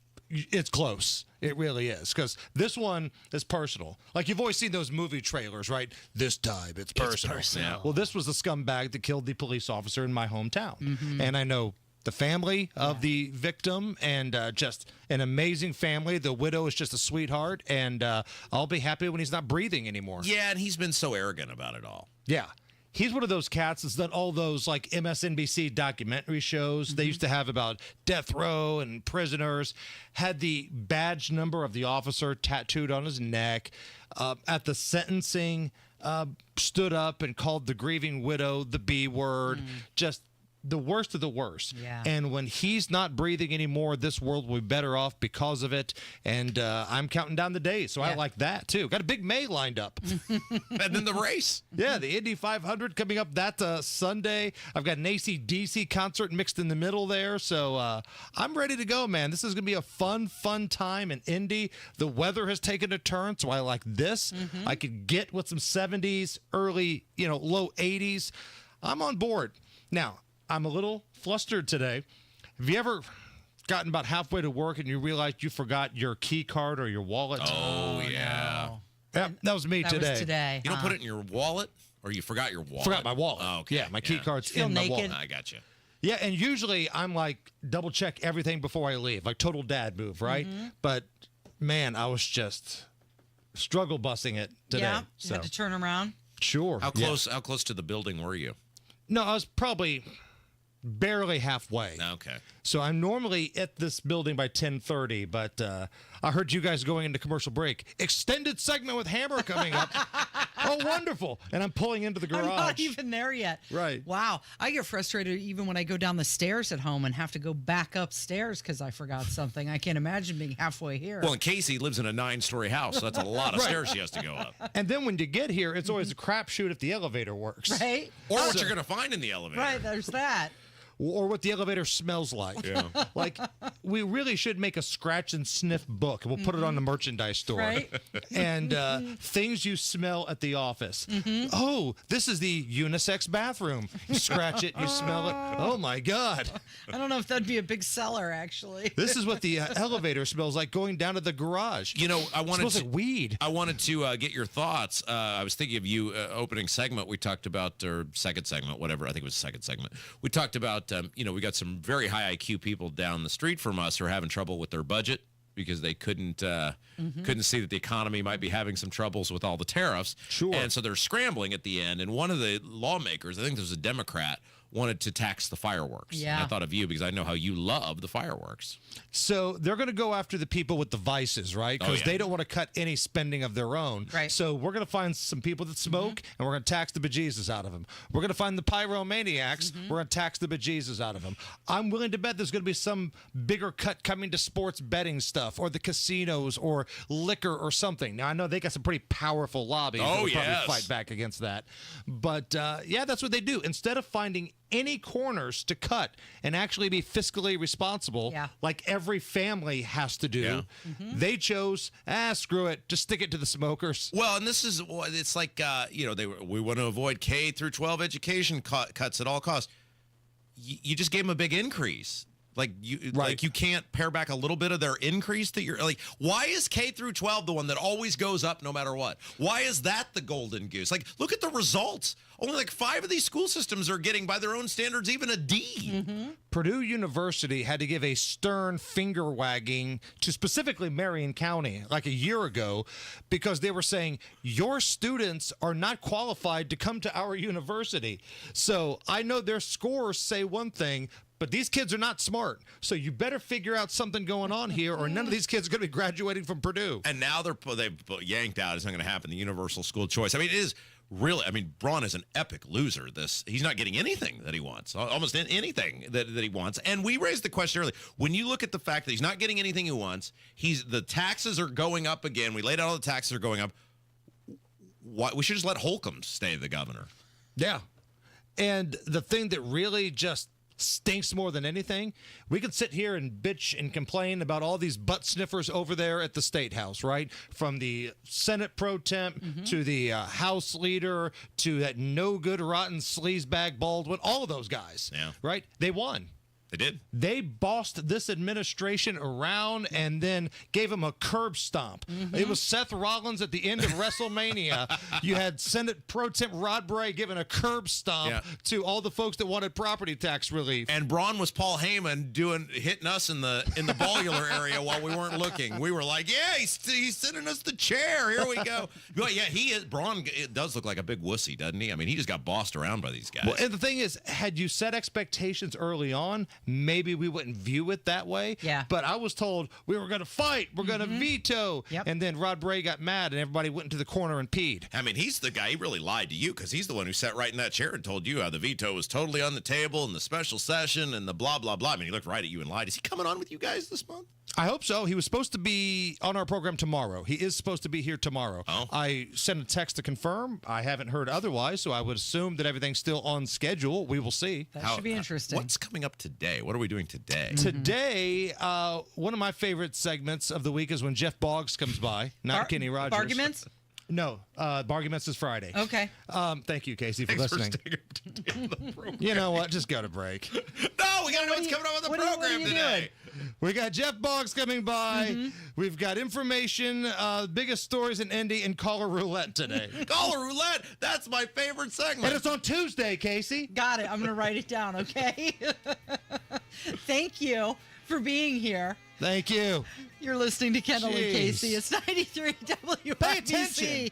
S27: close. It really is, because this one is personal. Like, you've always seen those movie trailers, right? This time, it's personal.
S17: personal.
S27: Well, this was the scumbag that killed the police officer in my hometown. And I know the family of the victim, and just an amazing family. The widow is just a sweetheart, and I'll be happy when he's not breathing anymore.
S17: Yeah, and he's been so arrogant about it all.
S27: Yeah. He's one of those cats that's done all those, like, MSNBC documentary shows they used to have about death row and prisoners, had the badge number of the officer tattooed on his neck. At the sentencing, stood up and called the grieving widow the B word. Just the worst of the worst.
S18: Yeah.
S27: And when he's not breathing anymore, this world will be better off because of it. And I'm counting down the days, so I like that too. Got a big May lined up.
S17: And then the race.
S27: Yeah, the Indy 500 coming up that Sunday. I've got an AC/DC concert mixed in the middle there, so I'm ready to go, man. This is going to be a fun time in Indy. The weather has taken a turn, so I like this. I could get with some 70s, early, low 80s. I'm on board. Now, I'm a little flustered today. Have you ever gotten about halfway to work and you realized you forgot your key card or your wallet?
S17: Oh, yeah.
S18: No.
S27: Yeah, that was me today.
S18: That was today.
S17: You don't put it in your wallet, or you forgot your wallet?
S27: Forgot my wallet.
S17: Oh, okay.
S27: Yeah, my key card's
S18: Feel
S27: in my
S18: naked?
S27: wallet.
S17: I got you.
S27: Yeah, and usually I'm like double check everything before I leave, like total dad move, right? But man, I was just struggle busing it today.
S18: Yeah, you
S27: so
S18: had to turn around.
S27: sure.
S17: How
S27: Yeah.
S17: close? How close to the building were you?
S27: No, I was probably barely halfway.
S17: Okay.
S27: So I'm normally at this building by 10:30, but I heard you guys going into commercial break. Extended segment with Hammer coming up. Oh, wonderful. And I'm pulling into the garage.
S18: I'm not even there yet.
S27: Right.
S18: Wow. I get frustrated even when I go down the stairs at home and have to go back upstairs because I forgot something. I can't imagine being halfway here.
S17: Well, and Casey lives in a 9-story house, so that's a lot of
S27: Right.
S17: stairs she has to go up.
S27: And then when you get here, it's always a crapshoot if the elevator works.
S18: Right?
S17: Or what you're going to find in the elevator.
S18: Right, there's that.
S27: Or what the elevator smells like.
S17: Yeah.
S27: Like, we really should make a scratch and sniff book, and we'll put it on the merchandise store.
S18: Right.
S27: And things you smell at the office. Oh, this is the unisex bathroom. You scratch it, you smell it. Oh, my God.
S18: I don't know if that'd be a big seller, actually.
S27: This is what the elevator smells like going down to the garage.
S17: You know, I wanted
S27: smells like weed.
S17: I wanted to get your thoughts. I was thinking of you opening segment. We talked about, or second segment, whatever. I think it was the second segment. We talked about, we got some very high IQ people down the street from us who are having trouble with their budget because they couldn't see that the economy might be having some troubles with all the tariffs.
S27: Sure.
S17: And so they're scrambling at the end. And one of the lawmakers, I think this was a Democrat, wanted to tax the fireworks.
S18: Yeah.
S17: And I thought of you because I know how you love the fireworks.
S27: So they're going to go after the people with the vices, right? Because
S17: yeah.
S27: they don't want to cut any spending of their own.
S18: Right.
S27: So we're going to find some people that smoke, and we're going to tax the bejesus out of them. We're going to find the pyromaniacs. We're going to tax the bejesus out of them. I'm willing to bet there's going to be some bigger cut coming to sports betting stuff, or the casinos, or liquor, or something. Now, I know they got some pretty powerful lobbies that would probably fight back against that. But, yeah, that's what they do. Instead of finding any corners to cut and actually be fiscally responsible, like every family has to do, they chose, screw it, just stick it to the smokers.
S17: Well, and this is, it's like, we want to avoid K through 12 education cuts at all costs. You just gave them a big increase. Like you can't pare back a little bit of their increase that you're like, why is K through 12 the one that always goes up no matter what? Why is that the golden goose? Like, look at the results. Only like 5 of these school systems are getting, by their own standards, even a D.
S27: Purdue University had to give a stern finger wagging to specifically Marion County like a year ago because they were saying, your students are not qualified to come to our university. So I know their scores say one thing, but these kids are not smart. So you better figure out something going on here, or none of these kids are going to be graduating from Purdue.
S17: And now they've yanked out. It's not going to happen. The universal school choice. I mean, it is really. I mean, Braun is an epic loser. He's not getting anything that he wants. Almost anything that he wants. And we raised the question earlier. When you look at the fact that he's not getting anything he wants, the taxes are going up again. We laid out all the taxes are going up. We should just let Holcomb stay the governor.
S27: Yeah. And the thing that really just stinks more than anything, we could sit here and bitch and complain about all these butt sniffers over there at the State House, right? From the Senate pro temp to the House leader to that no good rotten sleazebag Baldwin, all of those guys, right? They won.
S17: They did.
S27: They bossed this administration around and then gave him a curb stomp. It was Seth Rollins at the end of WrestleMania. You had Senate Pro Temp Rod Bray giving a curb stomp to all the folks that wanted property tax relief.
S17: And Braun was Paul Heyman hitting us in the bowler area while we weren't looking. We were like, yeah, he's sending us the chair. Here we go. But yeah, he is. Braun, it does look like a big wussy, doesn't he? I mean, he just got bossed around by these guys.
S27: Well, and the thing is, had you set expectations early on, maybe we wouldn't view it that way.
S18: Yeah.
S27: But I was told we were going to fight. We're going to veto. And then Rod Bray got mad and everybody went into the corner and peed.
S17: I mean, he's the guy. He really lied to you because he's the one who sat right in that chair and told you how the veto was totally on the table and the special session and the blah, blah, blah. I mean, he looked right at you and lied. Is he coming on with you guys this month?
S27: I hope so. He was supposed to be on our program tomorrow. He is supposed to be here tomorrow.
S17: Oh.
S27: I sent a text to confirm. I haven't heard otherwise, so I would assume that everything's still on schedule. We will see.
S18: That should be interesting.
S17: What's coming up today? What are we doing today?
S27: Today, one of my favorite segments of the week is when Jeff Boggs comes by, not Kenny Rogers.
S18: Arguments?
S27: No, Barguments is Friday.
S18: Okay.
S27: Thank you, Casey, for
S17: Thanks
S27: listening.
S17: for staying up to date on the program.
S27: You know what? Just go to break.
S17: No, we got to know what's coming up on the program today.
S27: We got Jeff Boggs coming by. We've got information, biggest stories in Indy, and caller roulette today.
S17: Caller roulette? That's my favorite segment.
S27: And it's on Tuesday, Casey.
S18: Got it. I'm going to write it down, okay? Thank you for being here.
S27: Thank you.
S18: You're listening to Kendall and Casey. It's 93 WIBC.
S27: Pay attention.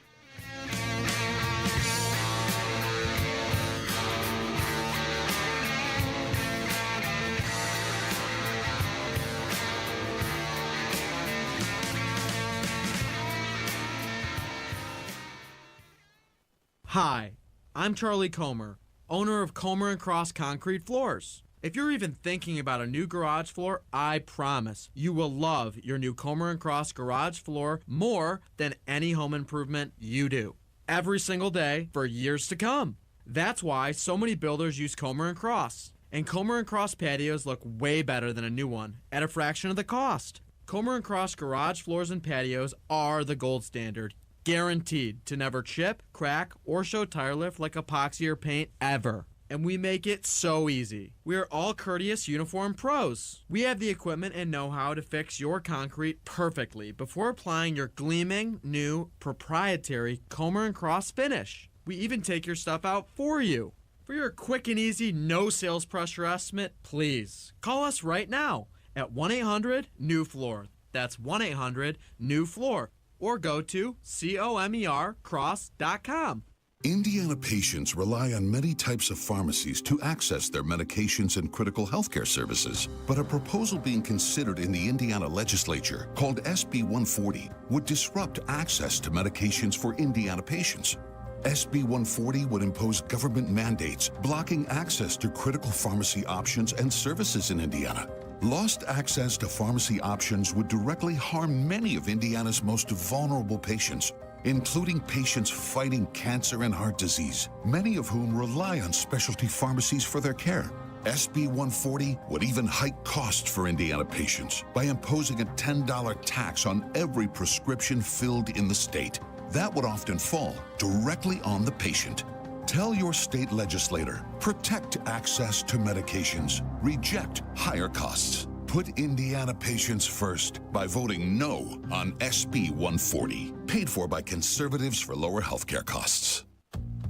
S8: Hi, I'm Charlie Comer, owner of Comer & Cross Concrete Floors. If you're even thinking about a new garage floor, I promise you will love your new Comer & Cross garage floor more than any home improvement you do. Every single day for years to come. That's why so many builders use Comer & Cross. And Comer & Cross patios look way better than a new one at a fraction of the cost. Comer & Cross garage floors and patios are the gold standard. Guaranteed to never chip, crack, or show tire lift like epoxy or paint ever. And we make it so easy. We are all courteous uniform pros. We have the equipment and know-how to fix your concrete perfectly before applying your gleaming, new, proprietary Comer & Cross finish. We even take your stuff out for you. For your quick and easy, no sales pressure estimate, please call us right now at 1-800-NEW-FLOOR. That's 1-800-NEW-FLOOR. Or go to comercross.com.
S10: Indiana patients rely on many types of pharmacies to access their medications and critical healthcare services. But a proposal being considered in the Indiana legislature called SB 140 would disrupt access to medications for Indiana patients. SB 140 would impose government mandates blocking access to critical pharmacy options and services in Indiana. Lost access to pharmacy options would directly harm many of Indiana's most vulnerable patients, including patients fighting cancer and heart disease, many of whom rely on specialty pharmacies for their care. SB 140 would even hike costs for Indiana patients by imposing a $10 tax on every prescription filled in the state. That would often fall directly on the patient. Tell your state legislator, protect access to medications, reject higher costs. Put Indiana patients first by voting no on SB 140, paid for by conservatives for lower healthcare costs.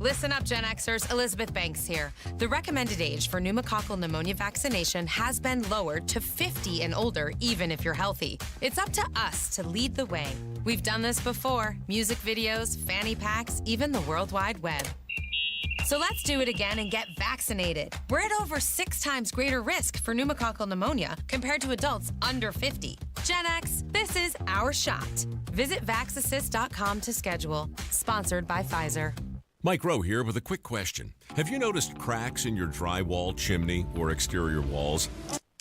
S6: Listen up, Gen Xers. Elizabeth Banks here. The recommended age for pneumococcal pneumonia vaccination has been lowered to 50 and older, even if you're healthy. It's up to us to lead the way. We've done this before. Music videos, fanny packs, even the World Wide Web. So let's do it again and get vaccinated. We're at over 6 times greater risk for pneumococcal pneumonia compared to adults under 50. Gen X, this is our shot. Visit vaxassist.com to schedule. Sponsored by Pfizer.
S5: Mike Rowe here with a quick question. Have you noticed cracks in your drywall, chimney, or exterior walls?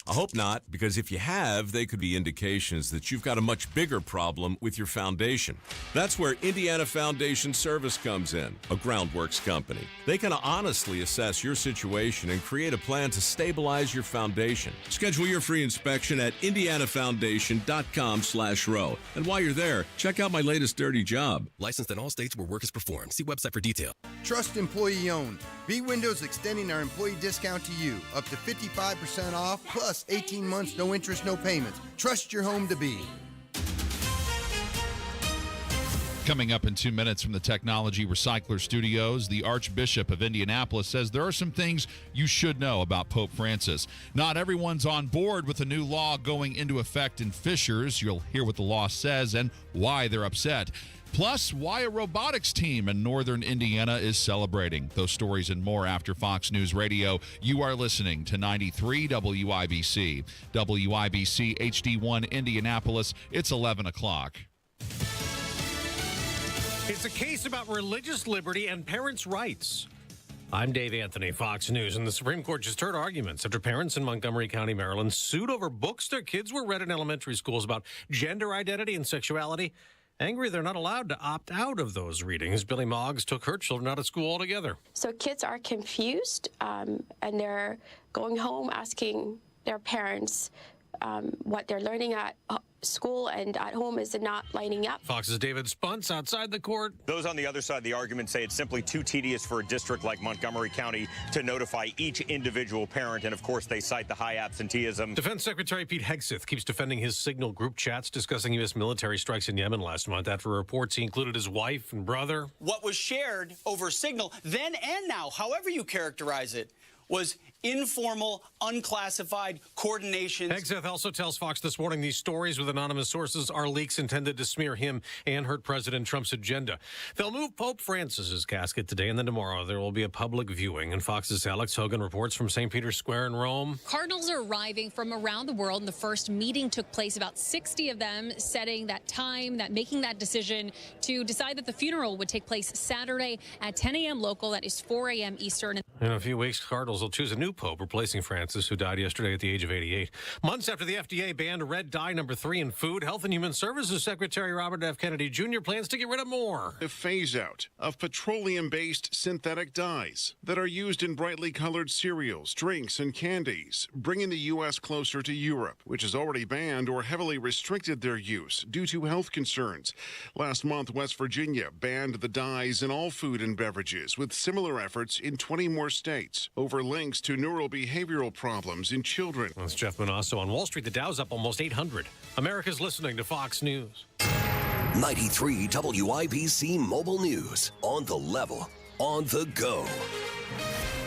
S5: I hope not, because if you have, they could be indications that you've got a much bigger problem with your foundation. That's where Indiana Foundation Service comes in, a groundworks company. They can honestly assess your situation and create a plan to stabilize your foundation. Schedule your free inspection at indianafoundation.com/row. And while you're there, check out my latest dirty job.
S4: Licensed in all states where work is performed. See website for detail.
S11: Trust employee owned. B Windows extending our employee discount to you, up to 55% off, plus 18 months, no interest, no payments. Trust your home to be.
S12: Coming up in 2 minutes from the Technology Recycler Studios, the Archbishop of Indianapolis says there are some things you should know about Pope Francis. Not everyone's on board with the new law going into effect in Fishers. You'll hear what the law says and why they're upset. Plus, why a robotics team in northern Indiana is celebrating. Those stories and more after Fox News Radio. You are listening to 93 WIBC. WIBC HD1 Indianapolis. It's 11 o'clock.
S13: It's a case about religious liberty and parents' rights. I'm Dave Anthony, Fox News, and the Supreme Court just heard arguments after parents in Montgomery County, Maryland, sued over books their kids were read in elementary schools about gender identity and sexuality. Angry they're not allowed to opt out of those readings. Billy Moggs took her children out of school altogether.
S21: So kids are confused, and they're going home asking their parents what they're learning at school and at home is not lining up.
S13: Fox's David Spunts outside the court.
S22: Those on the other side of the argument say it's simply too tedious for a district like Montgomery County to notify each individual parent, and of course they cite the high absenteeism.
S13: Defense Secretary Pete Hegseth keeps defending his Signal group chats discussing U.S. military strikes in Yemen last month after reports he included his wife and brother.
S24: What was shared over Signal, then and now, however you characterize it, was informal, unclassified coordination.
S13: Hegseth also tells Fox this morning these stories with anonymous sources are leaks intended to smear him and hurt President Trump's agenda. They'll move Pope Francis's casket today, and then tomorrow there will be a public viewing. And Fox's Alex Hogan reports from St. Peter's Square in Rome.
S25: Cardinals are arriving from around the world, and the first meeting took place, about 60 of them setting that time, making that decision to decide that the funeral would take place Saturday at 10 a.m. local. That is 4 a.m. Eastern.
S13: In a few weeks, Cardinals will choose a new pope, replacing Francis, who died yesterday at the age of 88. Months after the FDA banned red dye number 3 in food, Health and Human Services Secretary Robert F. Kennedy Jr. plans to get rid of more.
S26: The phase-out of petroleum-based synthetic dyes that are used in brightly colored cereals, drinks, and candies, bringing the U.S. closer to Europe, which has already banned or heavily restricted their use due to health concerns. Last month, West Virginia banned the dyes in all food and beverages, with similar efforts in 20 more states over links to neurobehavioral problems in children.
S13: That's Jeff Manasso on Wall Street. The Dow's up almost 800. America's listening to Fox News.
S4: 93 WIBC Mobile News. On the level, on the go.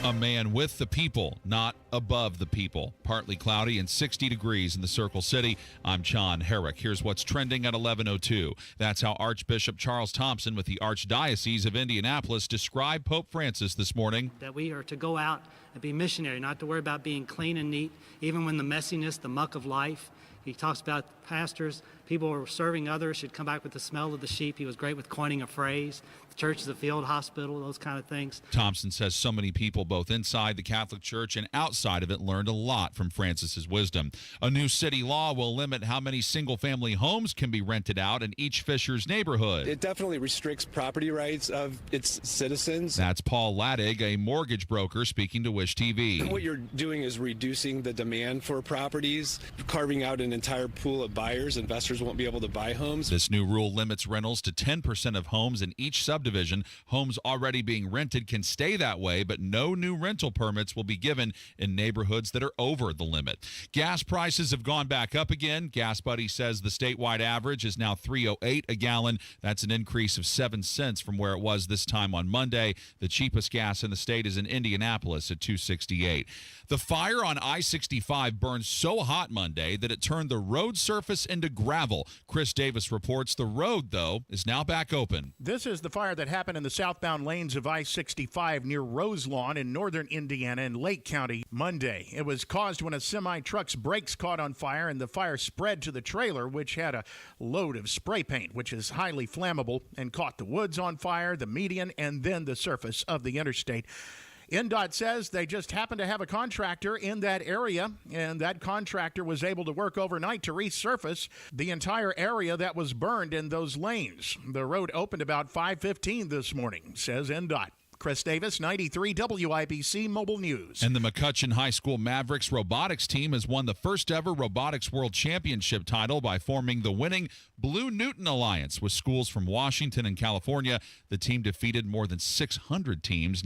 S12: A man with the people, not above the people. Partly cloudy and 60 degrees in the Circle City. I'm John Herrick. Here's what's trending at 11:02. That's how Archbishop Charles Thompson with the Archdiocese of Indianapolis described Pope Francis this morning.
S28: That we are to go out and be missionary, not to worry about being clean and neat, even when the messiness, the muck of life. He talks about pastors, people who are serving others should come back with the smell of the sheep. He was great with coining a phrase. The church is a field hospital, those kind of things.
S12: Thompson says so many people both inside the Catholic Church and outside of it learned a lot from Francis's wisdom. A new city law will limit how many single-family homes can be rented out in each Fishers neighborhood.
S29: It definitely restricts property rights of its citizens.
S12: That's Paul Lattig, a mortgage broker, speaking to Wish TV.
S29: What you're doing is reducing the demand for properties, carving out an entire pool of buyers. Investors won't be able to buy homes.
S12: This new rule limits rentals to 10% of homes in each subdivision. Homes already being rented can stay that way, but no new rental permits will be given in neighborhoods that are over the limit. Gas prices have gone back up again. Gas Buddy says the statewide average is now $3.08 a gallon. That's an increase of 7 cents from where it was this time on Monday. The cheapest gas in the state is in Indianapolis at $2.68. The fire on I-65 burned so hot Monday that it turned the road surface into gravel. Chris Davis reports the road, though, is now back open.
S1: This is the fire that happened in the southbound lanes of I-65 near Roselawn in northern Indiana in Lake County Monday. It was caused when a semi-truck's brakes caught on fire and the fire spread to the trailer, which had a load of spray paint, which is highly flammable, and caught the woods on fire, the median, and then the surface of the interstate. NDOT says they just happened to have a contractor in that area, and that contractor was able to work overnight to resurface the entire area that was burned in those lanes. The road opened about 5:15 this morning, says NDOT. Chris Davis, 93 WIBC Mobile News.
S12: And the McCutcheon High School Mavericks robotics team has won the first ever Robotics World Championship title by forming the winning Blue Newton Alliance with schools from Washington and California. The team defeated more than 600 teams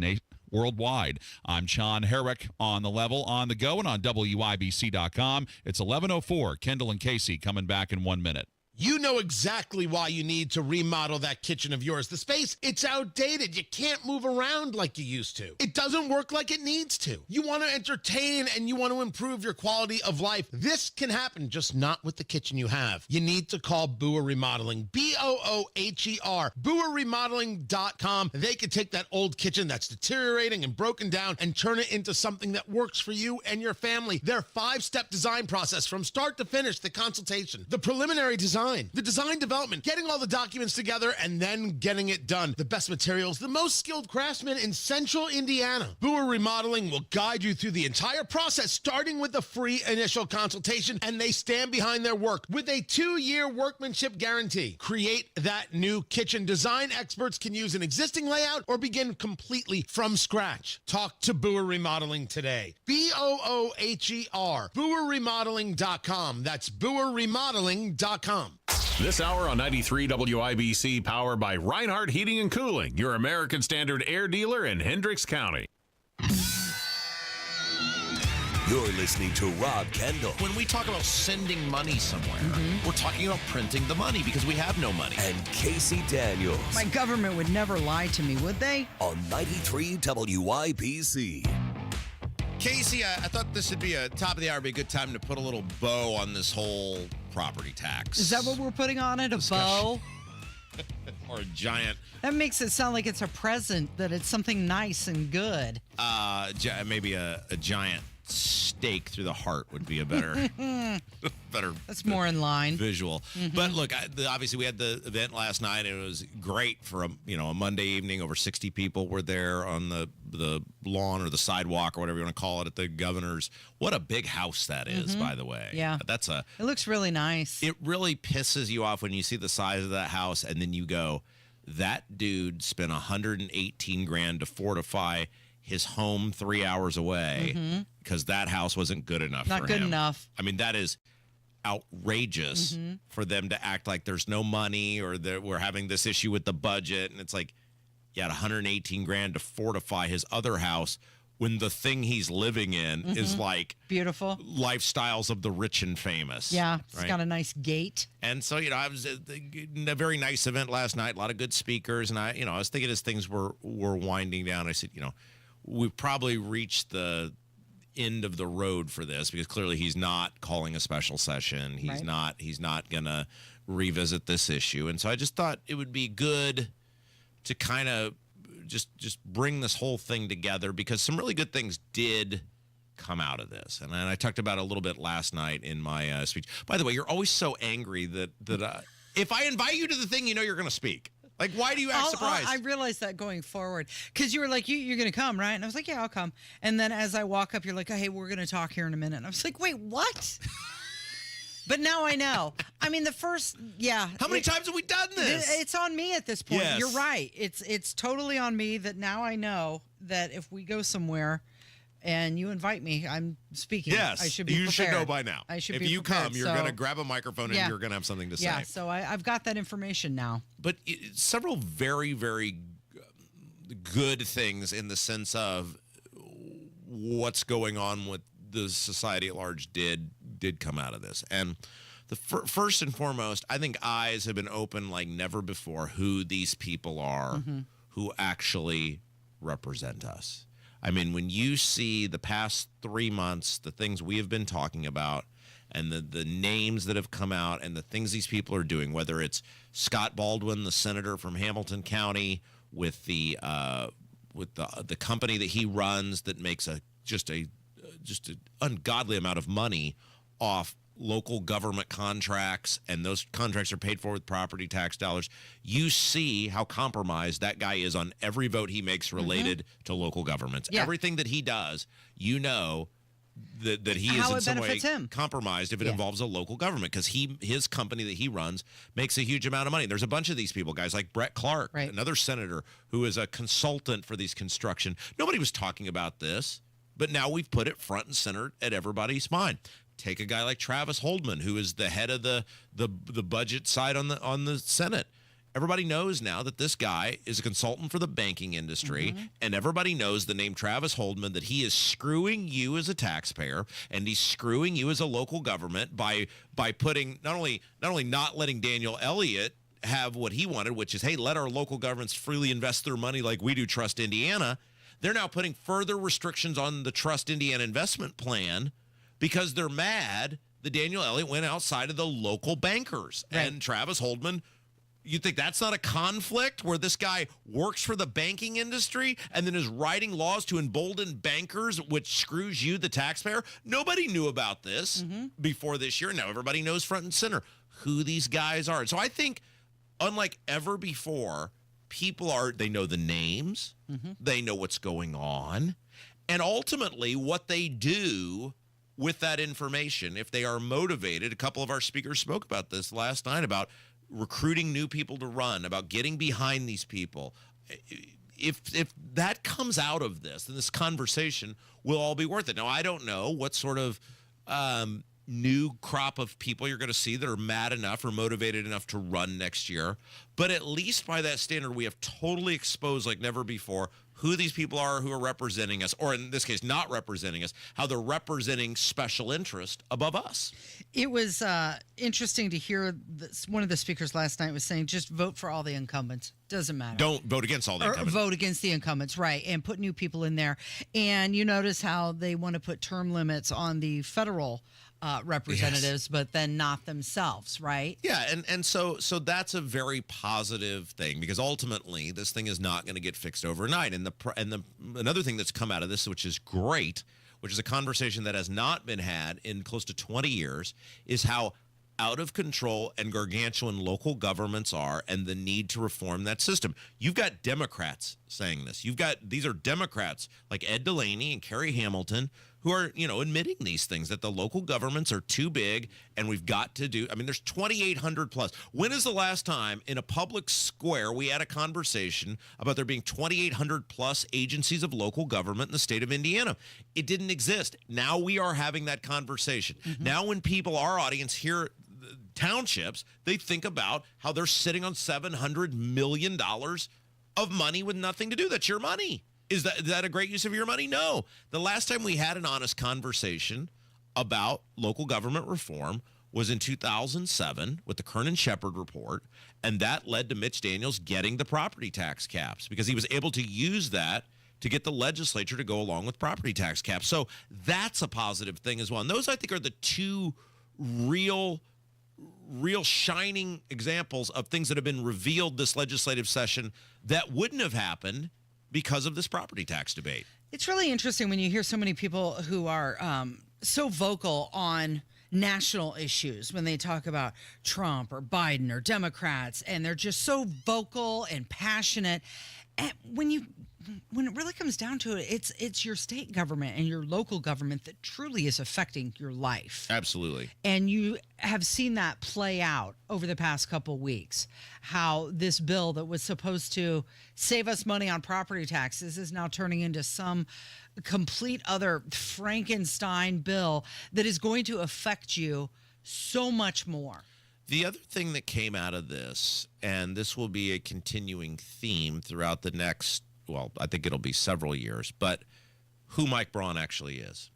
S12: worldwide. I'm Sean Herrick on the level, on the go, and on WIBC.com. It's 11:04. Kendall and Casey coming back in 1 minute.
S2: You know exactly why you need to remodel that kitchen of yours. The space, it's outdated. You can't move around like you used to. It doesn't work like it needs to. You want to entertain and you want to improve your quality of life. This can happen, just not with the kitchen you have. You need to call Booher Remodeling. BOOHER. BooherRemodeling.com. They can take that old kitchen that's deteriorating and broken down and turn it into something that works for you and your family. Their 5-step design process from start to finish, the consultation, the preliminary design, the design development, getting all the documents together, and then getting it done. The best materials, the most skilled craftsmen in central Indiana. Booher Remodeling will guide you through the entire process, starting with the free initial consultation, and they stand behind their work with a 2-year workmanship guarantee. Create that new kitchen. Design experts can use an existing layout or begin completely from scratch. Talk to Booher Remodeling today. BOOHER. BooherRemodeling.com. That's BooherRemodeling.com.
S3: This hour on 93 WIBC, powered by Reinhardt Heating and Cooling, your American Standard air dealer in Hendricks County.
S4: You're listening to Rob Kendall.
S17: When we talk about sending money somewhere, we're talking about printing the money because we have no money.
S4: And Casey Daniels.
S18: My government would never lie to me, would they?
S4: On 93 WIBC.
S17: Casey, I thought this would be a top of the hour, be a good time to put a little bow on this whole property tax.
S18: Is that what we're putting on it? A bow?
S17: Or a giant.
S18: That makes it sound like it's a present, that it's something nice and good.
S17: Maybe a giant stake through the heart would be a better
S18: That's more in line.
S17: Visual. But look, obviously we had the event last night, and it was great for a Monday evening. Over 60 people were there on the lawn or the sidewalk or whatever you want to call it at the governor's. What a big house that is, by the way.
S18: Yeah.
S17: It
S18: looks really nice.
S17: It really pisses you off when you see the size of that house and then you go, that dude spent $118,000 to fortify his home 3 hours away because that house wasn't good enough for him.
S18: Not good enough.
S17: I mean, that is outrageous for them to act like there's no money or that we're having this issue with the budget. And it's like, you had $118,000 to fortify his other house when the thing he's living in is like
S18: beautiful
S17: lifestyles of the rich and famous.
S18: Yeah, it's got a nice gate.
S17: And so, I was at a very nice event last night, a lot of good speakers. And I was thinking as things were winding down, I said, we've probably reached the end of the road for this because clearly he's not calling a special session. He's not going to revisit this issue. And so I just thought it would be good to kind of just bring this whole thing together because some really good things did come out of this. And I talked about it a little bit last night in my speech. By the way, you're always so angry that if I invite you to the thing, you're going to speak. Like, why do you act surprised?
S18: I realized that going forward. Because you were like, you're going to come, right? And I was like, yeah, I'll come. And then as I walk up, you're like, oh, hey, we're going to talk here in a minute. And I was like, wait, what? But now I know. I mean,
S17: How many times have we done this?
S18: It's on me at this point.
S17: Yes.
S18: You're right. It's totally on me that now I know that if we go somewhere, and you invite me, I'm speaking.
S17: Yes,
S18: I should be
S17: you
S18: prepared.
S17: should know by now.
S18: I should
S17: if
S18: be
S17: you
S18: prepared.
S17: come, you're
S18: So,
S17: going to grab a microphone and you're going to have something to say.
S18: Yeah, so I've got that information now.
S17: But several very, very good things in the sense of what's going on with the society at large did come out of this. And the first and foremost, I think eyes have been open like never before who these people are who actually represent us. I mean, when you see the past 3 months, the things we have been talking about and the names that have come out and the things these people are doing, whether it's Scott Baldwin, the senator from Hamilton County, with the company that he runs that makes just an ungodly amount of money off local government contracts, and those contracts are paid for with property tax dollars. You see how compromised that guy is on every vote he makes related to local governments.
S18: Yeah.
S17: Everything that he does, you know that he
S18: How
S17: is
S18: it
S17: in some way
S18: benefits him.
S17: compromised if it
S18: Yeah.
S17: involves a local government, because his company that he runs makes a huge amount of money. There's a bunch of these people, guys like Brett Clark, another senator who is a consultant for these construction. Nobody was talking about this, but now we've put it front and center at everybody's mind. Take a guy like Travis Holdman, who is the head of the budget side on the Senate. Everybody knows now that this guy is a consultant for the banking industry, and everybody knows the name Travis Holdman, that he is screwing you as a taxpayer, and he's screwing you as a local government by putting not only not letting Daniel Elliott have what he wanted, which is, hey, let our local governments freely invest their money like we do Trust Indiana. They're now putting further restrictions on the Trust Indiana investment plan because they're mad that Daniel Elliott went outside of the local bankers. Right. And Travis Holdman, you think that's not a conflict where this guy works for the banking industry and then is writing laws to embolden bankers, which screws you, the taxpayer? Nobody knew about this before this year. Now everybody knows front and center who these guys are. So I think, unlike ever before, they know the names, they know what's going on, and ultimately what they do with that information, if they are motivated. A couple of our speakers spoke about this last night, about recruiting new people to run, about getting behind these people. If that comes out of this, then this conversation will all be worth it. Now, I don't know what sort of new crop of people you're going to see that are mad enough or motivated enough to run next year, but at least by that standard, we have totally exposed like never before who these people are who are representing us, or in this case, not representing us, how they're representing special interest above us.
S18: It was interesting to hear one of the speakers last night was saying, just vote for all the incumbents. Doesn't matter.
S17: Don't vote against all the incumbents.
S18: Vote against the incumbents, right, and put new people in there. And you notice how they want to put term limits on the federal representatives, but then not themselves, right?
S17: Yeah, and so that's a very positive thing, because ultimately this thing is not going to get fixed overnight. And another thing that's come out of this, which is great, which is a conversation that has not been had in close to 20 years, is how out of control and gargantuan local governments are and the need to reform that system. You've got Democrats saying this. These are Democrats like Ed Delaney and Kerry Hamilton who are, admitting these things, that the local governments are too big and we've got to do. I mean, there's 2,800 plus. When is the last time in a public square we had a conversation about there being 2,800 plus agencies of local government in the state of Indiana? It didn't exist. Now we are having that conversation. Now when people, our audience, hear townships, they think about how they're sitting on $700 million of money with nothing to do. That's your money. Is that a great use of your money? No. The last time we had an honest conversation about local government reform was in 2007 with the Kernan Shepard report, and that led to Mitch Daniels getting the property tax caps because he was able to use that to get the legislature to go along with property tax caps. So that's a positive thing as well. And those, I think, are the two real shining examples of things that have been revealed this legislative session that wouldn't have happened because of this property tax debate.
S18: It's really interesting when you hear so many people who are so vocal on national issues when they talk about Trump or Biden or Democrats, and they're just so vocal and passionate. And when you when it really comes down to it, it's your state government and your local government that truly is affecting your life.
S17: Absolutely.
S18: And you have seen that play out over the past couple weeks, how this bill that was supposed to save us money on property taxes is now turning into some complete other Frankenstein bill that is going to affect you so much more.
S17: The other thing that came out of this, and this will be a continuing theme throughout the next, well, I think it'll be several years, but who Mike Braun actually is.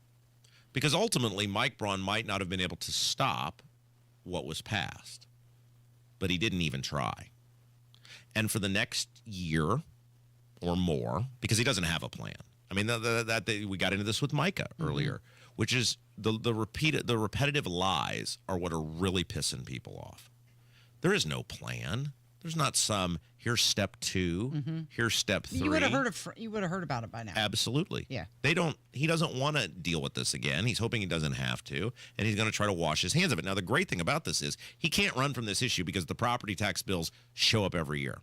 S17: Because ultimately, Mike Braun might not have been able to stop what was passed, but he didn't even try. And for the next year or more, because he doesn't have a plan. I mean, we got into this with Micah earlier, which is the repetitive lies are what are really pissing people off. There is no plan. There's not some, here's step 2, here's step 3.
S18: You would have heard about it by now.
S17: Absolutely.
S18: Yeah.
S17: He doesn't want to deal with this again. He's hoping he doesn't have to, and he's going to try to wash his hands of it. Now, the great thing about this is he can't run from this issue because the property tax bills show up every year.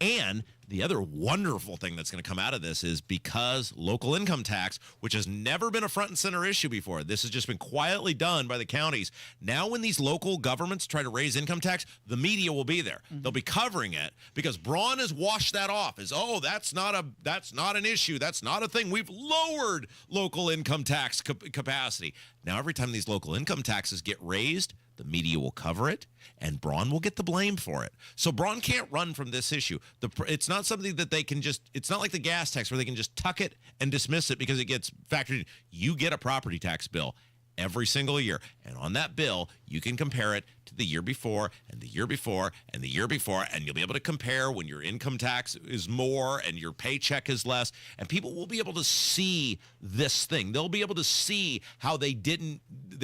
S17: And the other wonderful thing that's going to come out of this is because local income tax, which has never been a front and center issue before, this has just been quietly done by the counties. Now when these local governments try to raise income tax, the media will be there. They'll be covering it because Braun has washed that off as, oh, that's not an issue. That's not a thing. We've lowered local income tax capacity. Now every time these local income taxes get raised, the media will cover it, and Braun will get the blame for it. So Braun can't run from this issue. It's not something that they can just, it's not like the gas tax where they can just tuck it and dismiss it because it gets factored in. You get a property tax bill every single year, and on that bill, you can compare it to the year before and the year before and the year before, and you'll be able to compare when your income tax is more and your paycheck is less, and people will be able to see this thing. They'll be able to see how they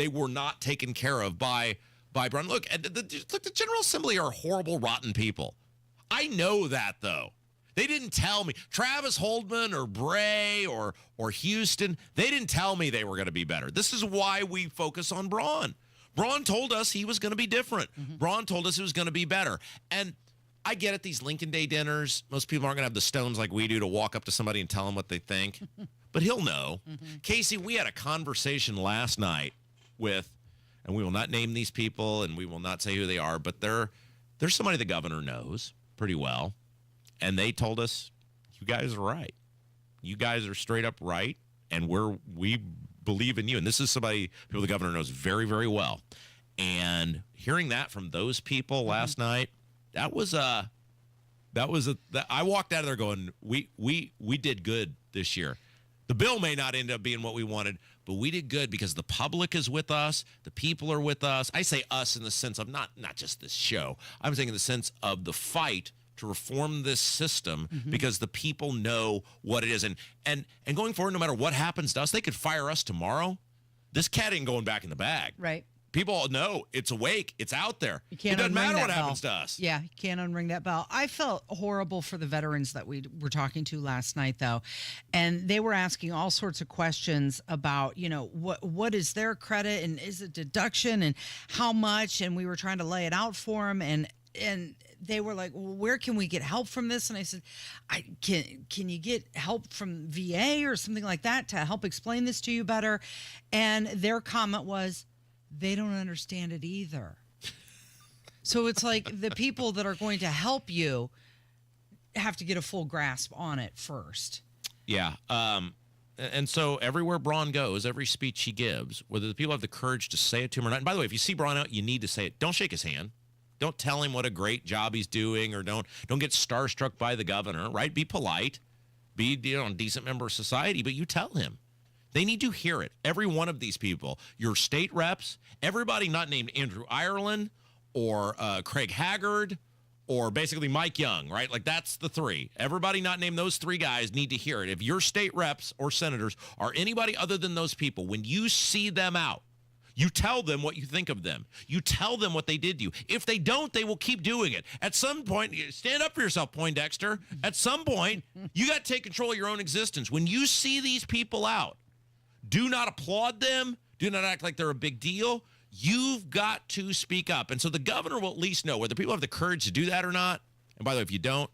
S17: were not taken care of by Braun. Look, the General Assembly are horrible, rotten people. I know that, though. They didn't tell me. Travis Holdman or Bray or Houston, they didn't tell me they were going to be better. This is why we focus on Braun. Braun told us he was going to be different. Braun told us it was going to be better. And I get it, these Lincoln Day dinners, most people aren't going to have the stones like we do to walk up to somebody and tell them what they think. But he'll know. Casey, we had a conversation last night with, and we will not name these people and we will not say who they are, but they're somebody the governor knows pretty well. And they told us, you guys are right. You guys are straight up right, and we believe in you. And this is people the governor knows very, very well. And hearing that from those people last night, I walked out of there going, we did good this year. The bill may not end up being what we wanted, but we did good because the public is with us. The people are with us. I say us in the sense of not just this show. I'm saying in the sense of the fight to reform this system because the people know what it is. And going forward, no matter what happens to us, they could fire us tomorrow. This cat ain't going back in the bag.
S18: Right.
S17: People know it's awake. It's out there.
S18: You can't
S17: it doesn't matter
S18: that
S17: what
S18: bell.
S17: happens to us.
S18: Yeah, you can't unring that bell. I felt horrible for the veterans that we were talking to last night, though. And they were asking all sorts of questions about, what is their credit and is it deduction and how much? And we were trying to lay it out for them. And they were like, well, where can we get help from this? And I said, can you get help from VA or something like that to help explain this to you better? And their comment was, they don't understand it either. So it's like the people that are going to help you have to get a full grasp on it first.
S17: Yeah. And so everywhere Braun goes, every speech he gives, whether the people have the courage to say it to him or not. And by the way, if you see Braun out, you need to say it. Don't shake his hand. Don't tell him what a great job he's doing, or don't get starstruck by the governor, right? Be polite. Be a decent member of society, but you tell him. They need to hear it. Every one of these people, your state reps, everybody not named Andrew Ireland or Craig Haggard or basically Mike Young, right? Like that's the three. Everybody not named those three guys need to hear it. If your state reps or senators are anybody other than those people, when you see them out, you tell them what you think of them. You tell them what they did to you. If they don't, they will keep doing it. At some point, stand up for yourself, Poindexter. At some point, you got to take control of your own existence. When you see these people out, do not applaud them. Do not act like they're a big deal. You've got to speak up. And so the governor will at least know whether people have the courage to do that or not. And by the way, if you don't,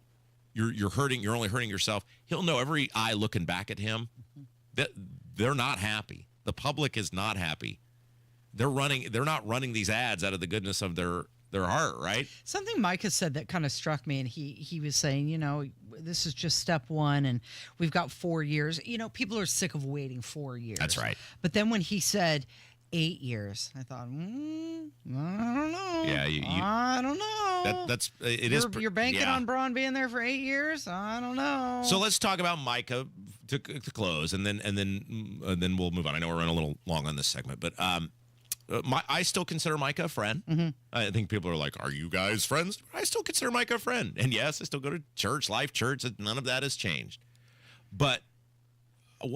S17: you're hurting. You're only hurting yourself. He'll know every eye looking back at him that they're not happy. The public is not happy. They're not running these ads out of the goodness of their heart, right?
S18: Something Micah said that kind of struck me, and he was saying, this is just step one, and we've got 4 years. People are sick of waiting 4 years.
S17: That's right.
S18: But then when he said 8 years, I thought, I don't know.
S17: Yeah,
S18: I don't know. You're banking on Braun being there for 8 years. I don't know.
S17: So let's talk about Micah to close, and then we'll move on. I know we're running a little long on this segment, but I still consider Micah a friend.
S18: Mm-hmm.
S17: I think people are like, "Are you guys friends?" I still consider Micah a friend, and yes, I still go to church, Life Church. None of that has changed. But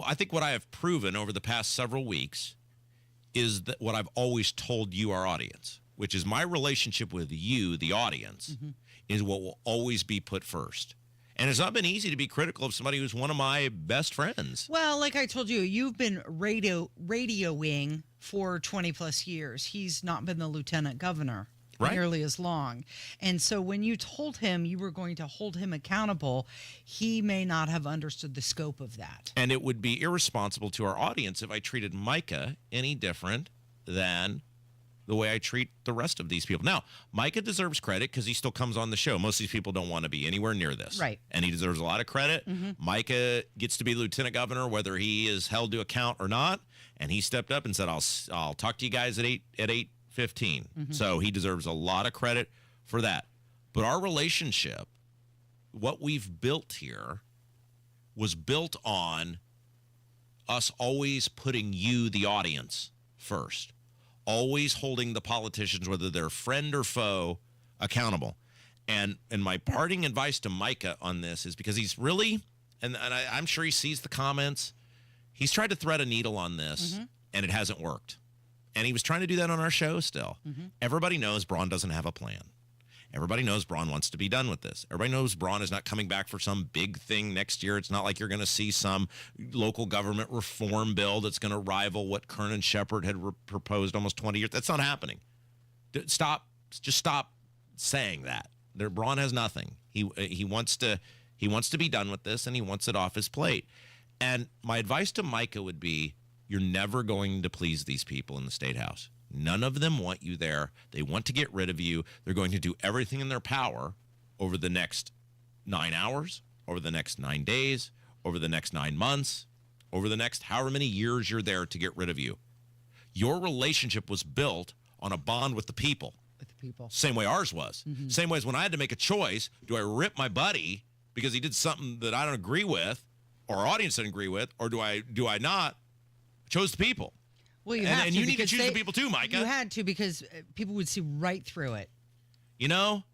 S17: I think what I have proven over the past several weeks is that what I've always told you, our audience, which is my relationship with you, the audience, is what will always be put first. And it's not been easy to be critical of somebody who's one of my best friends.
S18: Well, like I told you, you've been radioing for 20 plus years. He's not been the lieutenant governor nearly as long. And so when you told him you were going to hold him accountable, he may not have understood the scope of that.
S17: And it would be irresponsible to our audience if I treated Micah any different than the way I treat the rest of these people. Now, Micah deserves credit because he still comes on the show. Most of these people don't want to be anywhere near this.
S18: Right.
S17: And he deserves a lot of credit. Micah gets to be lieutenant governor, whether he is held to account or not. And he stepped up and said, I'll talk to you guys at 8:15. So he deserves a lot of credit for that. But our relationship, what we've built here, was built on us always putting you, the audience, first. Always holding the politicians, whether they're friend or foe, accountable. And my parting advice to Micah on this is because he's really, and I'm sure he sees the comments, he's tried to thread a needle on this, and it hasn't worked. And he was trying to do that on our show still. Everybody knows Braun doesn't have a plan. Everybody knows Braun wants to be done with this. Everybody knows Braun is not coming back for some big thing next year. It's not like you're going to see some local government reform bill that's going to rival what Kernan Shepard had proposed almost 20 years. That's not happening. Just stop saying that. Braun has nothing. He wants to be done with this, and he wants it off his plate. And my advice to Micah would be, you're never going to please these people in the State House. None of them want you there. They want to get rid of you. They're going to do everything in their power over the next 9 hours, over the next 9 days, over the next 9 months, over the next however many years you're there to get rid of you. Your relationship was built on a bond with the people. Same way ours was. Same way as when I had to make a choice, do I rip my buddy because he did something that I don't agree with, or our audience didn't agree with, or do I not? I chose the people.
S18: Well,
S17: and you need to choose the people too, Micah.
S18: You had to, because people would see right through it.
S17: You know,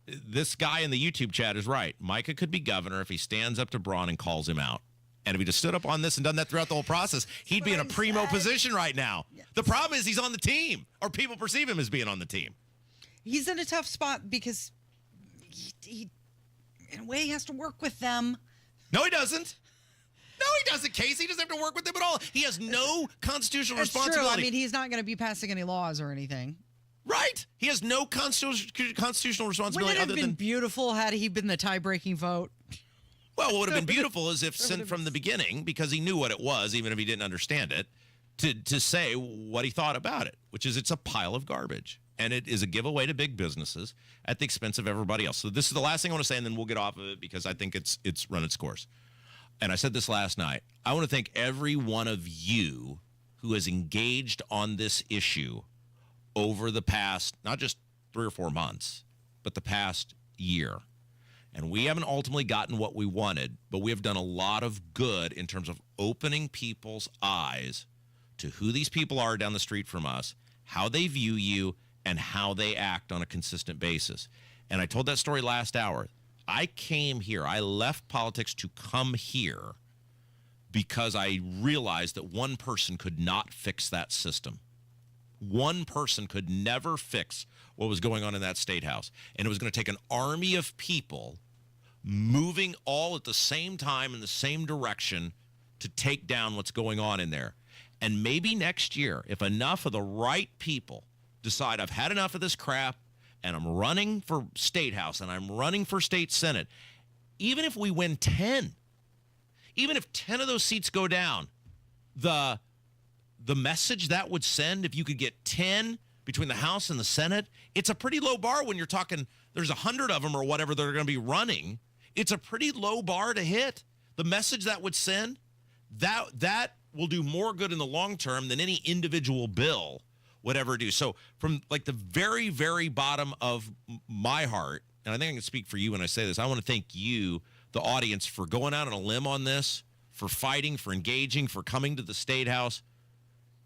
S17: this guy in the YouTube chat is right. Micah could be governor if he stands up to Braun and calls him out. And if he just stood up on this and done that throughout the whole process, he'd be in a primo position right now. Yes. The problem is he's on the team, or people perceive him as being on the team.
S18: He's in a tough spot because he in a way, he has to work with them.
S17: No, he doesn't. No, he doesn't, Casey. He doesn't have to work with them at all. He has no constitutional responsibility.
S18: True. I mean, he's not going to be passing any laws or anything.
S17: Right. He has no constitutional responsibility.
S18: Wouldn't it have been beautiful had he been the tie-breaking vote?
S17: Well, what would have been beautiful is if sent from the beginning, because he knew what it was, even if he didn't understand it, to say what he thought about it, which is it's a pile of garbage. And it is a giveaway to big businesses at the expense of everybody else. So this is the last thing I want to say, and then we'll get off of it because I think it's run its course. And I said this last night. I want to thank every one of you who has engaged on this issue over the past, not just 3 or 4 months, but the past year. And we haven't ultimately gotten what we wanted, but we have done a lot of good in terms of opening people's eyes to who these people are down the street from us, how they view you, and how they act on a consistent basis. And I told that story last hour. I came here. I left politics to come here because I realized that one person could not fix that system. One person could never fix what was going on in that state house. And it was going to take an army of people moving all at the same time in the same direction to take down what's going on in there. And maybe next year, if enough of the right people decide I've had enough of this crap, and I'm running for state house, and I'm running for state senate, even if we win 10, even if 10 of those seats go down, the message that would send if you could get 10 between the House and the Senate, it's a pretty low bar when you're talking there's 100 of them or whatever that are going to be running. It's a pretty low bar to hit. The message that would send, that will do more good in the long term than any individual bill would ever do. So from like the very, very bottom of my heart, and I think I can speak for you when I say this, I want to thank you, the audience, for going out on a limb on this, for fighting, for engaging, for coming to the State House.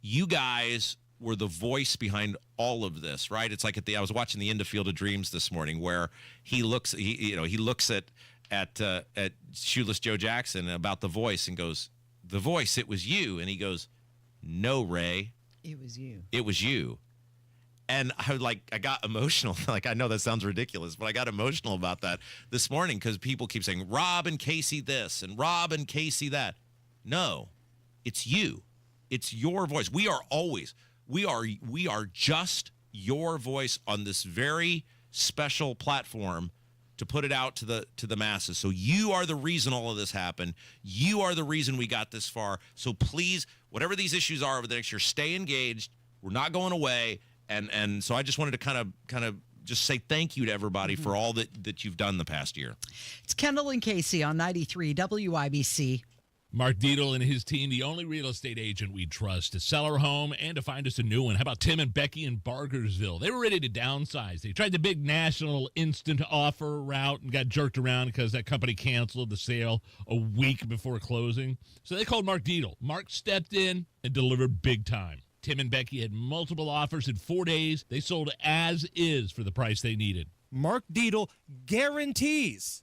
S17: You guys were the voice behind all of this, right? It's like I was watching the End of Field of Dreams this morning, where he looks at Shoeless Joe Jackson about the voice and goes, "The voice, it was you." And he goes, "No, Ray,
S18: it was you.
S17: It was you." And I got emotional. Like, I know that sounds ridiculous, but I got emotional about that this morning because people keep saying Rob and Casey this and Rob and Casey that. No, it's you. It's your voice. We are just your voice on this very special platform to put it out to the masses. So you are the reason all of this happened. You are the reason we got this far. So please, whatever these issues are over the next year, stay engaged. We're not going away. And so I just wanted to kind of just say thank you to everybody for all that you've done the past year.
S18: It's Kendall and Casey on 93 WIBC.
S7: Mark Dietel and his team, the only real estate agent we trust to sell our home and to find us a new one. How about Tim and Becky in Bargersville? They were ready to downsize. They tried the big national instant offer route and got jerked around because that company canceled the sale a week before closing. So they called Mark Dietel. Mark stepped in and delivered big time. Tim and Becky had multiple offers in 4 days. They sold as is for the price they needed.
S9: Mark Dietel guarantees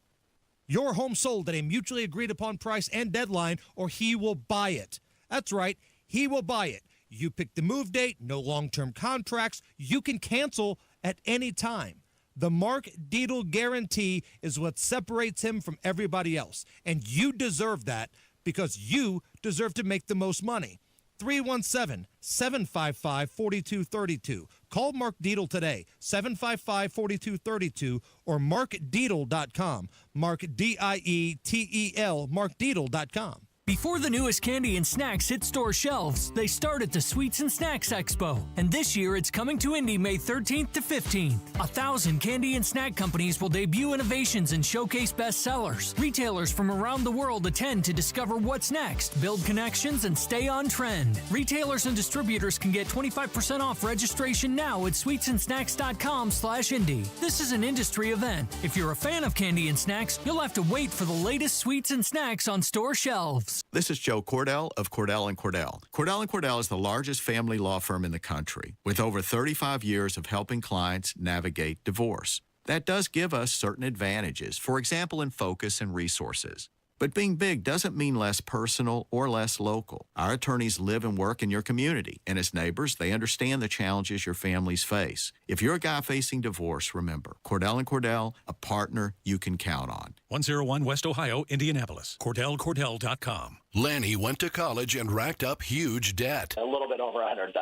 S9: your home sold at a mutually agreed upon price and deadline, or he will buy it. That's right, he will buy it. You pick the move date, no long-term contracts. You can cancel at any time. The Mark Dietel guarantee is what separates him from everybody else. And you deserve that because you deserve to make the most money. 317-755-4232. Call Mark Dietel today, 755-4232, or markdietel.com. Mark, D-I-E-T-E-L, markdietel.com.
S14: Before the newest candy and snacks hit store shelves, they start at the Sweets and Snacks Expo. And this year, it's coming to Indy May 13th to 15th. 1,000 candy and snack companies will debut innovations and showcase bestsellers. Retailers from around the world attend to discover what's next, build connections, and stay on trend. Retailers and distributors can get 25% off registration now at sweetsandsnacks.com/Indy. This is an industry event. If you're a fan of candy and snacks, you'll have to wait for the latest sweets and snacks on store shelves.
S15: This is Joe Cordell of Cordell & Cordell. Cordell & Cordell is the largest family law firm in the country, with over 35 years of helping clients navigate divorce. That does give us certain advantages, for example, in focus and resources. But being big doesn't mean less personal or less local. Our attorneys live and work in your community, and as neighbors, they understand the challenges your families face. If you're a guy facing divorce, remember, Cordell & Cordell, a partner you can count on.
S16: 101 West Ohio, Indianapolis. CordellCordell.com.
S10: Lanny went to college and racked up huge debt.
S19: A little bit over $100,000.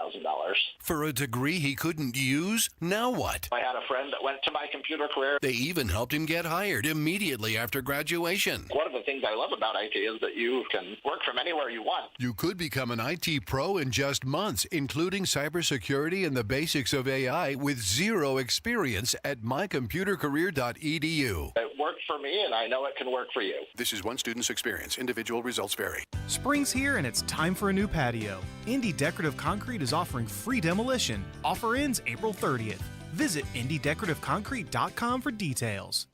S10: For a degree he couldn't use? Now what?
S19: I had a friend that went to my computer career.
S10: They even helped him get hired immediately after graduation.
S19: One of the things I love about IT is that you can work from anywhere you want.
S10: You could become an IT pro in just months, including cybersecurity and the basics of AI with zero experience at mycomputercareer.edu.
S19: It worked for me, and I know it can work for you.
S10: This is one student's experience. Individual results vary.
S20: Spring's here, and it's time for a new patio. Indy Decorative Concrete is offering free demolition. Offer ends April 30th. Visit IndyDecorativeConcrete.com for details.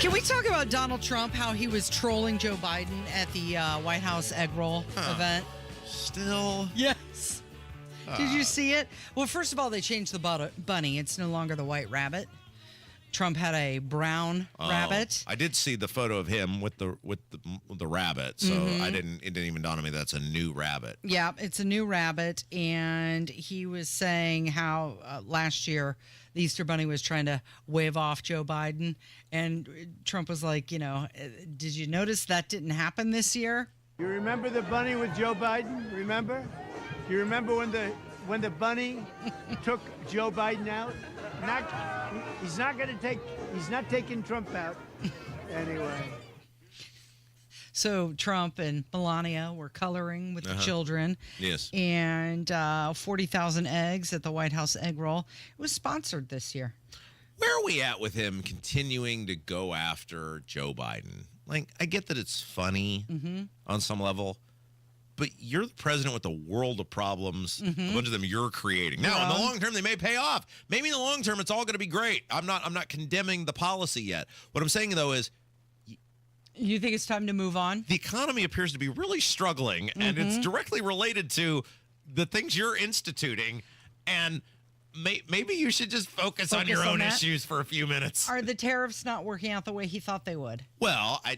S18: Can we talk about Donald Trump, how he was trolling Joe Biden at the White House egg roll event?
S17: Still?
S18: Yes. Did you see it? Well, first of all, they changed the bunny. It's no longer the white rabbit. Trump had a brown rabbit.
S17: I did see the photo of him with the rabbit, so it didn't even dawn on me that's a new rabbit.
S18: Yeah, it's a new rabbit, and he was saying how last year the Easter Bunny was trying to wave off Joe Biden, and Trump was like, did you notice that didn't happen this year?
S23: You remember the bunny with Joe Biden? Remember? You remember when
S5: when the bunny took Joe Biden out. He's not taking Trump out. Anyway.
S18: So Trump and Melania were coloring with the children.
S17: Yes.
S18: And 40,000 eggs at the White House egg roll. It was sponsored this year.
S17: Where are we at with him continuing to go after Joe Biden? Like, I get that it's funny on some level, but you're the president with a world of problems. A bunch of them you're creating. Now, in the long term, they may pay off. Maybe in the long term, it's all going to be great. I'm not condemning the policy yet. What I'm saying, though, is
S18: you think it's time to move on?
S17: The economy appears to be really struggling, and it's directly related to the things you're instituting, and maybe you should just focus on your own issues for a few minutes.
S18: Are the tariffs not working out the way he thought they would?
S17: Well, I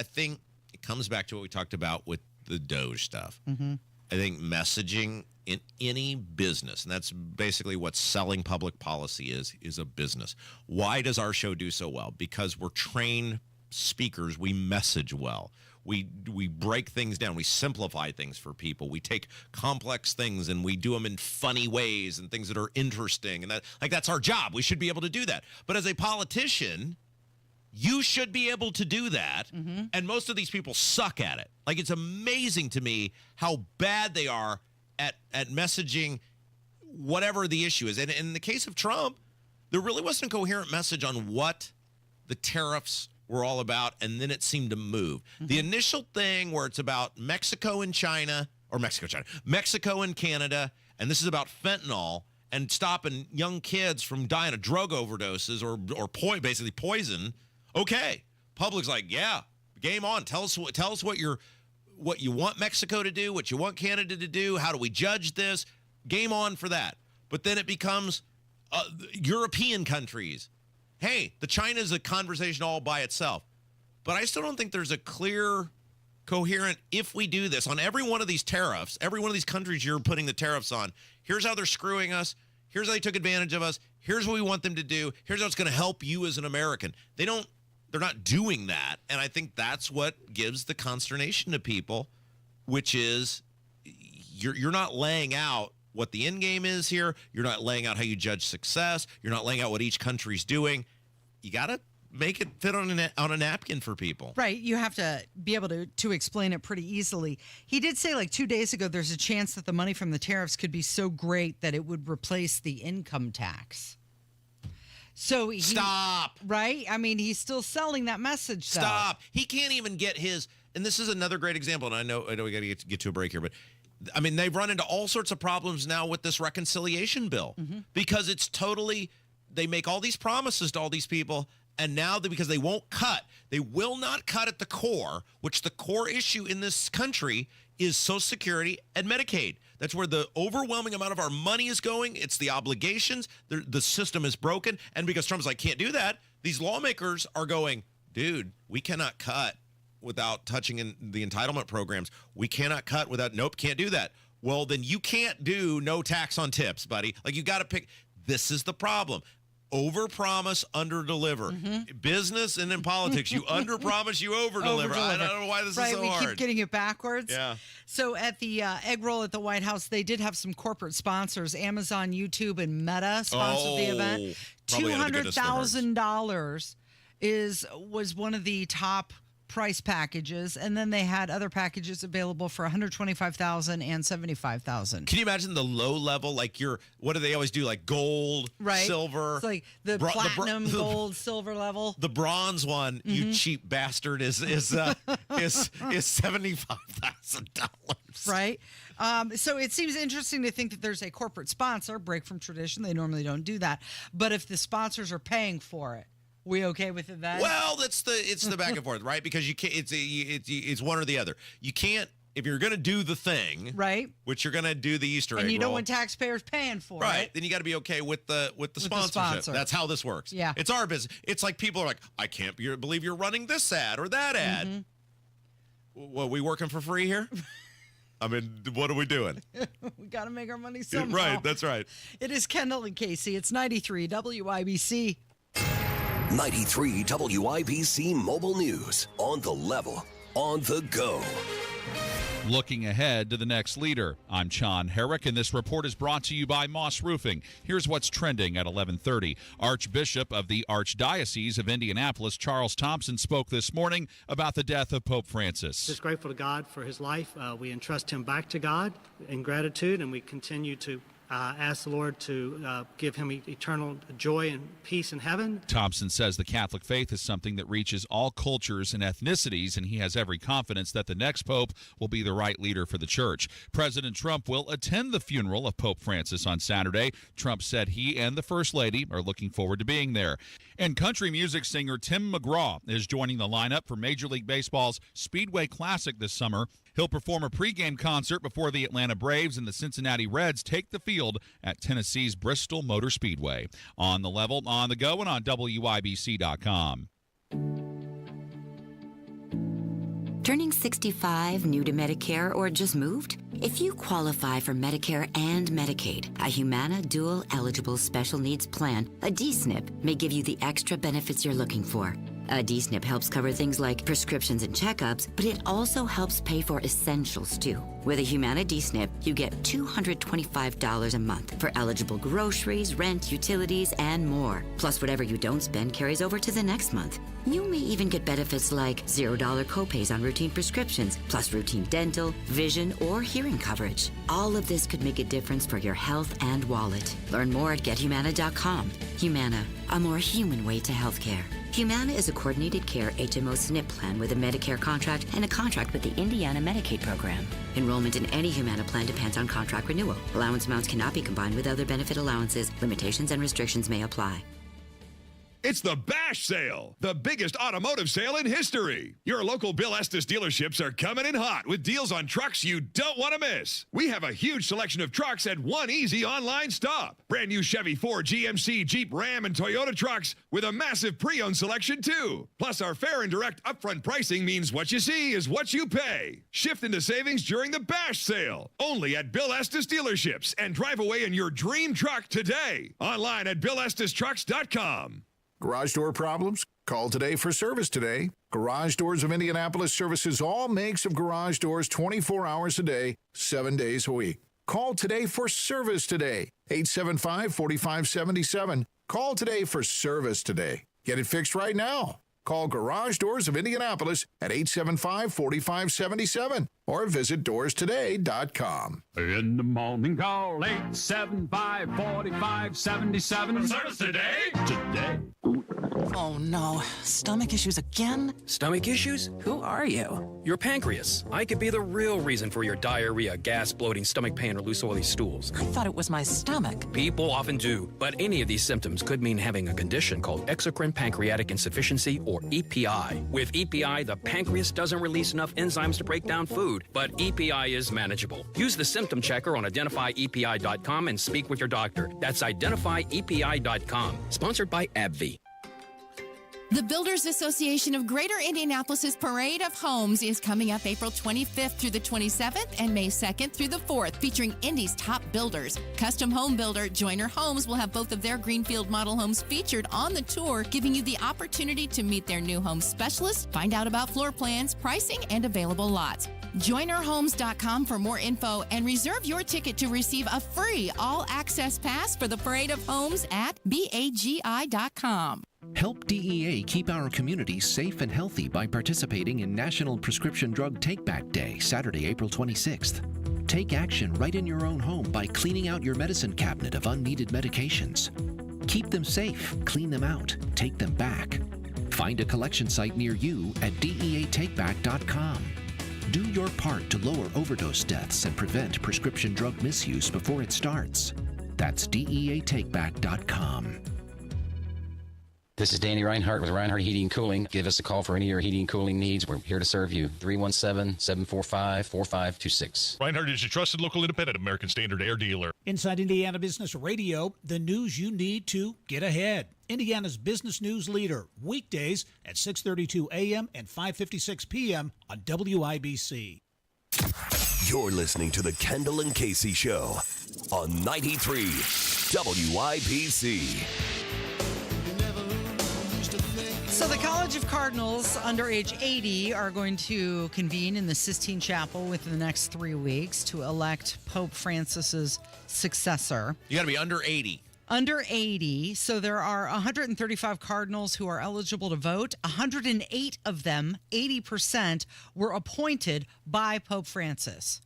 S17: think it comes back to what we talked about with the Doge stuff. I think messaging in any business, and that's basically what selling public policy is a business. Why does our show do so well? Because we're trained speakers. We message well. We break things down. We simplify things for people. We take complex things and we do them in funny ways and things that are interesting. And that's our job. We should be able to do that. But as a politician, you should be able to do that. And most of these people suck at it. Like, it's amazing to me how bad they are at messaging whatever the issue is. And in the case of Trump, there really wasn't a coherent message on what the tariffs were all about, and then it seemed to move. The initial thing where it's about Mexico and China, or Mexico and Canada, and this is about fentanyl and stopping young kids from dying of drug overdoses or basically poison. Okay, public's like, yeah, game on. Tell us what you want Mexico to do, what you want Canada to do. How do we judge this? Game on for that. But then it becomes European countries. Hey, the China is a conversation all by itself. But I still don't think there's a clear, coherent, if we do this on every one of these tariffs, every one of these countries you're putting the tariffs on, here's how they're screwing us. Here's how they took advantage of us. Here's what we want them to do. Here's how it's going to help you as an American. They're not doing that. And I think that's what gives the consternation to people, which is you're not laying out what the end game is here. You're not laying out how you judge success. You're not laying out what each country's doing. You got to make it fit on a napkin for people.
S18: Right. You have to be able to explain it pretty easily. He did say like 2 days ago there's a chance that the money from the tariffs could be so great that it would replace the income tax. So
S17: Stop.
S18: Right? I mean, he's still selling that message, though.
S17: Stop. He can't even get his, and this is another great example, and I know we got to get to a break here, but I mean, they've run into all sorts of problems now with this reconciliation bill because it's totally, they make all these promises to all these people, and now because they won't cut, they will not cut at the core, which the core issue in this country is Social Security and Medicaid. That's where the overwhelming amount of our money is going. It's the obligations. The system is broken. And because Trump's like, can't do that, these lawmakers are going, dude, we cannot cut without touching in the entitlement programs. We cannot cut without, nope, can't do that. Well, then you can't do no tax on tips, buddy. Like, you got to pick. This is the problem. Overpromise, underdeliver. Business and in politics, you underpromise, you overdeliver. I don't know why this is so hard.
S18: We keep getting it backwards.
S17: Yeah.
S18: So at the egg roll at the White House, they did have some corporate sponsors. Amazon, YouTube, and Meta sponsored the event. $200,000 was one of the top price packages, and then they had other packages available for $125,000 and $75,000.
S17: Can you imagine the low level, like what do they always do, like gold, silver?
S18: It's like the platinum, gold, silver level.
S17: The bronze one, you cheap bastard, is $75,000.
S18: Right. So it seems interesting to think that there's a corporate sponsor, break from tradition. They normally don't do that. But if the sponsors are paying for it, we okay with it then?
S17: Well, it's the back and forth, right? Because you can't. It's one or the other. You can't, if you're going to do the thing,
S18: right?
S17: Which you're going to do the Easter egg
S18: and you don't
S17: roll,
S18: want taxpayers paying for it,
S17: right? Then you got to be okay with the sponsorship. That's how this works.
S18: Yeah,
S17: it's our business. It's like people are like, I can't believe you're running this ad or that ad. Well, we working for free here? I mean, what are we doing?
S18: We got to make our money somehow.
S17: Right, that's right.
S18: It is Kendall and Casey. It's 93 WIBC.
S4: 93 WIBC Mobile News. On the level, on the go.
S12: looking ahead to the next leader. I'm John Herrick, and this report is brought to you by Moss Roofing. Here's what's trending at 11:30. Archbishop of the Archdiocese of Indianapolis, Charles Thompson, spoke this morning about the death of Pope Francis.
S28: Just grateful to God for his life. We entrust him back to God in gratitude, and we continue to ask the Lord to give him eternal joy and peace in heaven.
S12: Thompson says the Catholic faith is something that reaches all cultures and ethnicities, and he has every confidence that the next pope will be the right leader for the church. President Trump will attend the funeral of Pope Francis on Saturday. Trump said he and the First Lady are looking forward to being there. And country music singer Tim McGraw is joining the lineup for Major League Baseball's Speedway Classic this summer. He'll perform a pregame concert before the Atlanta Braves and the Cincinnati Reds take the field at Tennessee's Bristol Motor Speedway. On the level, on the go, and on WIBC.com.
S6: Turning 65, new to Medicare, or just moved? If you qualify for Medicare and Medicaid, a Humana Dual Eligible Special Needs Plan, a DSNP, may give you the extra benefits you're looking for. A DSNP helps cover things like prescriptions and checkups, but it also helps pay for essentials, too. With a Humana DSNP, you get $225 a month for eligible groceries, rent, utilities, and more. Plus, whatever you don't spend carries over to the next month. You may even get benefits like $0 copays on routine prescriptions, plus routine dental, vision, or hearing coverage. All of this could make a difference for your health and wallet. Learn more at GetHumana.com. Humana, a more human way to healthcare. Humana is a coordinated care HMO SNP plan with a Medicare contract and a contract with the Indiana Medicaid program. Enrollment in any Humana plan depends on contract renewal. Allowance amounts cannot be combined with other benefit allowances. Limitations and restrictions may apply.
S8: It's the Bash Sale, the biggest automotive sale in history. Your local Bill Estes dealerships are coming in hot with deals on trucks you don't want to miss. We have a huge selection of trucks at one easy online stop. Brand new Chevy, Ford, GMC, Jeep, Ram, and Toyota trucks with a massive pre-owned selection too. Plus, our fair and direct upfront pricing means what you see is what you pay. Shift into savings during the Bash Sale. Only at Bill Estes dealerships, and drive away in your dream truck today. Online at BillEstesTrucks.com.
S11: Garage door problems? Call today for service today. Garage Doors of Indianapolis services all makes of garage doors 24 hours a day, 7 days a week. Call today for service today. 875-4577. Call today for service today. Get it fixed right now. Call Garage Doors of Indianapolis at 875-4577 or visit doorstoday.com.
S21: In the morning, call 875-4577.
S8: Service today?
S21: Today.
S22: Oh no, stomach issues again?
S23: Stomach issues? Who are you? Your pancreas. I could be the real reason for your diarrhea, gas, bloating, stomach pain, or loose oily stools.
S22: I thought it was my stomach.
S23: People often do, but any of these symptoms could mean having a condition called exocrine pancreatic insufficiency, or EPI. With EPI, the pancreas doesn't release enough enzymes to break down food, but EPI is manageable. Use the symptom checker on identifyepi.com and speak with your doctor. That's identifyepi.com. Sponsored by AbbVie.
S24: The Builders Association of Greater Indianapolis's Parade of Homes is coming up April 25th through the 27th and May 2nd through the 4th, featuring Indy's top builders. Custom home builder Joyner Homes will have both of their Greenfield model homes featured on the tour, giving you the opportunity to meet their new home specialist, find out about floor plans, pricing, and available lots. JoynerHomes.com for more info and reserve your ticket to receive a free all-access pass for the Parade of Homes at BAGI.com.
S25: Help DEA keep our community safe and healthy by participating in National Prescription Drug Take-Back Day, Saturday, April 26th. Take action right in your own home by cleaning out your medicine cabinet of unneeded medications. Keep them safe, clean them out, take them back. Find a collection site near you at DEATakeback.com. Do your part to lower overdose deaths and prevent prescription drug misuse before it starts. That's DEATakeback.com.
S27: This is Danny Reinhardt with Reinhardt Heating and Cooling. Give us a call for any of your heating and cooling needs. We're here to serve you. 317-745-4526.
S30: Reinhardt is your trusted local independent American Standard Air dealer.
S31: Inside Indiana Business Radio, the news you need to get ahead. Indiana's business news leader, weekdays at 6:32 a.m. and 5:56 p.m. on WIBC.
S4: You're listening to the Kendall and Casey Show on 93 WIBC.
S18: So the College of Cardinals under age 80 are going to convene in the Sistine Chapel within the next 3 weeks to elect Pope Francis's successor.
S17: You got to be under 80.
S18: Under 80, so there are 135 cardinals who are eligible to vote. 108 of them, 80%, were appointed by Pope Francis.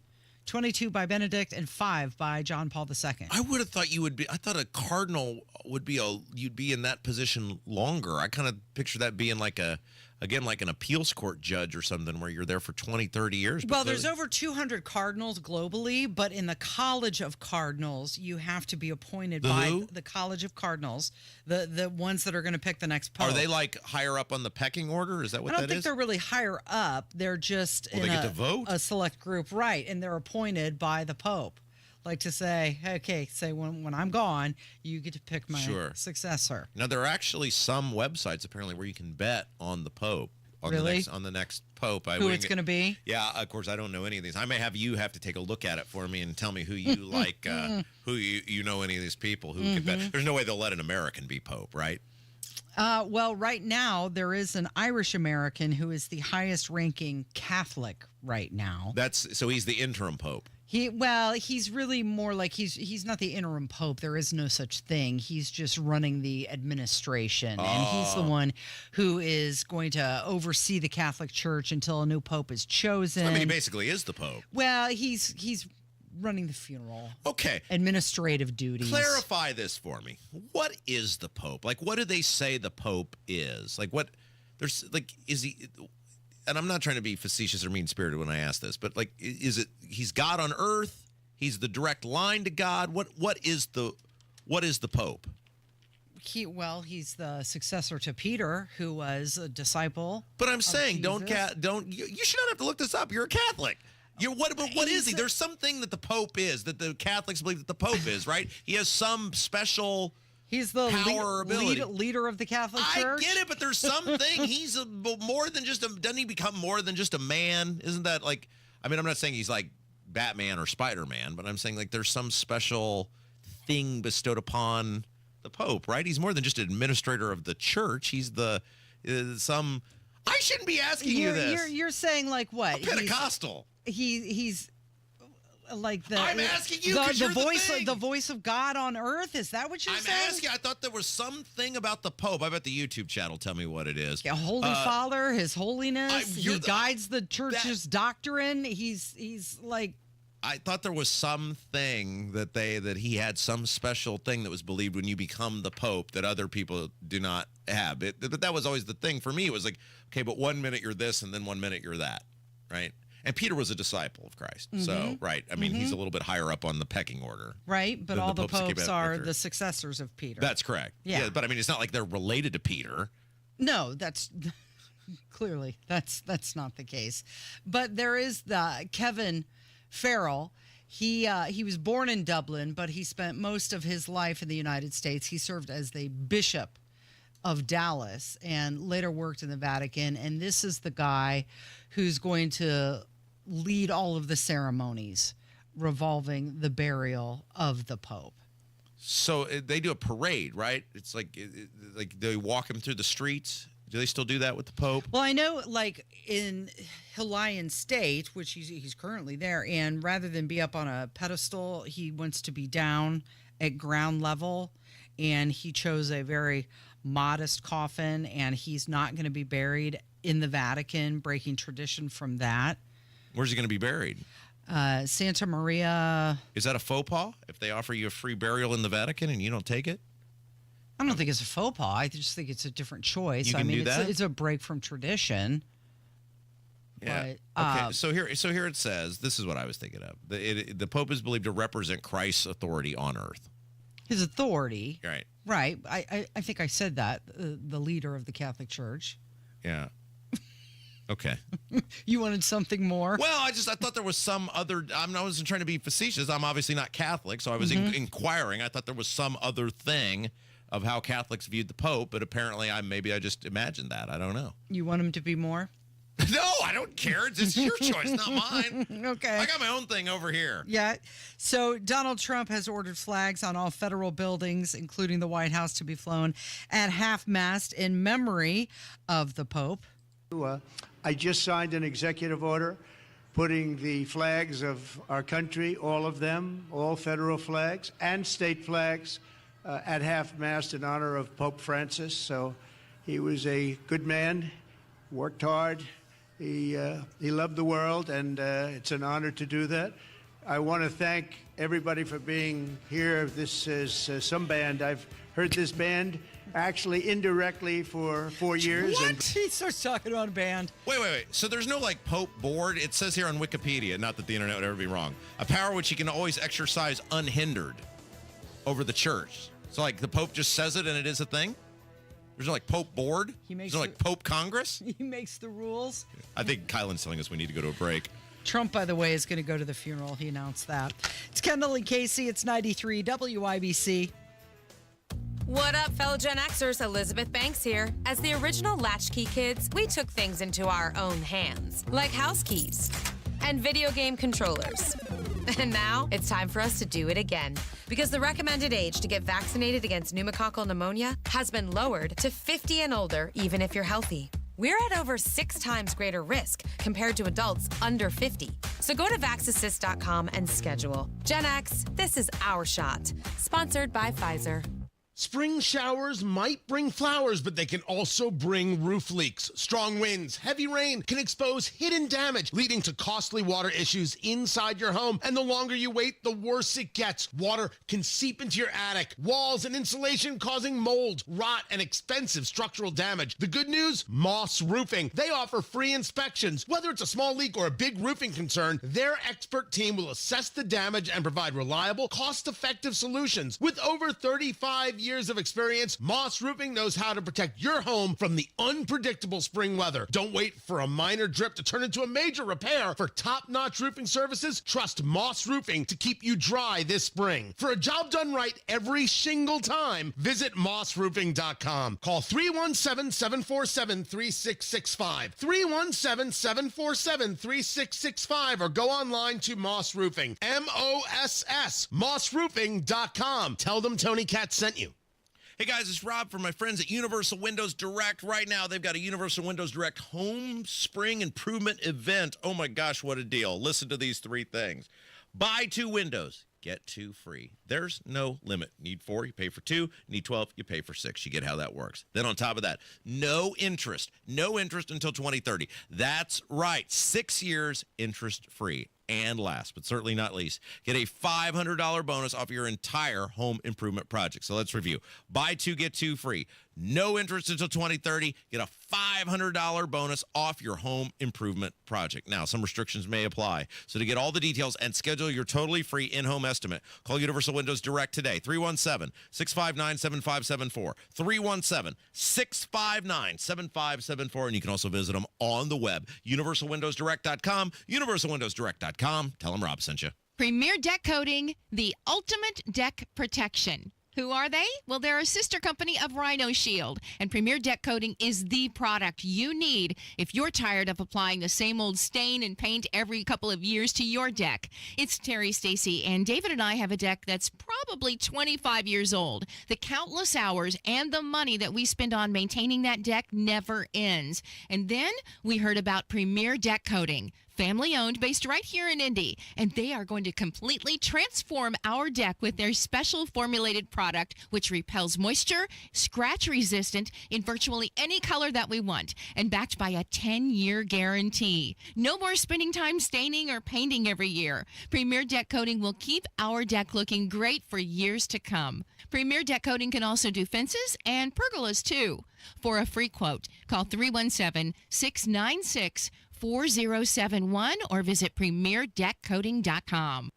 S18: 22 by Benedict and 5 by John Paul II.
S17: I would have thought you would be. I thought a cardinal would be you'd be in that position longer. I kind of picture that being like an appeals court judge or something where you're there for 20, 30 years.
S18: Well, there's over 200 cardinals globally, but in the College of Cardinals, you have to be appointed by the College of Cardinals, the ones that are going to pick the next pope.
S17: Are they like higher up on the pecking order? Is that what that is?
S18: I don't think they're really higher up. They're just
S17: they get to vote?
S18: A select group, right? And they're appointed by the Pope. Like to say, okay, when I'm gone, you get to pick my successor.
S17: Now, there are actually some websites apparently where you can bet on the Pope. On the next Pope.
S18: Who it's going to be?
S17: Yeah, of course, I don't know any of these. I may have you to take a look at it for me and tell me who you like, who you know any of these people who can bet. There's no way they'll let an American be Pope, right?
S18: Well, right now, there is an Irish American who is the highest ranking Catholic right now.
S17: So he's the interim Pope.
S18: He's really more like he's not the interim pope. There is no such thing. He's just running the administration, and he's the one who is going to oversee the Catholic Church until a new pope is chosen.
S17: I mean, he basically is the Pope.
S18: Well, he's running the funeral.
S17: Okay.
S18: Administrative duties.
S17: Clarify this for me. What is the Pope? Like, what do they say the Pope is? Like, what? There's like, is he? And I'm not trying to be facetious or mean-spirited when I ask this, but like, is it he's God on earth? He's the direct line to God. What is the Pope?
S18: He's the successor to Peter, who was a disciple.
S17: But I'm saying, you should not have to look this up. You're a Catholic. What is he? There's something that the Pope is, that the Catholics believe that the Pope is, right? He has some special.
S18: He's the leader of the Catholic Church.
S17: I get it, but there's something. He's more than just doesn't he become more than just a man? Isn't that like, I mean, I'm not saying he's like Batman or Spider-Man, but I'm saying like there's some special thing bestowed upon the Pope, right? He's more than just an administrator of the church. He's I shouldn't be asking you this.
S18: You're saying like what?
S17: A Pentecostal.
S18: He's like
S17: I'm asking you
S18: the voice of God on earth. Is that what you're saying?
S17: I'm asking. I thought there was something about the Pope. I bet the YouTube chat will tell me what it is.
S18: Yeah, Holy Father, His Holiness. He guides the church's doctrine. He's like.
S17: I thought there was something that he had some special thing that was believed when you become the Pope that other people do not have. But that was always the thing for me. It was like, okay, but 1 minute you're this and then 1 minute you're that, right? And Peter was a disciple of Christ. So, right. I mean, he's a little bit higher up on the pecking order.
S18: Right, but all the popes are the successors of Peter.
S17: That's correct. Yeah, but I mean, it's not like they're related to Peter.
S18: No, that's clearly that's not the case. But there is the Kevin Farrell. He was born in Dublin, but he spent most of his life in the United States. He served as the Bishop of Dallas and later worked in the Vatican. And this is the guy who's going to lead all of the ceremonies revolving the burial of the Pope.
S17: So they do a parade, right? It's like they walk him through the streets. Do they still do that with the Pope?
S18: Well, I know like in Hawaiian State, which he's currently there, and rather than be up on a pedestal, he wants to be down at ground level, and he chose a very modest coffin, and he's not going to be buried in the Vatican, breaking tradition from that.
S17: Where's he going to be buried?
S18: Santa Maria.
S17: Is that a faux pas if they offer you a free burial in the Vatican and you don't take it?
S18: I don't think it's a faux pas. I just think it's a different choice.
S17: You can do that?
S18: It's a break from tradition.
S17: Yeah. Okay. So here it says, this is what I was thinking of. The Pope is believed to represent Christ's authority on earth.
S18: His authority.
S17: Right.
S18: Right. I think I said that. The leader of the Catholic Church.
S17: Yeah. Okay.
S18: You wanted something more?
S17: Well, I thought there was some other. I wasn't trying to be facetious. I'm obviously not Catholic, so I was inquiring. I thought there was some other thing of how Catholics viewed the Pope, but apparently I just imagined that. I don't know.
S18: You want him to be more?
S17: No, I don't care. It's your choice, not mine.
S18: Okay.
S17: I got my own thing over here.
S18: Yeah. So Donald Trump has ordered flags on all federal buildings, including the White House, to be flown at half-mast in memory of the Pope.
S5: I just signed an executive order putting the flags of our country, all of them, all federal flags and state flags, at half-mast in honor of Pope Francis. So he was a good man, worked hard. He loved the world, and it's an honor to do that. I want to thank everybody for being here. This is some band. I've heard this band actually indirectly for 4 years.
S18: What? He starts talking about a band.
S17: Wait. So there's no like Pope board? It says here on Wikipedia, not that the internet would ever be wrong, a power which he can always exercise unhindered over the church. So like the Pope just says it and it is a thing? There's no like Pope board? There's no like Pope Congress?
S18: He makes the rules.
S17: I think Kylan's telling us we need to go to a break.
S18: Trump, by the way, is going to go to the funeral. He announced that. It's Kendall Casey. It's 93 WIBC.
S1: What up, fellow Gen Xers? Elizabeth Banks here. As the original Latchkey kids, we took things into our own hands, like house keys and video game controllers. And now it's time for us to do it again, because the recommended age to get vaccinated against pneumococcal pneumonia has been lowered to 50 and older, even if you're healthy. We're at over 6 times greater risk compared to adults under 50. So go to vaxassist.com and schedule. Gen X, this is our shot. Sponsored by Pfizer.
S2: Spring showers might bring flowers, but they can also bring roof leaks. Strong winds, heavy rain can expose hidden damage, leading to costly water issues inside your home. And the longer you wait, the worse it gets. Water can seep into your attic, walls, and insulation, causing mold, rot, and expensive structural damage. The good news? Moss Roofing. They offer free inspections. Whether it's a small leak or a big roofing concern, their expert team will assess the damage and provide reliable, cost-effective solutions. With over 35 years of experience, Moss Roofing knows how to protect your home from the unpredictable spring weather. Don't wait for a minor drip to turn into a major repair. For top-notch roofing services, trust Moss Roofing to keep you dry this spring. For a job done right every single time, visit mossroofing.com. Call 317-747-3665. 317-747-3665 or go online to Moss Roofing. MOSS. mossroofing.com. Tell them Tony Katz sent you.
S17: Hey guys, it's Rob from my friends at Universal Windows Direct. Right now, they've got a Universal Windows Direct home spring improvement event. Oh my gosh, what a deal. Listen to these 3 things. Buy 2 windows, get 2 free. There's no limit. Need 4, you pay for 2. Need 12, you pay for 6. You get how that works. Then on top of that, no interest until 2030. That's right, 6 years interest free. And last, but certainly not least, get a $500 bonus off your entire home improvement project. So let's review. Buy 2, get 2 free. No interest until 2030. Get a $500 bonus off your home improvement project. Now, some restrictions may apply. So to get all the details and schedule your totally free in-home estimate, call Universal Windows Direct today. 317-659-7574. 317-659-7574. And you can also visit them on the web. UniversalWindowsDirect.com. UniversalWindowsDirect.com. Tell them Rob sent you.
S24: Premier Deck Coating, the ultimate deck protection. Who are they? Well, they're a sister company of Rhino Shield, and Premier Deck Coating is the product you need if you're tired of applying the same old stain and paint every couple of years to your deck. It's Terry, Stacy, and David and I have a deck that's probably 25 years old. The countless hours and the money that we spend on maintaining that deck never ends. And then we heard about Premier Deck Coating. Family owned, based right here in Indy, and they are going to completely transform our deck with their special formulated product, which repels moisture, scratch resistant in virtually any color that we want, and backed by a 10-year guarantee. No more spending time staining or painting every year. Premier Deck Coating will keep our deck looking great for years to come. Premier Deck Coating can also do fences and pergolas too. For a free quote, call 317-696-4071 or visit premierdeckcoating.com.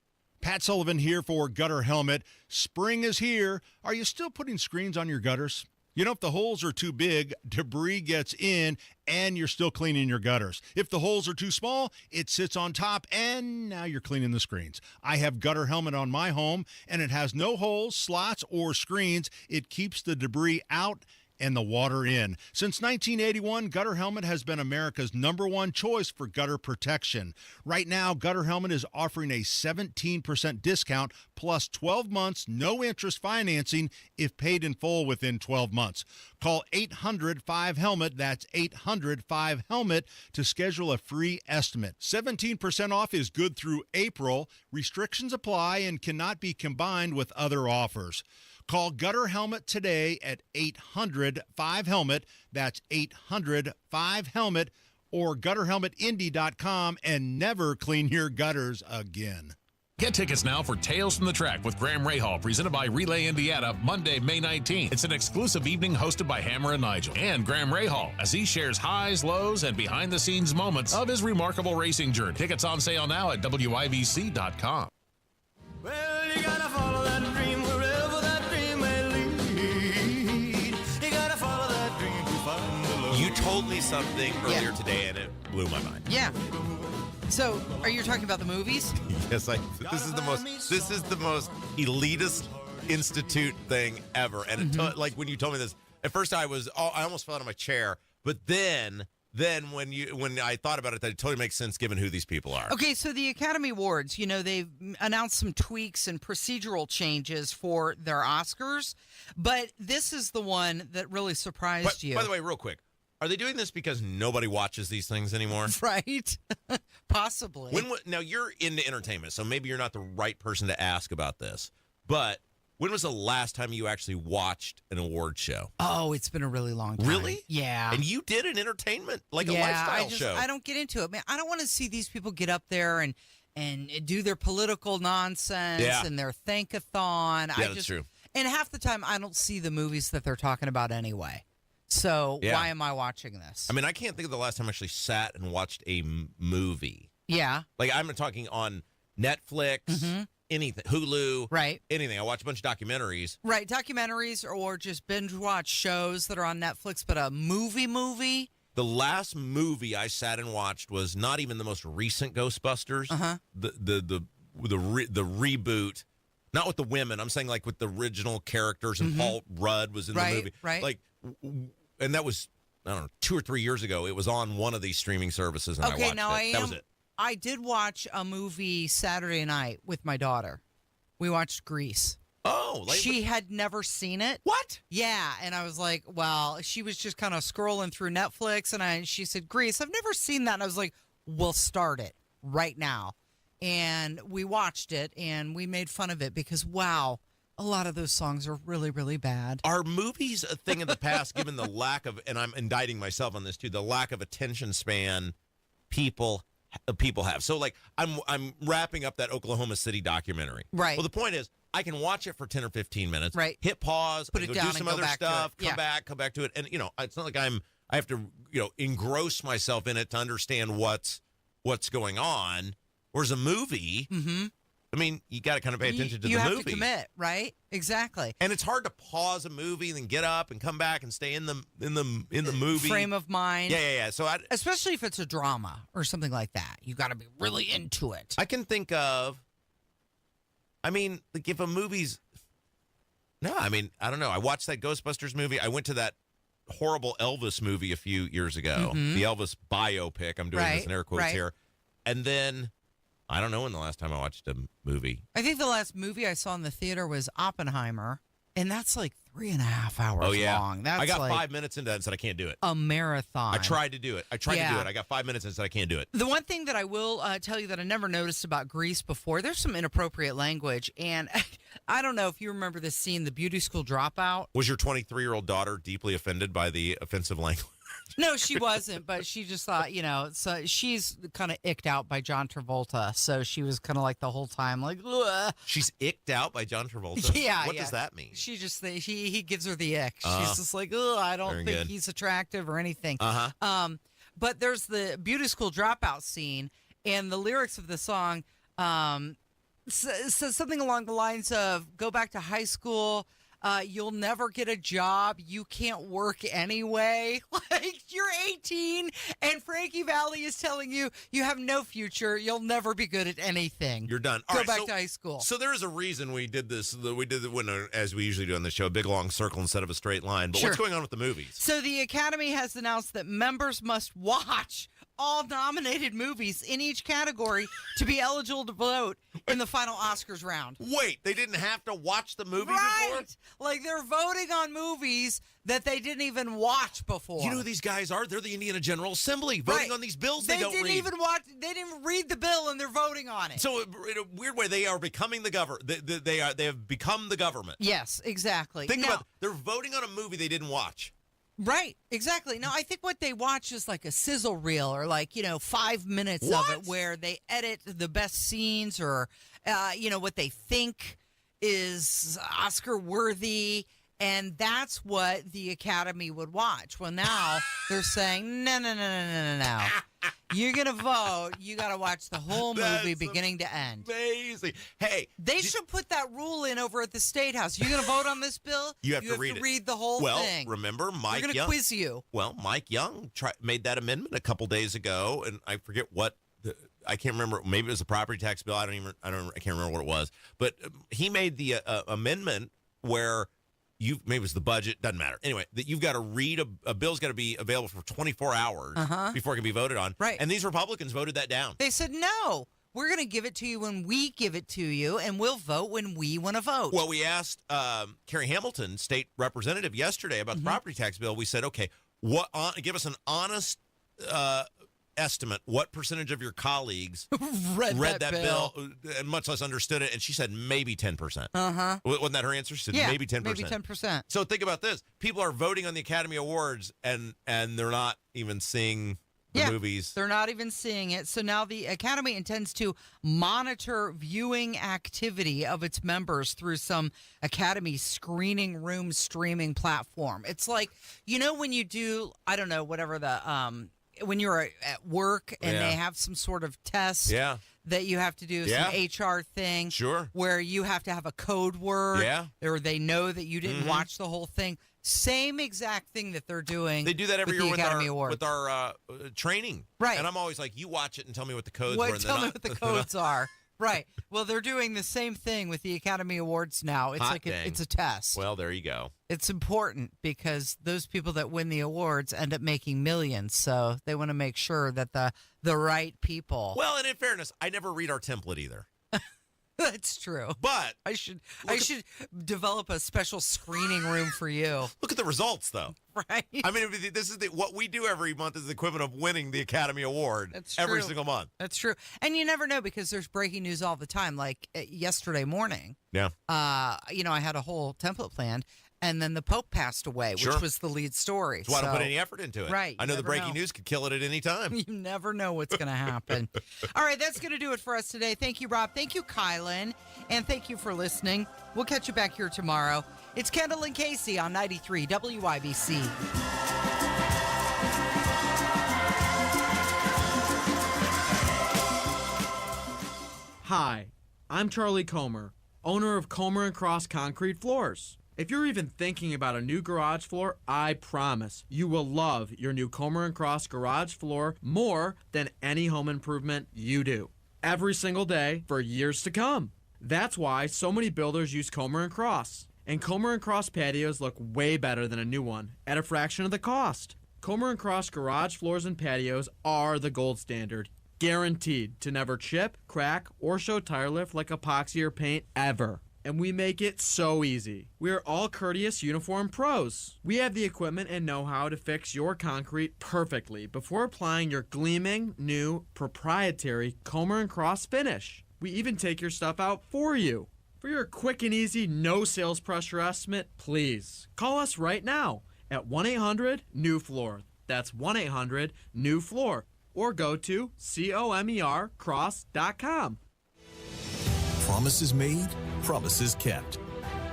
S3: Pat Sullivan here for Gutter Helmet. Spring is here. Are you still putting screens on your gutters? You know, if the holes are too big, debris gets in and you're still cleaning your gutters. If the holes are too small, it sits on top and now you're cleaning the screens. I have Gutter Helmet on my home and it has no holes, slots, or screens. It keeps the debris out and the water in. Since 1981, Gutter Helmet has been America's #1 choice for gutter protection. Right now, Gutter Helmet is offering a 17% discount plus 12 months no interest financing if paid in full within 12 months. Call 800-5HELMET, that's 800-5HELMET, to schedule a free estimate. 17% off is good through April. Restrictions apply and cannot be combined with other offers. Call Gutter Helmet today at 800-5HELMET, that's 800-5HELMET, or gutterhelmetindy.com, and never clean your gutters again.
S7: Get tickets now for Tales from the Track with Graham Rahal, presented by Relay Indiana, Monday, May 19th. It's an exclusive evening hosted by Hammer and Nigel and Graham Rahal as he shares highs, lows, and behind-the-scenes moments of his remarkable racing journey. Tickets on sale now at WIBC.com.
S9: Well, you gotta follow that dream wherever that dream may lead. You gotta follow that dream to find the love.
S17: You told me something earlier today, and it blew my mind.
S18: Yeah. So, are you talking about the movies?
S17: Yes, this is the most elitist institute thing ever. And it like when you told me this, at first I almost fell out of my chair. But then when I thought about it, that totally makes sense given who these people are.
S18: Okay, so the Academy Awards, they've announced some tweaks and procedural changes for their Oscars, but this is the one that really surprised you.
S17: By the way, real quick, are they doing this because nobody watches these things anymore?
S18: Right. Possibly.
S17: Now, you're into entertainment, so maybe you're not the right person to ask about this, but when was the last time you actually watched an award show?
S18: Oh, it's been a really long time.
S17: Really?
S18: Yeah.
S17: And you did an entertainment, a lifestyle show.
S18: I don't get into it, man. I don't want to see these people get up there and do their political nonsense and their thankathon.
S17: Yeah, that's true.
S18: And half the time, I don't see the movies that they're talking about anyway. So why am I watching this?
S17: I mean, I can't think of the last time I actually sat and watched a movie.
S18: Yeah.
S17: Like, I'm talking on Netflix, anything, Hulu,
S18: right?
S17: Anything. I watch a bunch of documentaries.
S18: Right, documentaries or just binge watch shows that are on Netflix, but a movie.
S17: The last movie I sat and watched was not even the most recent Ghostbusters. The reboot, not with the women. I'm saying like with the original characters, and Paul Rudd was in the movie.
S18: Right.
S17: Like, and that was, I don't know, 2 or 3 years ago. It was on one of these streaming services, and I watched it. That was it.
S18: I did watch a movie Saturday night with my daughter. We watched Grease.
S17: Oh,
S18: she had never seen it.
S17: What?
S18: Yeah, and I was like, well, she was just kind of scrolling through Netflix, and she said, Grease, I've never seen that. And I was like, we'll start it right now. And we watched it, and we made fun of it because, wow, a lot of those songs are really, really bad.
S17: Are movies a thing of the past, given the lack of, and I'm indicting myself on this too, the lack of attention span people have? So, like, I'm wrapping up that Oklahoma City documentary.
S18: Right.
S17: Well, the point is, I can watch it for 10 or 15 minutes.
S18: Right.
S17: Hit pause.
S18: Put it down
S17: do some
S18: and
S17: other
S18: go back
S17: stuff.
S18: to it.
S17: Come back to it. And it's not like I have to engross myself in it to understand what's going on. Whereas a movie, I mean, you got to kind of pay attention to the movie.
S18: You have to commit, right? Exactly.
S17: And it's hard to pause a movie and then get up and come back and stay in the movie
S18: frame of mind.
S17: Yeah. So
S18: especially if it's a drama or something like that, you got to be really into it.
S17: I can think of. I mean, like if a movie's. No, I mean, I don't know. I watched that Ghostbusters movie. I went to that horrible Elvis movie a few years ago. The Elvis biopic. I'm doing this in air quotes here, and then. I don't know when the last time I watched a movie.
S18: I think the last movie I saw in the theater was Oppenheimer, and that's like 3.5 hours long. That's
S17: I got
S18: like
S17: 5 minutes into that and said I can't do it.
S18: A marathon.
S17: I tried to do it. I got 5 minutes and said I can't do it.
S18: The one thing that I will tell you that I never noticed about Grease before, there's some inappropriate language, and I don't know if you remember this scene, the beauty school dropout.
S17: Was your 23-year-old daughter deeply offended by the offensive language?
S18: No, she wasn't, but she just thought, so she's kind of icked out by John Travolta. So she was kind of like the whole time, like, ugh.
S17: She's icked out by John Travolta?
S18: Yeah.
S17: What does that mean?
S18: She just, he gives her the ick. She's just like, ugh, I don't think he's attractive or anything. But there's the beauty school dropout scene, and the lyrics of the song says something along the lines of, go back to high school, You'll never get a job. You can't work anyway. Like, you're 18, and Frankie Valli is telling you you have no future. You'll never be good at anything.
S17: You're done.
S18: Go back to high school.
S17: So there is a reason we did this. We did it as we usually do on the show, a big long circle instead of a straight line. But what's going on with the movies?
S18: So the Academy has announced that members must watch all nominated movies in each category to be eligible to vote in the final Oscars round.
S17: Wait, they didn't have to watch the movie before?
S18: Like, they're voting on movies that they didn't even watch before.
S17: You know who these guys are? They're the Indiana General Assembly voting on these bills they don't read.
S18: They didn't even read the bill, and they're voting on it.
S17: So in a weird way, they are becoming the government. They have become the government.
S18: Yes, exactly.
S17: Think about it. They're voting on a movie they didn't watch.
S18: Right, exactly. Now, I think what they watch is like a sizzle reel or 5 minutes of it where they edit the best scenes or, what they think is Oscar worthy. And that's what the Academy would watch. Well, now they're saying, no. You're going to vote. You got to watch the whole movie beginning to end.
S17: Amazing. Hey.
S18: They should put that rule in over at the State House. You're going to vote on this bill?
S17: You have to read
S18: the whole thing.
S17: Well, remember Mike Young.
S18: We're going to quiz you.
S17: Well, Mike Young made that amendment a couple days ago, and I forget what. I can't remember. Maybe it was a property tax bill. I can't remember what it was. But he made the amendment where maybe it was the budget, doesn't matter. Anyway, that you've got to read a bill's got to be available for 24 hours before it can be voted on.
S18: Right.
S17: And these Republicans voted that down.
S18: They said, no, we're going to give it to you when we give it to you, and we'll vote when we want to vote.
S17: Well, we asked Carrie Hamilton, state representative, yesterday about the property tax bill. We said, okay, give us an honest estimate. What percentage of your colleagues read that bill and much less understood it? And she said maybe 10%. Wasn't that her answer? She said maybe 10%.
S18: Maybe 10%.
S17: So think about this. People are voting on the Academy Awards and they're not even seeing the movies.
S18: They're not even seeing it. So now the Academy intends to monitor viewing activity of its members through some Academy screening room streaming platform. It's like, when you do, I don't know, whatever when you're at work and they have some sort of test that you have to do, some HR thing where you have to have a code word or they know that you didn't watch the whole thing. Same exact thing that they're doing.
S17: They do that every year with our training.
S18: Right.
S17: And I'm always like, you watch it and tell me what the codes were.
S18: Tell me what the codes are. Right. Well, they're doing the same thing with the Academy Awards now. It's it's a test.
S17: Well, there you go.
S18: It's important because those people that win the awards end up making millions. So they want to make sure that the right people.
S17: Well, and in fairness, I never read our template either.
S18: That's true.
S17: But
S18: I should develop a special screening room for you.
S17: Look at the results, though.
S18: Right.
S17: I mean, this is what we do every month is the equivalent of winning the Academy Award every single month.
S18: That's true. And you never know because there's breaking news all the time. Like yesterday morning.
S17: Yeah.
S18: I had a whole template planned. And then the Pope passed away, which was the lead story.
S17: That's why I don't put any effort into it.
S18: Right.
S17: I know the breaking news could kill it at any time.
S18: You never know what's going to happen. All right, that's going to do it for us today. Thank you, Rob. Thank you, Kylan. And thank you for listening. We'll catch you back here tomorrow. It's Kendall and Casey on 93 WIBC.
S10: Hi, I'm Charlie Comer, owner of Comer & Cross Concrete Floors. If you're even thinking about a new garage floor, I promise you will love your new Comer & Cross garage floor more than any home improvement you do. Every single day for years to come. That's why so many builders use Comer & Cross. And Comer & Cross patios look way better than a new one at a fraction of the cost. Comer & Cross garage floors and patios are the gold standard. Guaranteed to never chip, crack, or show tire lift like epoxy or paint ever. And we make it so easy. We are all courteous uniform pros. We have the equipment and know-how to fix your concrete perfectly before applying your gleaming, new, proprietary Comer & Cross finish. We even take your stuff out for you. For your quick and easy, no sales pressure estimate, please call us right now at 1-800-NEW-FLOOR. That's 1-800-NEW-FLOOR. Or go to comercross.com.
S12: Promises made, promises kept.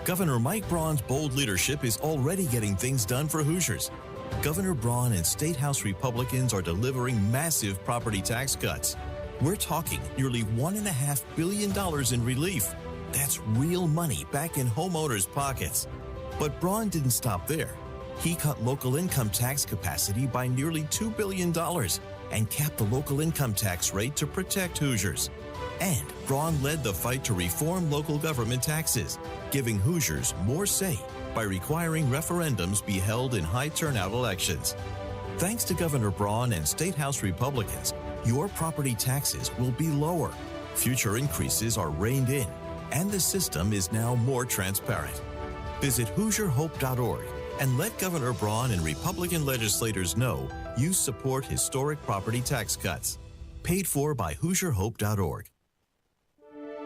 S12: Governor Mike Braun's bold leadership is already getting things done for Hoosiers. Governor Braun and State House Republicans are delivering massive property tax cuts. We're talking nearly $1.5 billion in relief. That's real money back in homeowners' pockets. But Braun didn't stop there. He cut local income tax capacity by nearly $2 billion and capped the local income tax rate to protect Hoosiers. And Braun led the fight to reform local government taxes, giving Hoosiers more say by requiring referendums be held in high-turnout elections. Thanks to Governor Braun and State House Republicans, your property taxes will be lower. Future increases are reined in, and the system is now more transparent. Visit HoosierHope.org and let Governor Braun and Republican legislators know you support historic property tax cuts. Paid for by HoosierHope.org.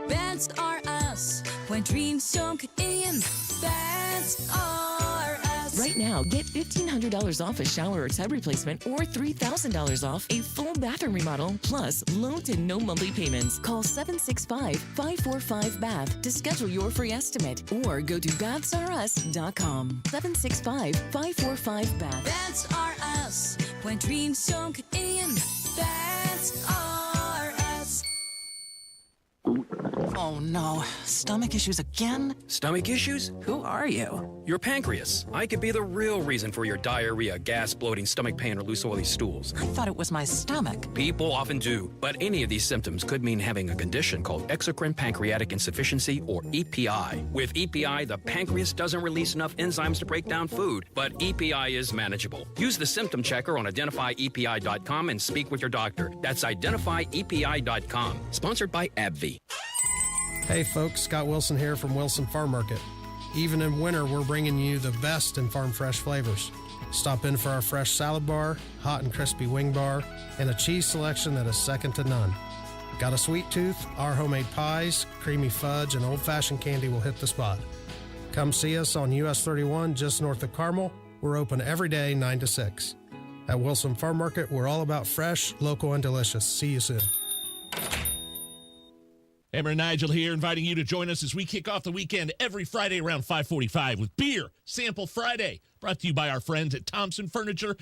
S6: That's are us when dreams sunk in. That's are us.
S11: Right now, get $1,500 off a shower or tub replacement or $3,000 off a full bathroom remodel, plus low to no monthly payments. Call 765-545-BATH to schedule your free estimate or go to bathsareus.com. 765-545-BATH.
S6: That's are us when dreams sunk in. That's are us.
S22: Oh no, stomach issues again?
S23: Stomach issues?
S22: Who are you?
S23: Your pancreas. I could be the real reason for your diarrhea, gas, bloating, stomach pain, or loose oily stools.
S22: I thought it was my stomach.
S23: People often do, but any of these symptoms could mean having a condition called exocrine pancreatic insufficiency, or EPI. With EPI, the pancreas doesn't release enough enzymes to break down food, but EPI is manageable. Use the symptom checker on identifyepi.com and speak with your doctor. That's identifyepi.com. Sponsored by AbbVie.
S13: Hey folks, Scott Wilson here from Wilson Farm Market. Even in winter, we're bringing you the best in farm fresh flavors. Stop in for our fresh salad bar, hot and crispy wing bar, and a cheese selection that is second to none. Got a sweet tooth? Our homemade pies, creamy fudge, and old-fashioned candy will hit the spot. Come see us on US 31 just north of Carmel. We're open every day 9 to 6. At Wilson Farm Market, we're all about fresh, local, and delicious. See you soon.
S14: Hammer and Nigel here, inviting you to join us as we kick off the weekend every Friday around 5:45 with Beer Sample Friday, brought to you by our friends at Thompson Furniture